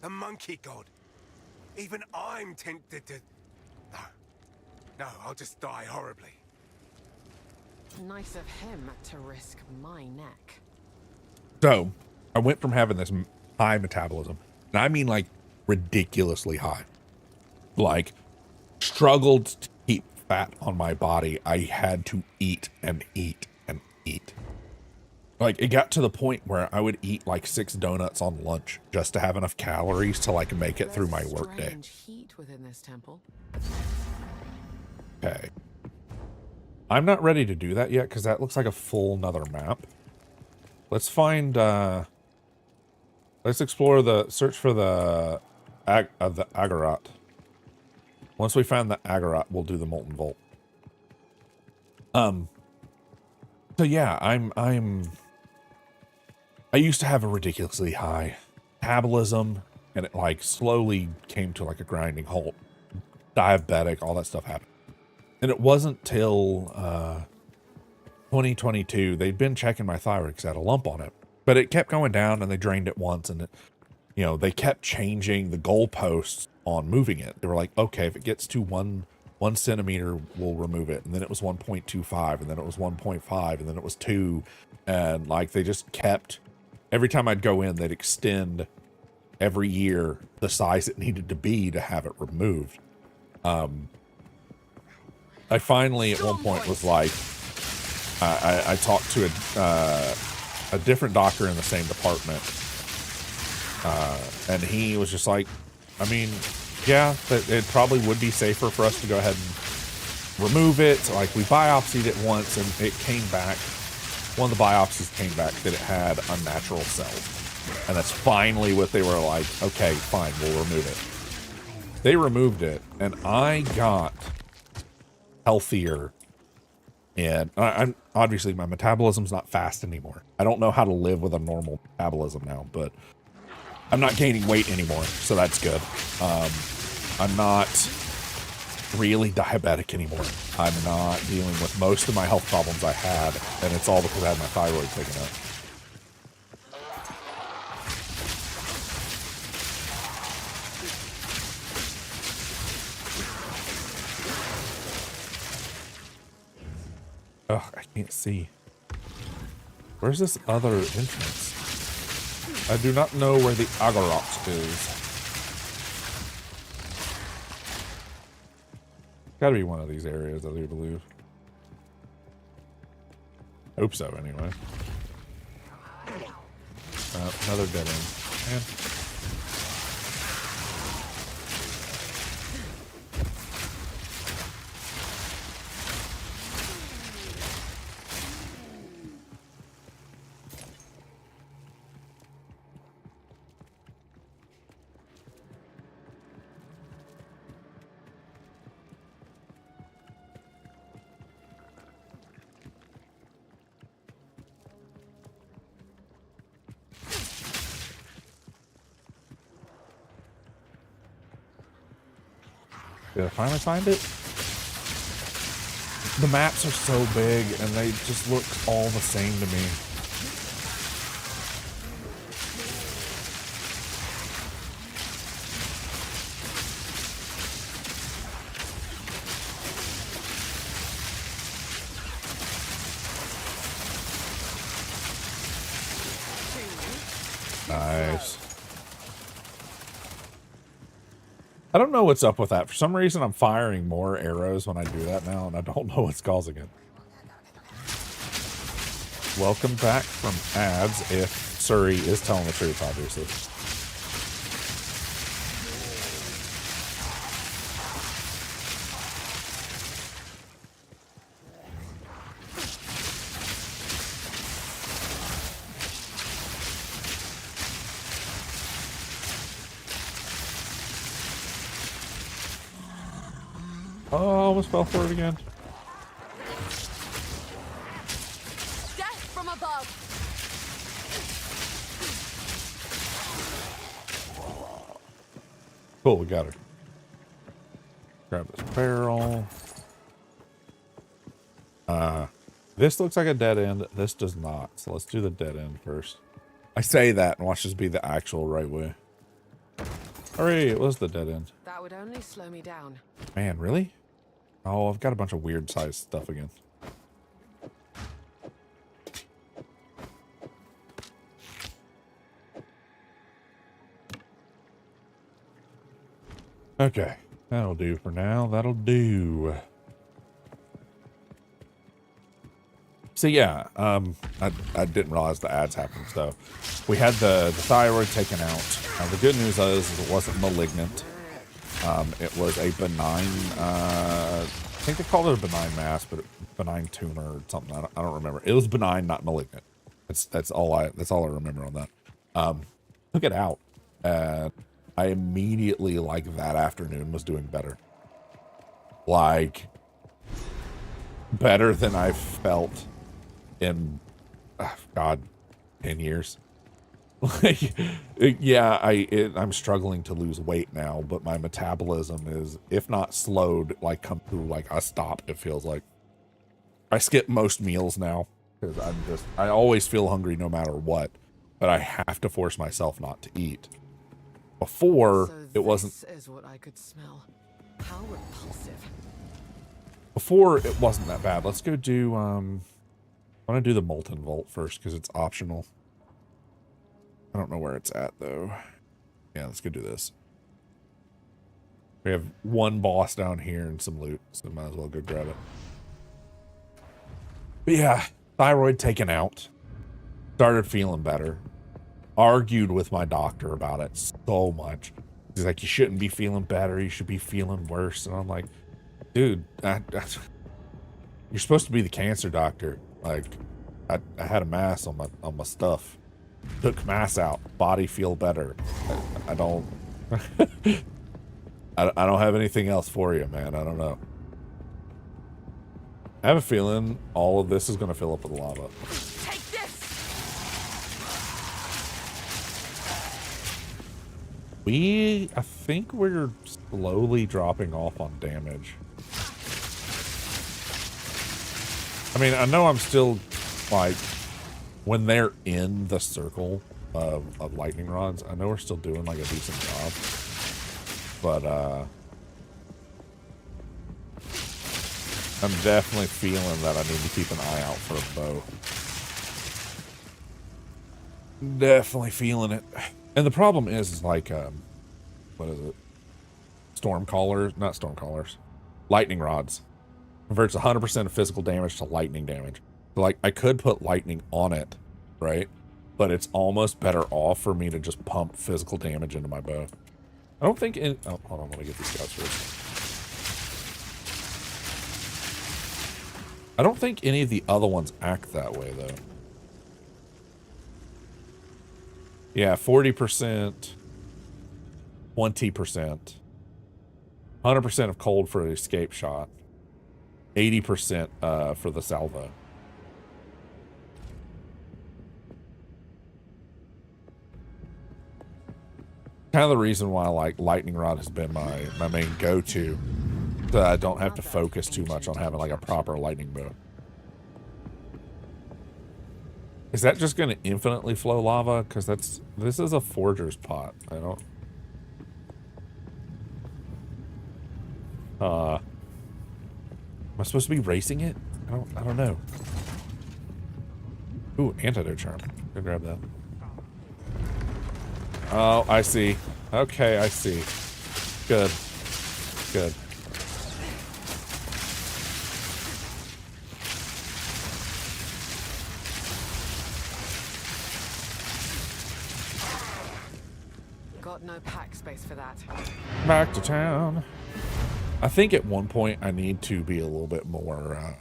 S6: the monkey god. Even I'm tempted to... No, I'll just die horribly.
S2: Nice of him to risk my neck.
S1: So, I went from having this high metabolism, and I mean like ridiculously high. Like, struggled to keep fat on my body. I had to eat and eat and eat. Like, it got to the point where I would eat like 6 donuts on lunch just to have enough calories to like make it through my workday.
S2: Strange heat within this temple.
S1: Okay. I'm not ready to do that yet because that looks like a full nother map. Let's find, let's explore search for the Agarat. Once we find the Agarat, we'll do the Molten Vault. So yeah, I used to have a ridiculously high metabolism, and it like slowly came to like a grinding halt. Diabetic, all that stuff happened. And it wasn't till 2022, they'd been checking my thyroid because I had a lump on it. But it kept going down, and they drained it once, and they kept changing the goalposts on moving it. They were like, okay, if it gets to one centimeter, we'll remove it. And then it was 1.25, and then it was 1.5, and then it was 2. And like, they just kept, every time I'd go in, they'd extend every year the size it needed to be to have it removed. I finally, at one point, was like, I talked to a different doctor in the same department, and he was just like, I mean, yeah, it probably would be safer for us to go ahead and remove it. So, like, we biopsied it once, and it came back. One of the biopsies came back that it had unnatural cells, and that's finally what they were like, okay, fine, we'll remove it. They removed it, and I got healthier, and I'm obviously my metabolism's not fast anymore. I don't know how to live with a normal metabolism now, but I'm not gaining weight anymore, so that's good. I'm not really diabetic anymore. I'm not dealing with most of my health problems I had, and it's all because I had my thyroid taken out. Ugh, I can't see. Where's this other entrance? I do not know where the Agarat is. Gotta be one of these areas, I do believe. Hope so, anyway. Another dead end. Man. Did I finally find it? The maps are so big and they just look all the same to me. Nice. I don't know what's up with that. For some reason, I'm firing more arrows when I do that now, and I don't know what's causing it. Welcome back from ads, if Surrey is telling the truth, obviously. Oh, I almost fell for it again.
S2: Death from above.
S1: Cool, we got her. Grab this barrel. This looks like a dead end. This does not. So let's do the dead end first. I say that and watch this be the actual right way. Hooray, it was the dead end.
S2: That would only slow me down.
S1: Man, really? Oh, I've got a bunch of weird sized stuff again. Okay, that'll do for now. That'll do. So yeah, I didn't realize the ads happened. So we had the thyroid taken out. The good news is it wasn't malignant. It was a benign, I think they called it a benign mass, but benign tumor or something. I don't remember. It was benign, not malignant. That's all I remember on that. Took it out, and I immediately, like that afternoon, was doing better. Like better than I've felt in, God, 10 years. Like, yeah, I'm struggling to lose weight now, but my metabolism is, if not slowed, like come through like a stop. It feels like I skip most meals now because I always feel hungry no matter what, but I have to force myself not to eat. Before
S2: So
S1: it wasn't.
S2: This is what I could smell. How repulsive.
S1: Before it wasn't that bad. Let's go do. I want to do the Molten Vault first because it's optional. I don't know where it's at, though. Yeah, let's go do this. We have one boss down here and some loot, so might as well go grab it. But yeah, thyroid taken out. Started feeling better. Argued with my doctor about it so much. He's like, you shouldn't be feeling better. You should be feeling worse. And I'm like, dude, you're supposed to be the cancer doctor. Like, I had a mass on my stuff. Took mass out. Body feel better. I don't. I don't have anything else for you, man. I don't know. I have a feeling all of this is going to fill up with lava.
S2: Take this.
S1: I think we're slowly dropping off on damage. I mean, I know I'm still, like, when they're in the circle of lightning rods, I know we're still doing, like, a decent job. But, I'm definitely feeling that I need to keep an eye out for a bow. Definitely feeling it. And the problem is like, what is it? Not storm callers. Lightning rods. Converts 100% of physical damage to lightning damage. So, like, I could put lightning on it, right? But it's almost better off for me to just pump physical damage into my bow. I don't think oh, hold on, let me get these scouts first. I don't think any of the other ones act that way, though. Yeah, 40%, 20%, 100% of cold for the escape shot, 80% for the salvo. Kind of the reason why, like, lightning rod has been my main go-to So I don't have to focus too much on having like a proper lightning bow. Is that just going to infinitely flow lava? Because this is a forger's pot. I don't. Am I supposed to be racing it? I don't know. Ooh, antidote charm. Go grab that. Oh, I see. Okay, I see. Good. Good.
S2: Got no pack space for that.
S1: Back to town. I think at one point I need to be a little bit more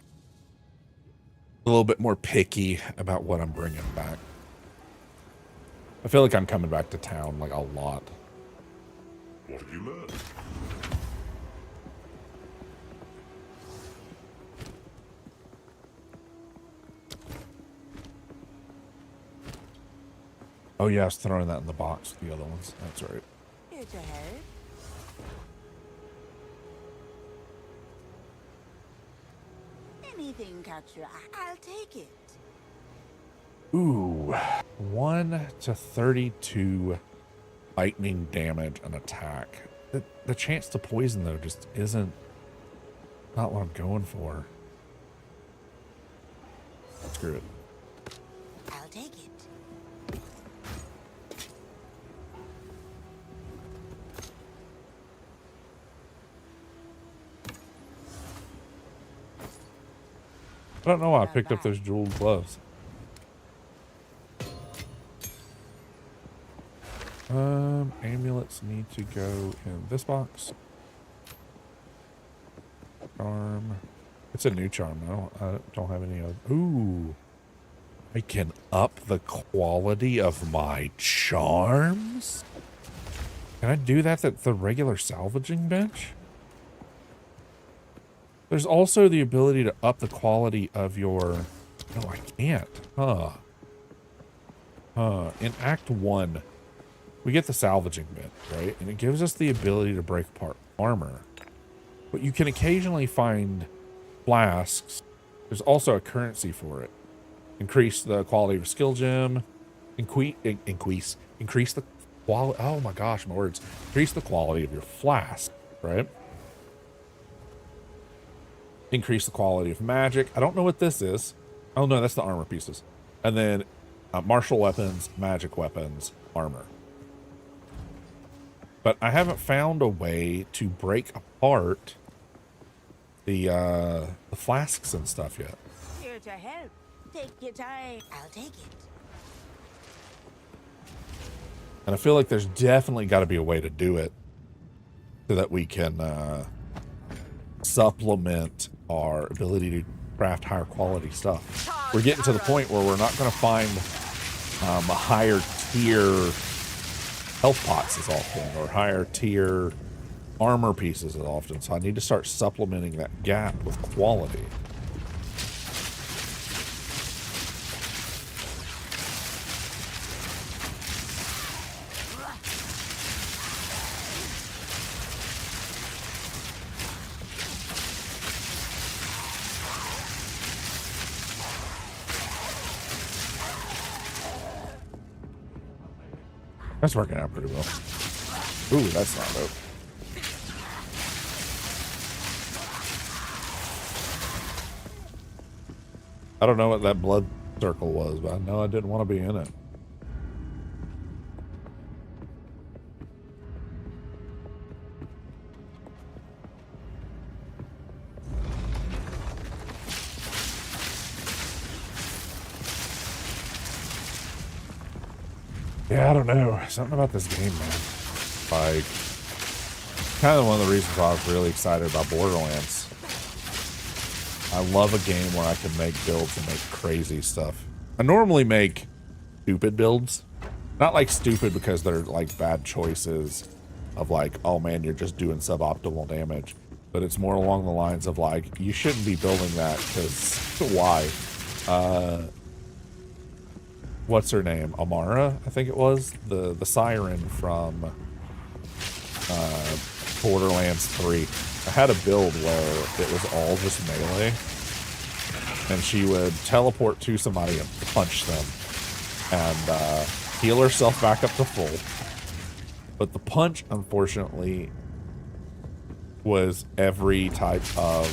S1: picky about what I'm bringing back. I feel like I'm coming back to town like a lot.
S7: What have you learned?
S1: Oh yeah, I was throwing that in the box with the other ones. That's right.
S5: Here to help. Anything catch your eye? I'll take it.
S1: Ooh, 1 to 32 lightning damage and attack. The chance to poison though just isn't not what I'm going for. Screw it.
S5: I'll take it.
S1: I don't know why I picked up those jeweled gloves. Amulets need to go in this box. Charm. It's a new charm. I don't have any of. Ooh. I can up the quality of my charms? Can I do that at the regular salvaging bench? There's also the ability to up the quality of your... No, I can't. In Act 1, we get the salvaging bench, right? And it gives us the ability to break apart armor. But you can occasionally find flasks. There's also a currency for it. Increase the quality of your skill gem. Increase the quality... Oh my gosh, my words. Increase the quality of your flask, right? Increase the quality of magic. I don't know what this is. Oh no, that's the armor pieces. And then martial weapons, magic weapons, armor. But I haven't found a way to break apart the flasks and stuff yet.
S5: Here to help. Take your time. I'll take it.
S1: And I feel like there's definitely got to be a way to do it so that we can supplement our ability to craft higher quality stuff. We're getting to the point where we're not going to find a higher tier health pots as often or higher tier armor pieces as often. So I need to start supplementing that gap with quality. That's working out pretty well. Ooh, that's not dope. I don't know what that blood circle was, but I know I didn't want to be in it. Yeah, I don't know. Something about this game, man. Like, kind of one of the reasons why I was really excited about Borderlands. I love a game where I can make builds and make crazy stuff. I normally make stupid builds. Not like stupid because they're like bad choices of like, oh man, you're just doing suboptimal damage. But it's more along the lines of like, you shouldn't be building that because why? What's her name? Amara, I think it was. The siren from Borderlands 3. I had a build where it was all just melee, and she would teleport to somebody and punch them, and heal herself back up to full. But the punch, unfortunately, was every type of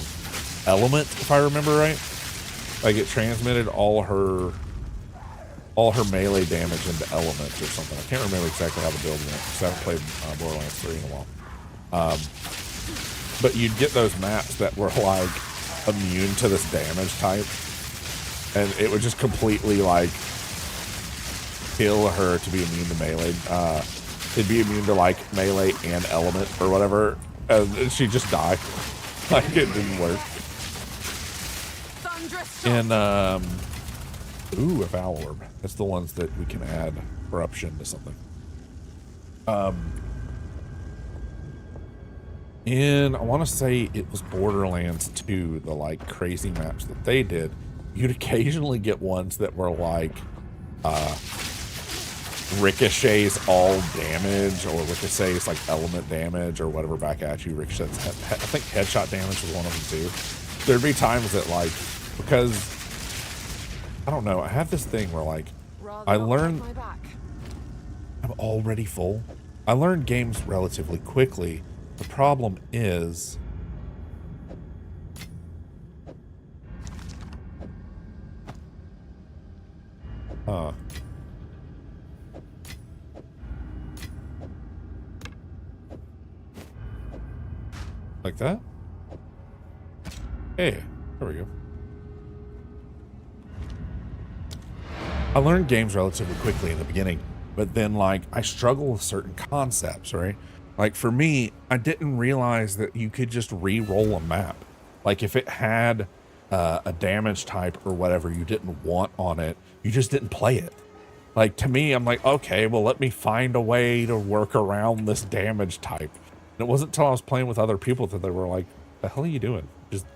S1: element, if I remember right. Like, it transmitted all her melee damage into elements or something. I can't remember exactly how the build went, because I haven't played Borderlands 3 in a while. But you'd get those maps that were, like, immune to this damage type, and it would just completely, like, kill her to be immune to melee. It'd be immune to, like, melee and element or whatever, and she'd just die. Like, it didn't work. And, ooh, a Val Orb. That's the ones that we can add corruption to something. And I want to say it was Borderlands 2, the, like, crazy maps that they did. You'd occasionally get ones that were, like, ricochets all damage, or ricochets, like, element damage, or whatever back at you. Ricochets, I think headshot damage was one of them, too. There'd be times that, like, because, I don't know, I have this thing where, like, I learn, I'm already full. I learn games relatively quickly. The problem is, like that? Hey, there we go. I learned games relatively quickly in the beginning, but then, like, I struggle with certain concepts, right? Like, for me, I didn't realize that you could just re-roll a map. Like, if it had a damage type or whatever you didn't want on it, you just didn't play it. Like, to me, I'm like, okay, well, let me find a way to work around this damage type. And it wasn't until I was playing with other people that they were like, the hell are you doing? Just,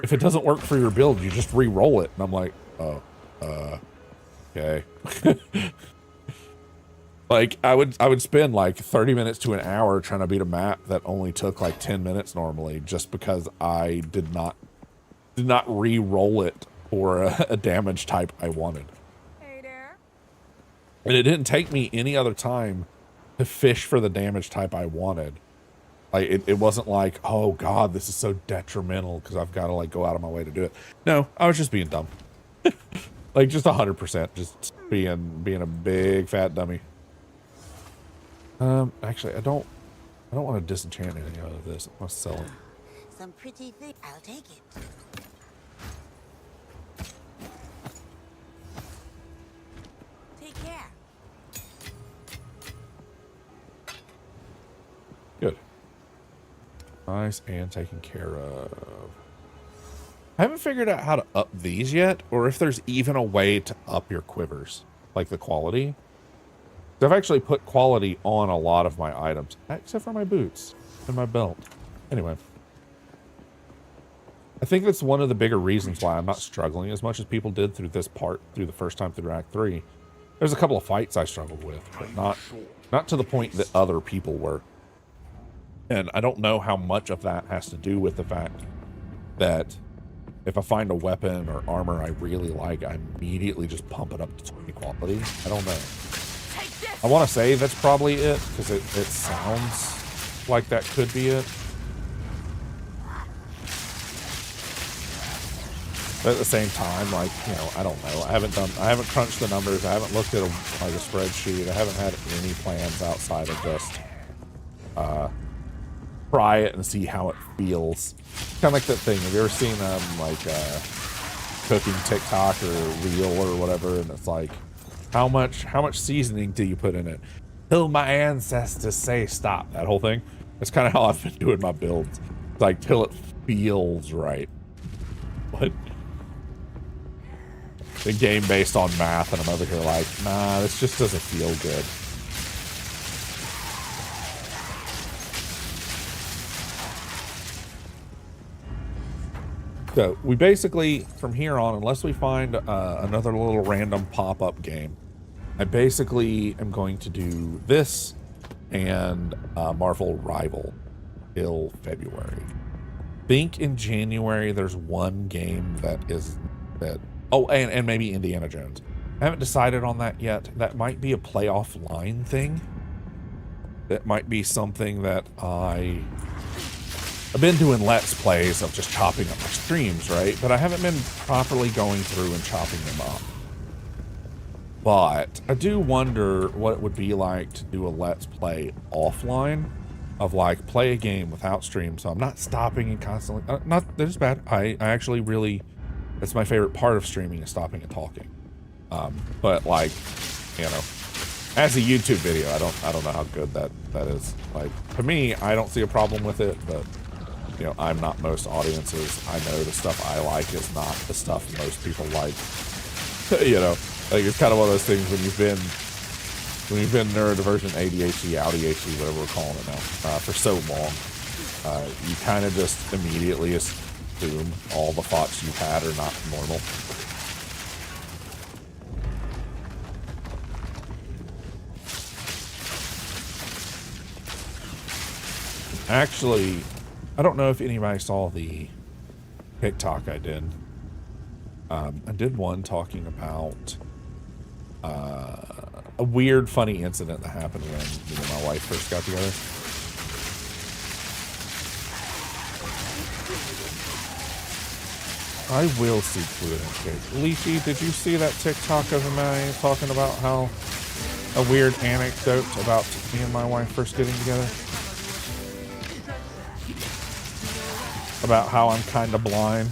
S1: if it doesn't work for your build, you just re-roll it. And I'm like, oh, okay. Like, I would spend like 30 minutes to an hour trying to beat a map that only took like 10 minutes normally, just because I did not re-roll it for a damage type I wanted.
S5: Hey there.
S1: And it didn't take me any other time to fish for the damage type I wanted. Like, it wasn't like, oh god, this is so detrimental because I've got to, like, go out of my way to do it. No, I was just being dumb. Like, just 100%, just being a big fat dummy. Actually, I don't want to disenchant anything out of this. I want to sell it.
S5: Some pretty thing. I'll take it. Take care.
S1: Good. Nice and taken care of. I haven't figured out how to up these yet, or if there's even a way to up your quivers, like the quality. I've actually put quality on a lot of my items, except for my boots and my belt. Anyway, I think that's one of the bigger reasons why I'm not struggling as much as people did through this part, through the first time through Act 3. There's a couple of fights I struggled with, but not to the point that other people were. And I don't know how much of that has to do with the fact that if I find a weapon or armor I really like, I immediately just pump it up to 20 quality. I don't know. I want to say that's probably it, because it sounds like that could be it. But at the same time, like, you know, I don't know. I haven't crunched the numbers. I haven't looked at a spreadsheet. I haven't had any plans outside of just try it and see how it feels. Kind of like that thing. Have you ever seen like cooking TikTok or reel or whatever? And it's like, how much seasoning do you put in it? Till my ancestors say stop. That whole thing. That's kind of how I've been doing my builds. It's like till it feels right. What? The game based on math, and I'm over here like, nah, this just doesn't feel good. So we basically, from here on, unless we find another little random pop-up game, I basically am going to do this and Marvel Rival till February. think in January there's one game that oh, and maybe Indiana Jones. I haven't decided on that yet. That might be a playoff line thing. That might be something that I've been doing Let's Plays of just chopping up my streams, right? But I haven't been properly going through and chopping them up. But I do wonder what it would be like to do a Let's Play offline of like play a game without stream. So I'm not stopping and constantly, not that it's bad. I actually really, that's my favorite part of streaming is stopping and talking. But like, you know, as a YouTube video, I don't know how good that is. Like, to me, I don't see a problem with it, but you know, I'm not most audiences. I know the stuff I like is not the stuff most people like. You know, like it's kind of one of those things when you've been neurodivergent, ADHD, ADHD, whatever we're calling it now, for so long, you kind of just immediately assume all the thoughts you've had are not normal. Actually, I don't know if anybody saw the TikTok I did. I did one talking about a weird, funny incident that happened when me and my wife first got together. I will see fluid escape. Leafy, did you see that TikTok of mine talking about how a weird anecdote about me and my wife first getting together? About how I'm kind of blind.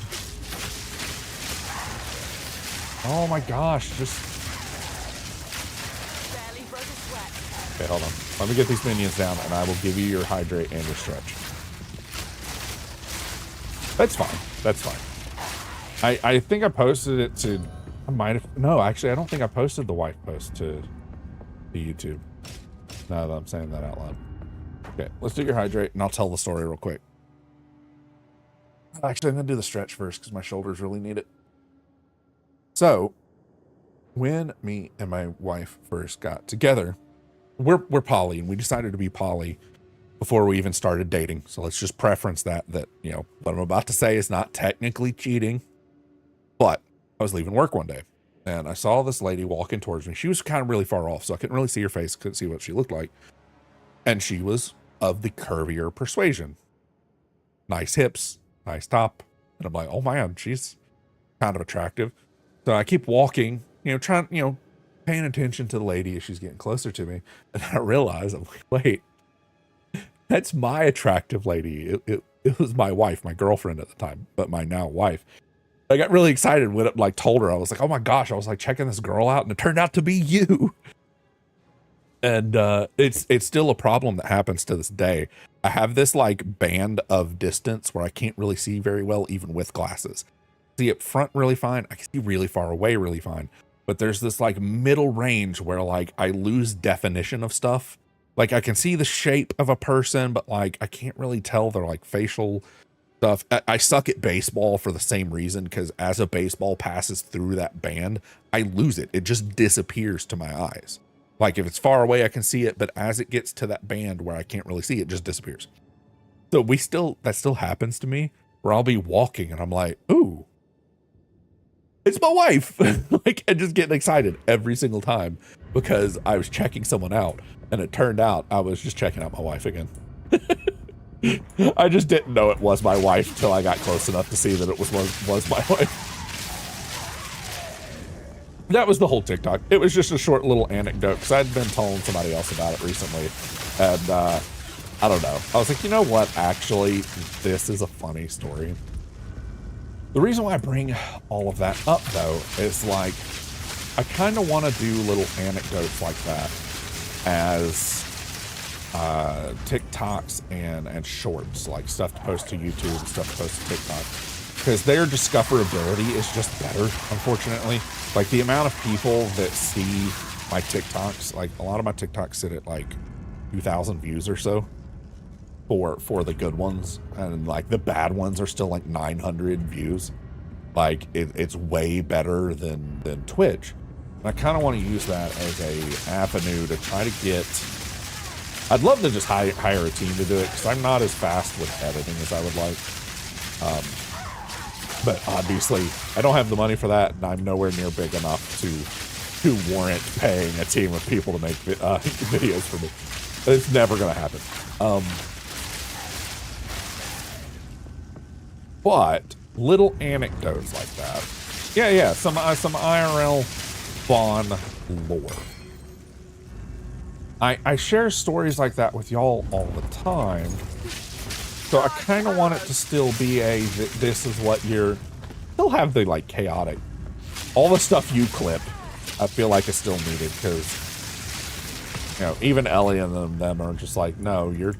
S1: Oh my gosh, just... Okay, hold on. Let me get these minions down and I will give you your hydrate and your stretch. That's fine. That's fine. I think I posted it to... I might have... No, actually, I don't think I posted the wife post to YouTube. Now that I'm saying that out loud. Okay, let's do your hydrate and I'll tell the story real quick. Actually, I'm going to do the stretch first because my shoulders really need it. So, when me and my wife first got together, we're poly, and we decided to be poly before we even started dating. So let's just preference that, you know, what I'm about to say is not technically cheating. But I was leaving work one day, and I saw this lady walking towards me. She was kind of really far off, so I couldn't really see her face, couldn't see what she looked like. And she was of the curvier persuasion. Nice hips. Nice top. And I'm like, oh man, she's kind of attractive. So I keep walking, you know, trying, you know, paying attention to the lady as she's getting closer to me. And I realize, I'm like, wait, that's my attractive lady. It was my wife, my girlfriend at the time, but my now wife. I got really excited when it like told her. I was like, oh my gosh, I was like checking this girl out and it turned out to be you. And it's still a problem that happens to this day. I have this like band of distance where I can't really see very well, even with glasses. See up front really fine. I can see really far away really fine. But there's this like middle range where like I lose definition of stuff. Like I can see the shape of a person, but like I can't really tell their like facial stuff. I suck at baseball for the same reason, because as a baseball passes through that band, I lose it. It just disappears to my eyes. Like if it's far away, I can see it, but as it gets to that band where I can't really see it, just disappears. So that still happens to me, where I'll be walking and I'm like, ooh, it's my wife. Like, and just getting excited every single time because I was checking someone out and it turned out I was just checking out my wife again. I just didn't know it was my wife till I got close enough to see that it was my wife. That was the whole TikTok. It was just a short little anecdote because I'd been telling somebody else about it recently. And I don't know. I was like, you know what? Actually, this is a funny story. The reason why I bring all of that up, though, is like, I kind of want to do little anecdotes like that as TikToks and shorts, like stuff to post to YouTube and stuff to post to TikTok. Because their discoverability is just better, unfortunately. Like the amount of people that see my TikToks, like a lot of my TikToks sit at like 2,000 views or so for the good ones. And like the bad ones are still like 900 views. Like it's way better than Twitch. And I kind of want to use that as a avenue to try to get, I'd love to just hire a team to do it because I'm not as fast with editing as I would like. But obviously, I don't have the money for that, and I'm nowhere near big enough to warrant paying a team of people to make videos for me. It's never going to happen. But little anecdotes like that. Yeah, some IRL Vaughn lore. I share stories like that with y'all all the time. So I kind of want it to still be this is what you're, still have the like chaotic, all the stuff you clip, I feel like is still needed because, you know, even Ellie and them are just like, no, your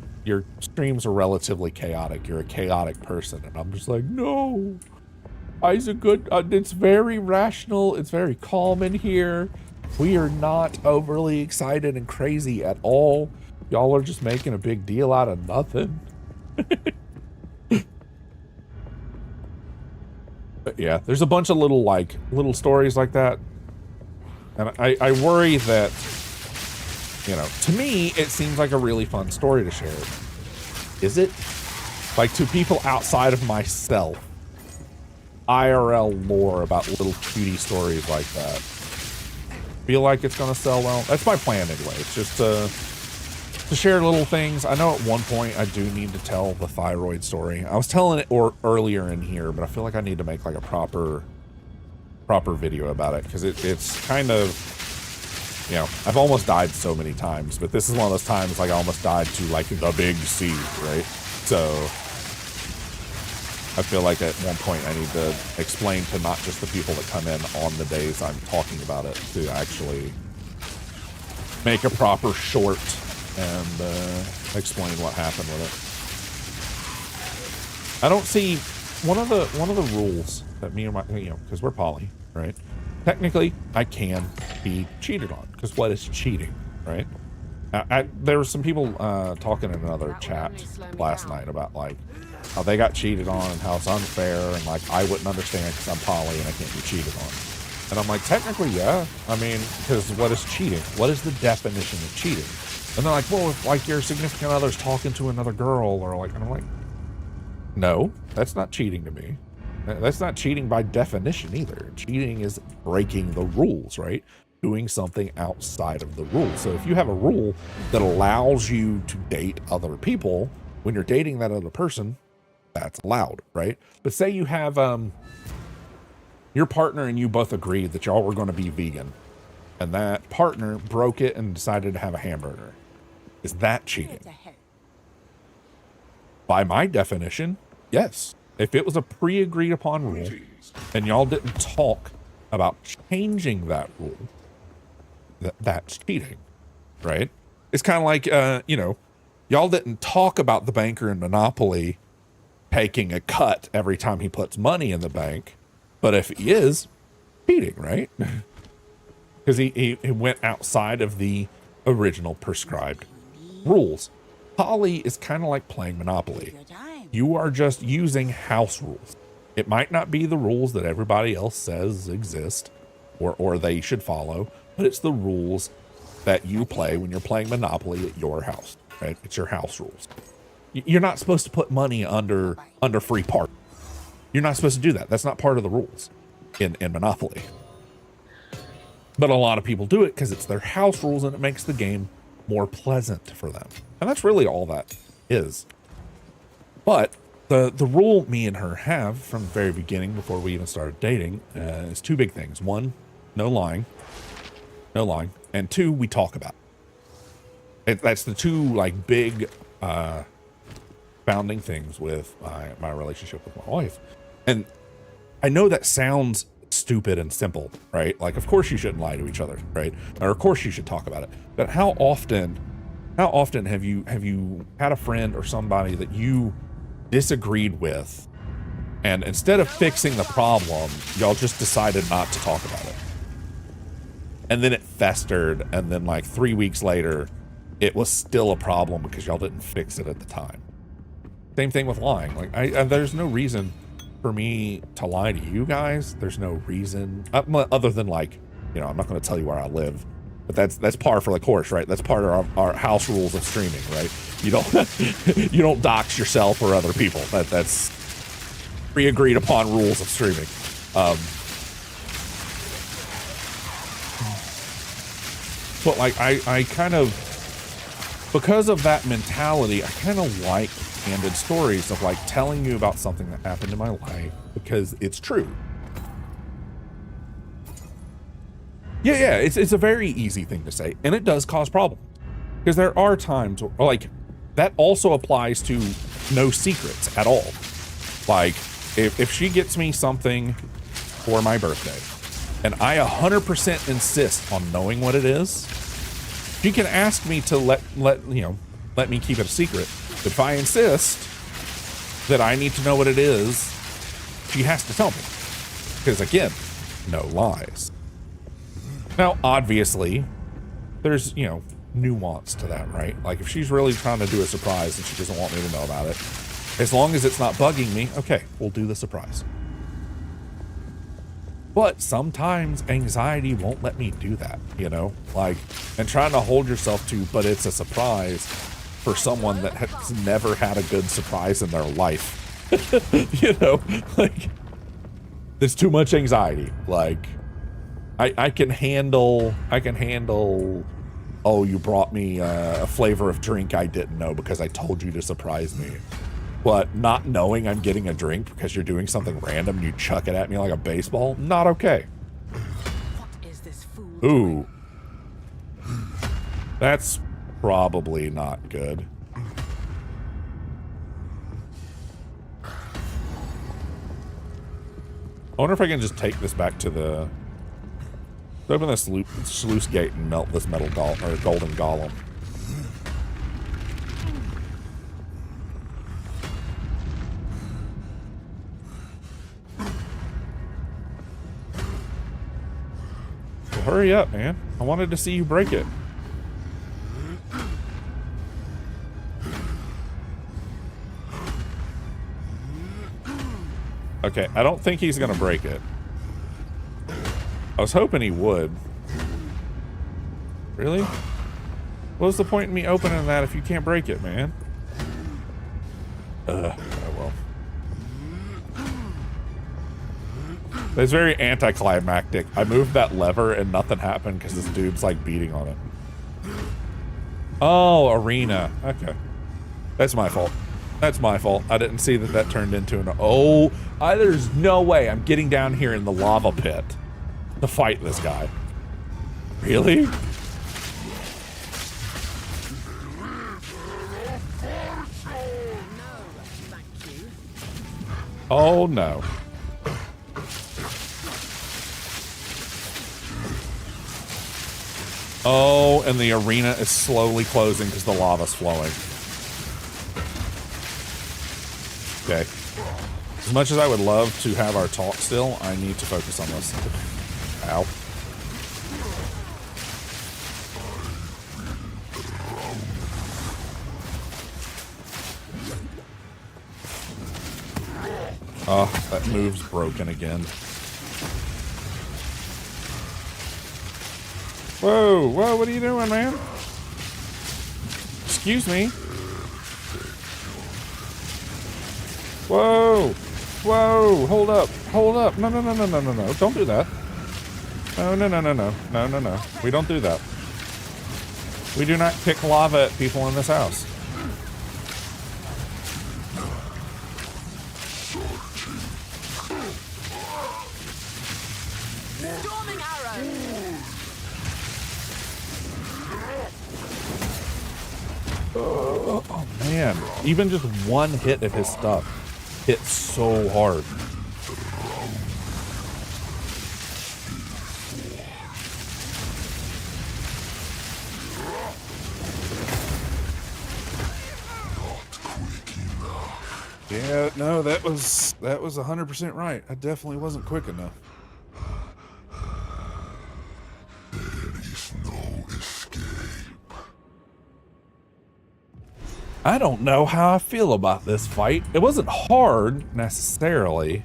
S1: streams are relatively chaotic. You're a chaotic person. And I'm just like, no, I's a good, it's very rational. It's very calm in here. We are not overly excited and crazy at all. Y'all are just making a big deal out of nothing. But yeah, there's a bunch of little stories like that. And I worry that, you know, to me, it seems like a really fun story to share. Is it? Like, to people outside of myself, IRL lore about little cutie stories like that, feel like it's gonna sell well? That's my plan anyway. It's just to share little things. I know at one point I do need to tell the thyroid story. I was telling it earlier in here, but I feel like I need to make like a proper video about it because it's kind of, you know, I've almost died so many times, but this is one of those times like I almost died to like the big C, right? So I feel like at one point I need to explain to not just the people that come in on the days I'm talking about it, to actually make a proper short and explain what happened with it. I don't see one of the rules that me and my, you know, because we're poly, right? Technically, I can be cheated on because what is cheating, right? There were some people talking in another chat last night about like how they got cheated on and how it's unfair and like I wouldn't understand because I'm poly and I can't be cheated on. And I'm like, technically, yeah. I mean, because what is cheating? What is the definition of cheating? And they're like, well, if like your significant other's talking to another girl or like, and I'm like, no, that's not cheating to me. That's not cheating by definition either. Cheating is breaking the rules, right? Doing something outside of the rules. So if you have a rule that allows you to date other people, when you're dating that other person, that's allowed, right? But say you have your partner and you both agreed that y'all were going to be vegan, and that partner broke it and decided to have a hamburger. Is that cheating? By my definition, yes. If it was a pre-agreed upon rule and y'all didn't talk about changing that rule, that's cheating, right? It's kind of like, you know, y'all didn't talk about the banker in Monopoly taking a cut every time he puts money in the bank. But if he is, cheating, right? Because he went outside of the original prescribed rules. Poly is kind of like playing Monopoly. You are just using house rules. It might not be the rules that everybody else says exist or they should follow, but it's the rules that you play when you're playing Monopoly at your house, right? It's your house rules. You're not supposed to put money under free park. You're not supposed to do that. That's not part of the rules in Monopoly. But a lot of people do it because it's their house rules and it makes the game more pleasant for them. And that's really all that is. But the rule me and her have from the very beginning, before we even started dating, is two big things. One, no lying. No lying. And two, we talk about it. That's the two like big founding things with my relationship with my wife. And I know that sounds stupid and simple, right? Like, of course you shouldn't lie to each other, right? Or of course you should talk about it. But how often have you had a friend or somebody that you disagreed with, and instead of fixing the problem, y'all just decided not to talk about it? And then it festered, and then like 3 weeks later, it was still a problem because y'all didn't fix it at the time. Same thing with lying. Like, there's no reason for me to lie to you guys. There's no reason other than like, you know, I'm not going to tell you where I live, but that's par for the course, right? That's part of our house rules of streaming, right? You don't you don't dox yourself or other people. That's pre-agreed upon rules of streaming. But like I kind of, because of that mentality, I kind of like candid stories of like telling you about something that happened in my life because it's true. Yeah, it's a very easy thing to say, and it does cause problems because there are times where, like, that also applies to no secrets at all. Like, if she gets me something for my birthday and I 100% insist on knowing what it is, she can ask me to let me keep it a secret. But if I insist that I need to know what it is, she has to tell me. Because again, no lies. Now, obviously, there's, nuance to that, right? Like, if she's really trying to do a surprise and she doesn't want me to know about it, as long as it's not bugging me, okay, we'll do the surprise. But sometimes anxiety won't let me do that, like, and trying to hold yourself to, but it's a surprise for someone that has never had a good surprise in their life. Like, there's too much anxiety. Like, I can handle, oh, you brought me a flavor of drink I didn't know because I told you to surprise me. But not knowing I'm getting a drink because you're doing something random and you chuck it at me like a baseball, not okay.
S2: What is this fool
S1: Ooh. That's probably not good. I wonder if I can just take this back to the... Open this sluice gate and melt this golden golem. Well, hurry up, man. I wanted to see you break it. Okay, I don't think he's gonna break it. I was hoping he would. Really? What's the point in me opening that if you can't break it, man? Oh well. It's very anticlimactic. I moved that lever and nothing happened because this dude's like beating on it. Oh, arena. Okay. That's my fault. That's my fault. I didn't see that turned into an... Oh, there's no way I'm getting down here in the lava pit to fight this guy. Really? Oh no. Oh, and the arena is slowly closing because the lava's flowing. Okay. As much as I would love to have our talk still, I need to focus on this. Ow. Oh, that move's broken again. Whoa, whoa, what are you doing, man? Excuse me. Whoa, whoa, hold up, hold up. No, no, no, no, no, no, no, don't do that. No, no, no, no, no, no, no, no. We don't do that. We do not kick lava at people in this house.
S2: Storming arrow.
S1: Oh man, even just one hit of his stuff hits so hard. Yeah, no, that was 100% right. I definitely wasn't quick enough.
S7: There is no escape.
S1: I don't know how I feel about this fight. It wasn't hard, necessarily.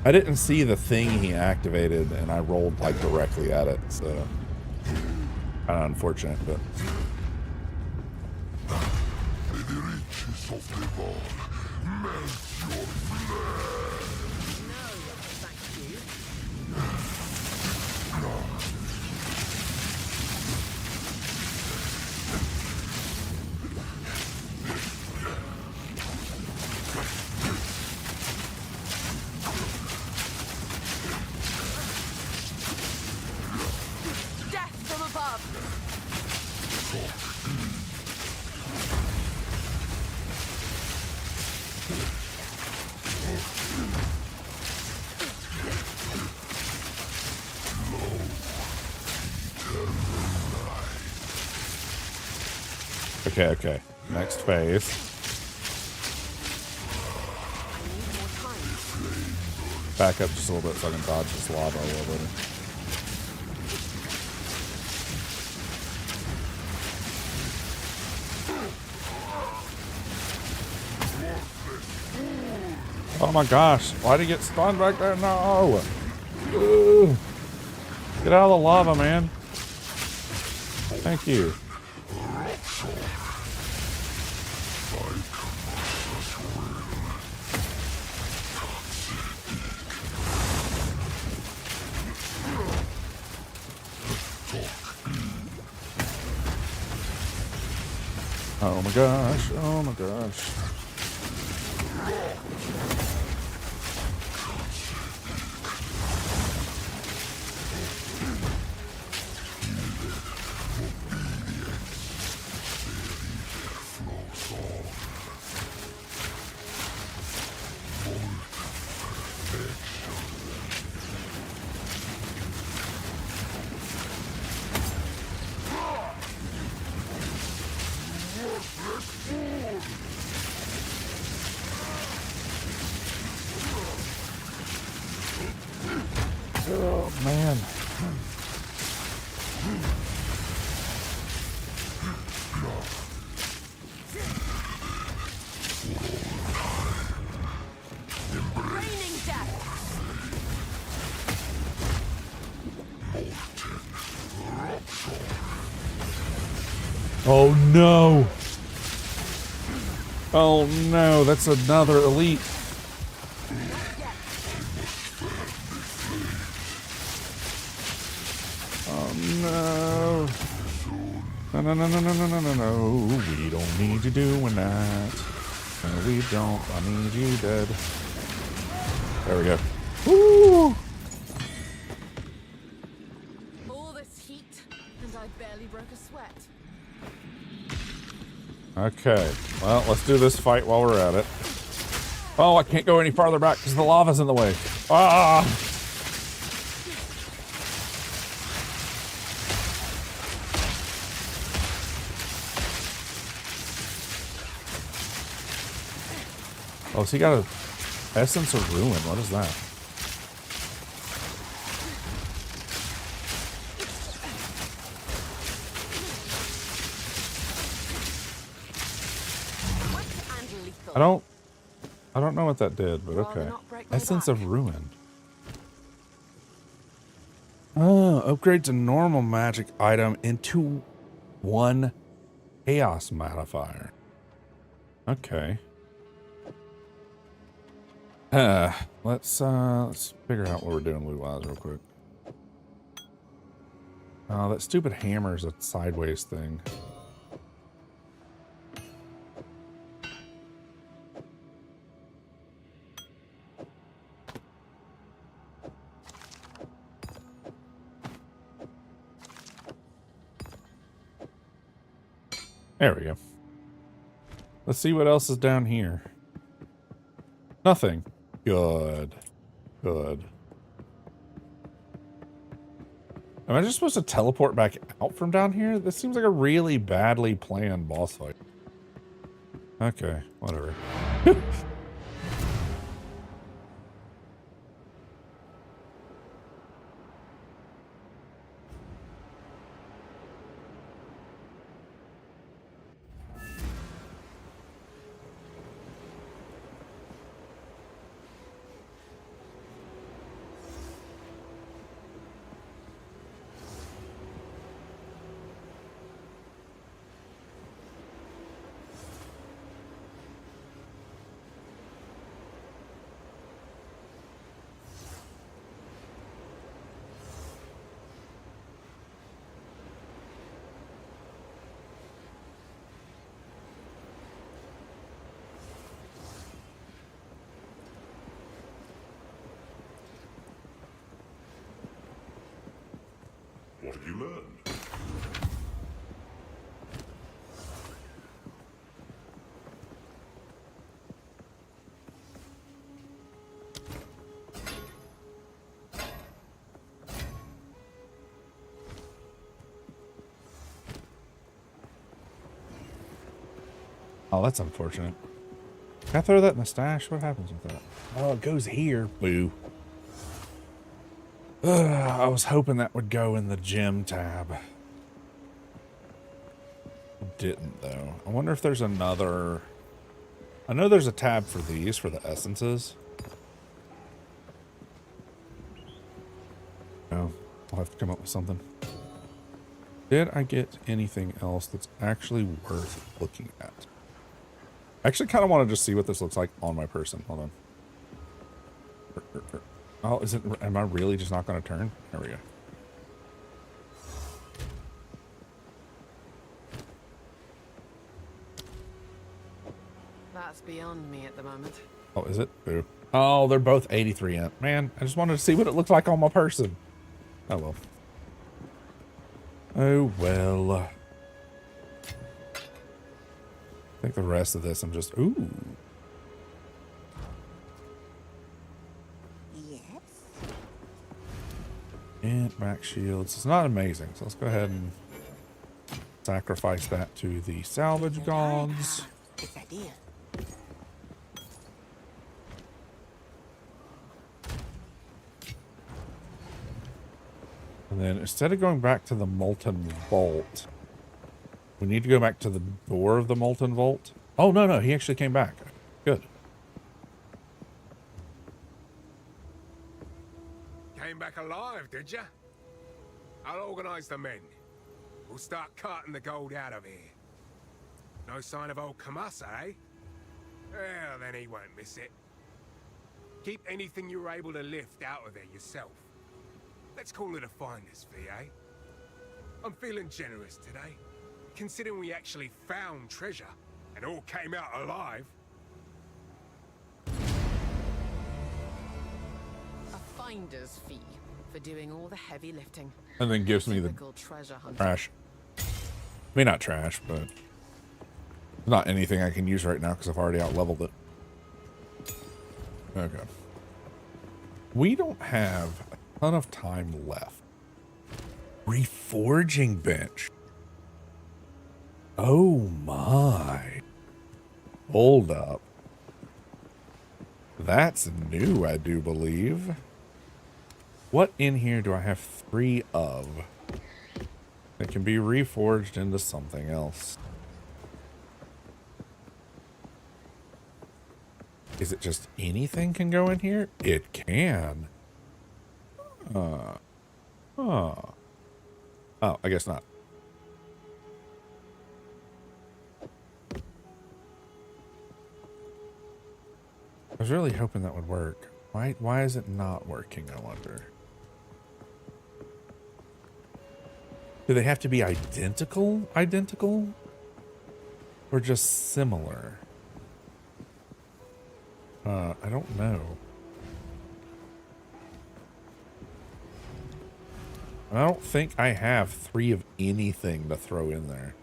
S1: I didn't see the thing he activated, and I rolled, like, directly at it, so... Kind of unfortunate, but...
S7: The riches of the world melt your
S1: Okay, okay. Next phase. Back up just a little bit so I can dodge this lava a little bit. Oh my gosh, why did he get stunned back there? No! Ugh. Get out of the lava, man. Thank you. Oh my gosh, oh my gosh. Oh man.
S2: Raining death.
S1: Oh no. Oh no, that's another elite. No. No, no, no, no, no, no, no, no, no. We don't need you doing that. No, we don't. I need you dead. There we go. Woo!
S2: All this heat, and I barely broke a sweat.
S1: Okay. Well, let's do this fight while we're at it. Oh, I can't go any farther back because the lava's in the way. Ah! Oh, so you got a essence of ruin. What is that? I don't know what that did, but okay. Essence of ruin. Oh, upgrade to normal magic item into 1 chaos modifier. Okay. Let's figure out what we're doing loot-wise real quick. That stupid hammer's a sideways thing. There we go. Let's see what else is down here. Nothing. Good. Good. Am I just supposed to teleport back out from down here? This seems like a really badly planned boss fight. Okay, whatever.
S7: What have you learned?
S1: Oh, that's unfortunate. Can I throw that in the stash? What happens with that? Oh, it goes here. Boo. I was hoping that would go in the gem tab. It didn't, though. I wonder if there's another... I know there's a tab for these, for the essences. Oh, I'll have to come up with something. Did I get anything else that's actually worth looking at? I actually kind of want to just see what this looks like on my person. Hold on. Oh, is it? Am I really just not going to turn? There we go.
S2: That's beyond me at the moment.
S1: Oh, is it? Boo. Oh, they're both 83 int. Man, I just wanted to see what it looks like on my person. Oh, well. Oh, well. I think the rest of this I'm just... Ooh.
S5: Yes.
S1: And back shields. It's not amazing, so let's go ahead and sacrifice that to the salvage gods.
S5: It's a deal.
S1: And then instead of going back to the molten vault, we need to go back to the door of the molten vault. Oh, no, he actually came back. Good.
S6: Came back alive, did ya? I'll organize the men. We'll start carting the gold out of here. No sign of old Kamasa, eh? Well, then he won't miss it. Keep anything you were able to lift out of there yourself. Let's call it a finder's fee, eh? I'm feeling generous today, considering we actually found treasure and all came out alive.
S2: A finder's fee for doing all the heavy lifting.
S1: And then gives me the
S2: Typical treasure hunter.
S1: trash. I mean, not trash, but not anything I can use right now because I've already out-leveled it. Okay. We don't have a ton of time left. Reforging bench. Oh my. Hold up. That's new, I do believe. What in here do I have 3 of? It can be reforged into something else. Is it just anything can go in here? It can. Oh, I guess not. I was really hoping that would work. Why is it not working, I wonder? Do they have to be identical? Or just similar? I don't know. I don't think I have 3 of anything to throw in there.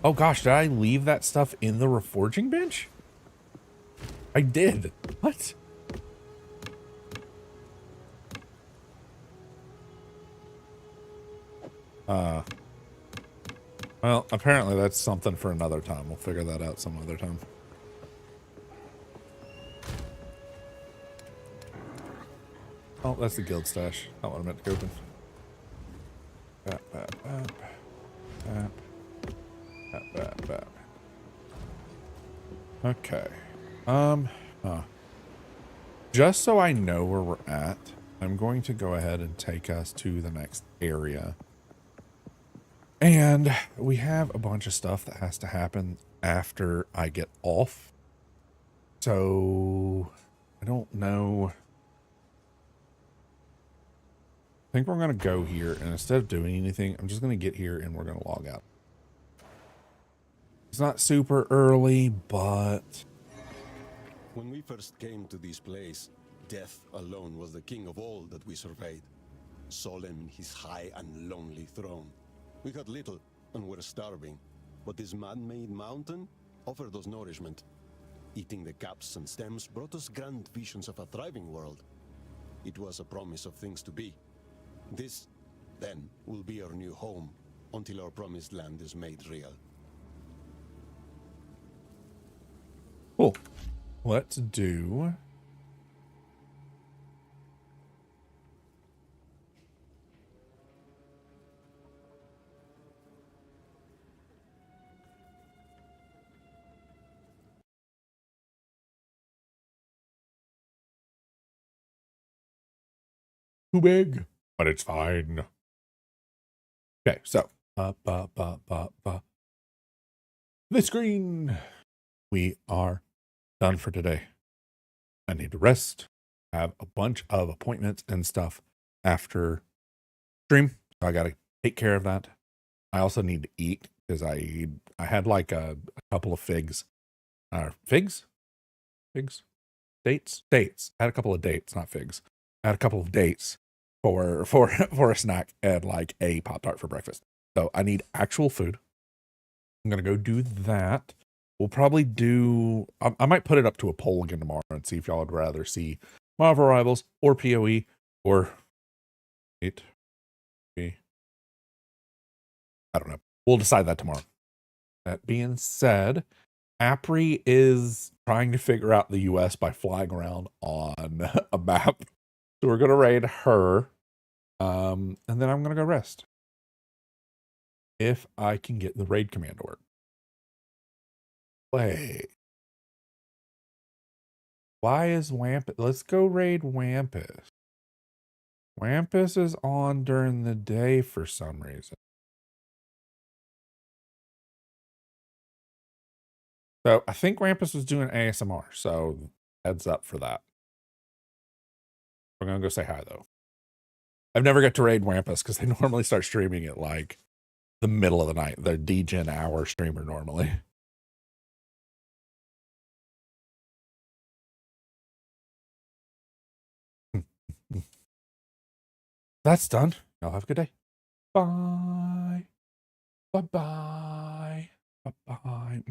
S1: Oh gosh, did I leave that stuff in the reforging bench? I did. What? Well, apparently that's something for another time. We'll figure that out some other time. Oh, that's the guild stash. Not what I meant to open. Okay. Just so I know where we're at, I'm going to go ahead and take us to the next area. And we have a bunch of stuff that has to happen after I get off. So I don't know. I think we're going to go here, and instead of doing anything, I'm just going to get here and we're going to log out. It's not super early, but...
S8: When we first came to this place, death alone was the king of all that we surveyed. Solemn his high and lonely throne. We had little and were starving, but this man-made mountain offered us nourishment. Eating the caps and stems brought us grand visions of a thriving world. It was a promise of things to be. This, then, will be our new home, until our promised land is made real.
S1: let's do. Too big, but it's fine. Okay, so the screen. We are done for today. I need to rest. I have a bunch of appointments and stuff after stream, so I got to take care of that. I also need to eat because I had like a couple of figs, figs, dates. I had a couple of dates, not figs. I had a couple of dates for for a snack and like a Pop-Tart for breakfast. So I need actual food. I'm gonna go do that. We'll probably do. I might put it up to a poll again tomorrow and see if y'all would rather see Marvel Rivals or PoE or it. I don't know. We'll decide that tomorrow. That being said, Apri is trying to figure out the US by flying around on a map. So we're gonna raid her. And then I'm gonna go rest. If I can get the raid command to work. Wait. Why is Wampus? Let's go raid Wampus. Wampus is on during the day for some reason. So I think Wampus was doing ASMR, so heads up for that. We're gonna go say hi though. I've never got to raid Wampus because they normally start streaming at like the middle of the night. They're DGen hour streamer normally. That's done. Y'all have a good day. Bye. Bye-bye. Bye-bye.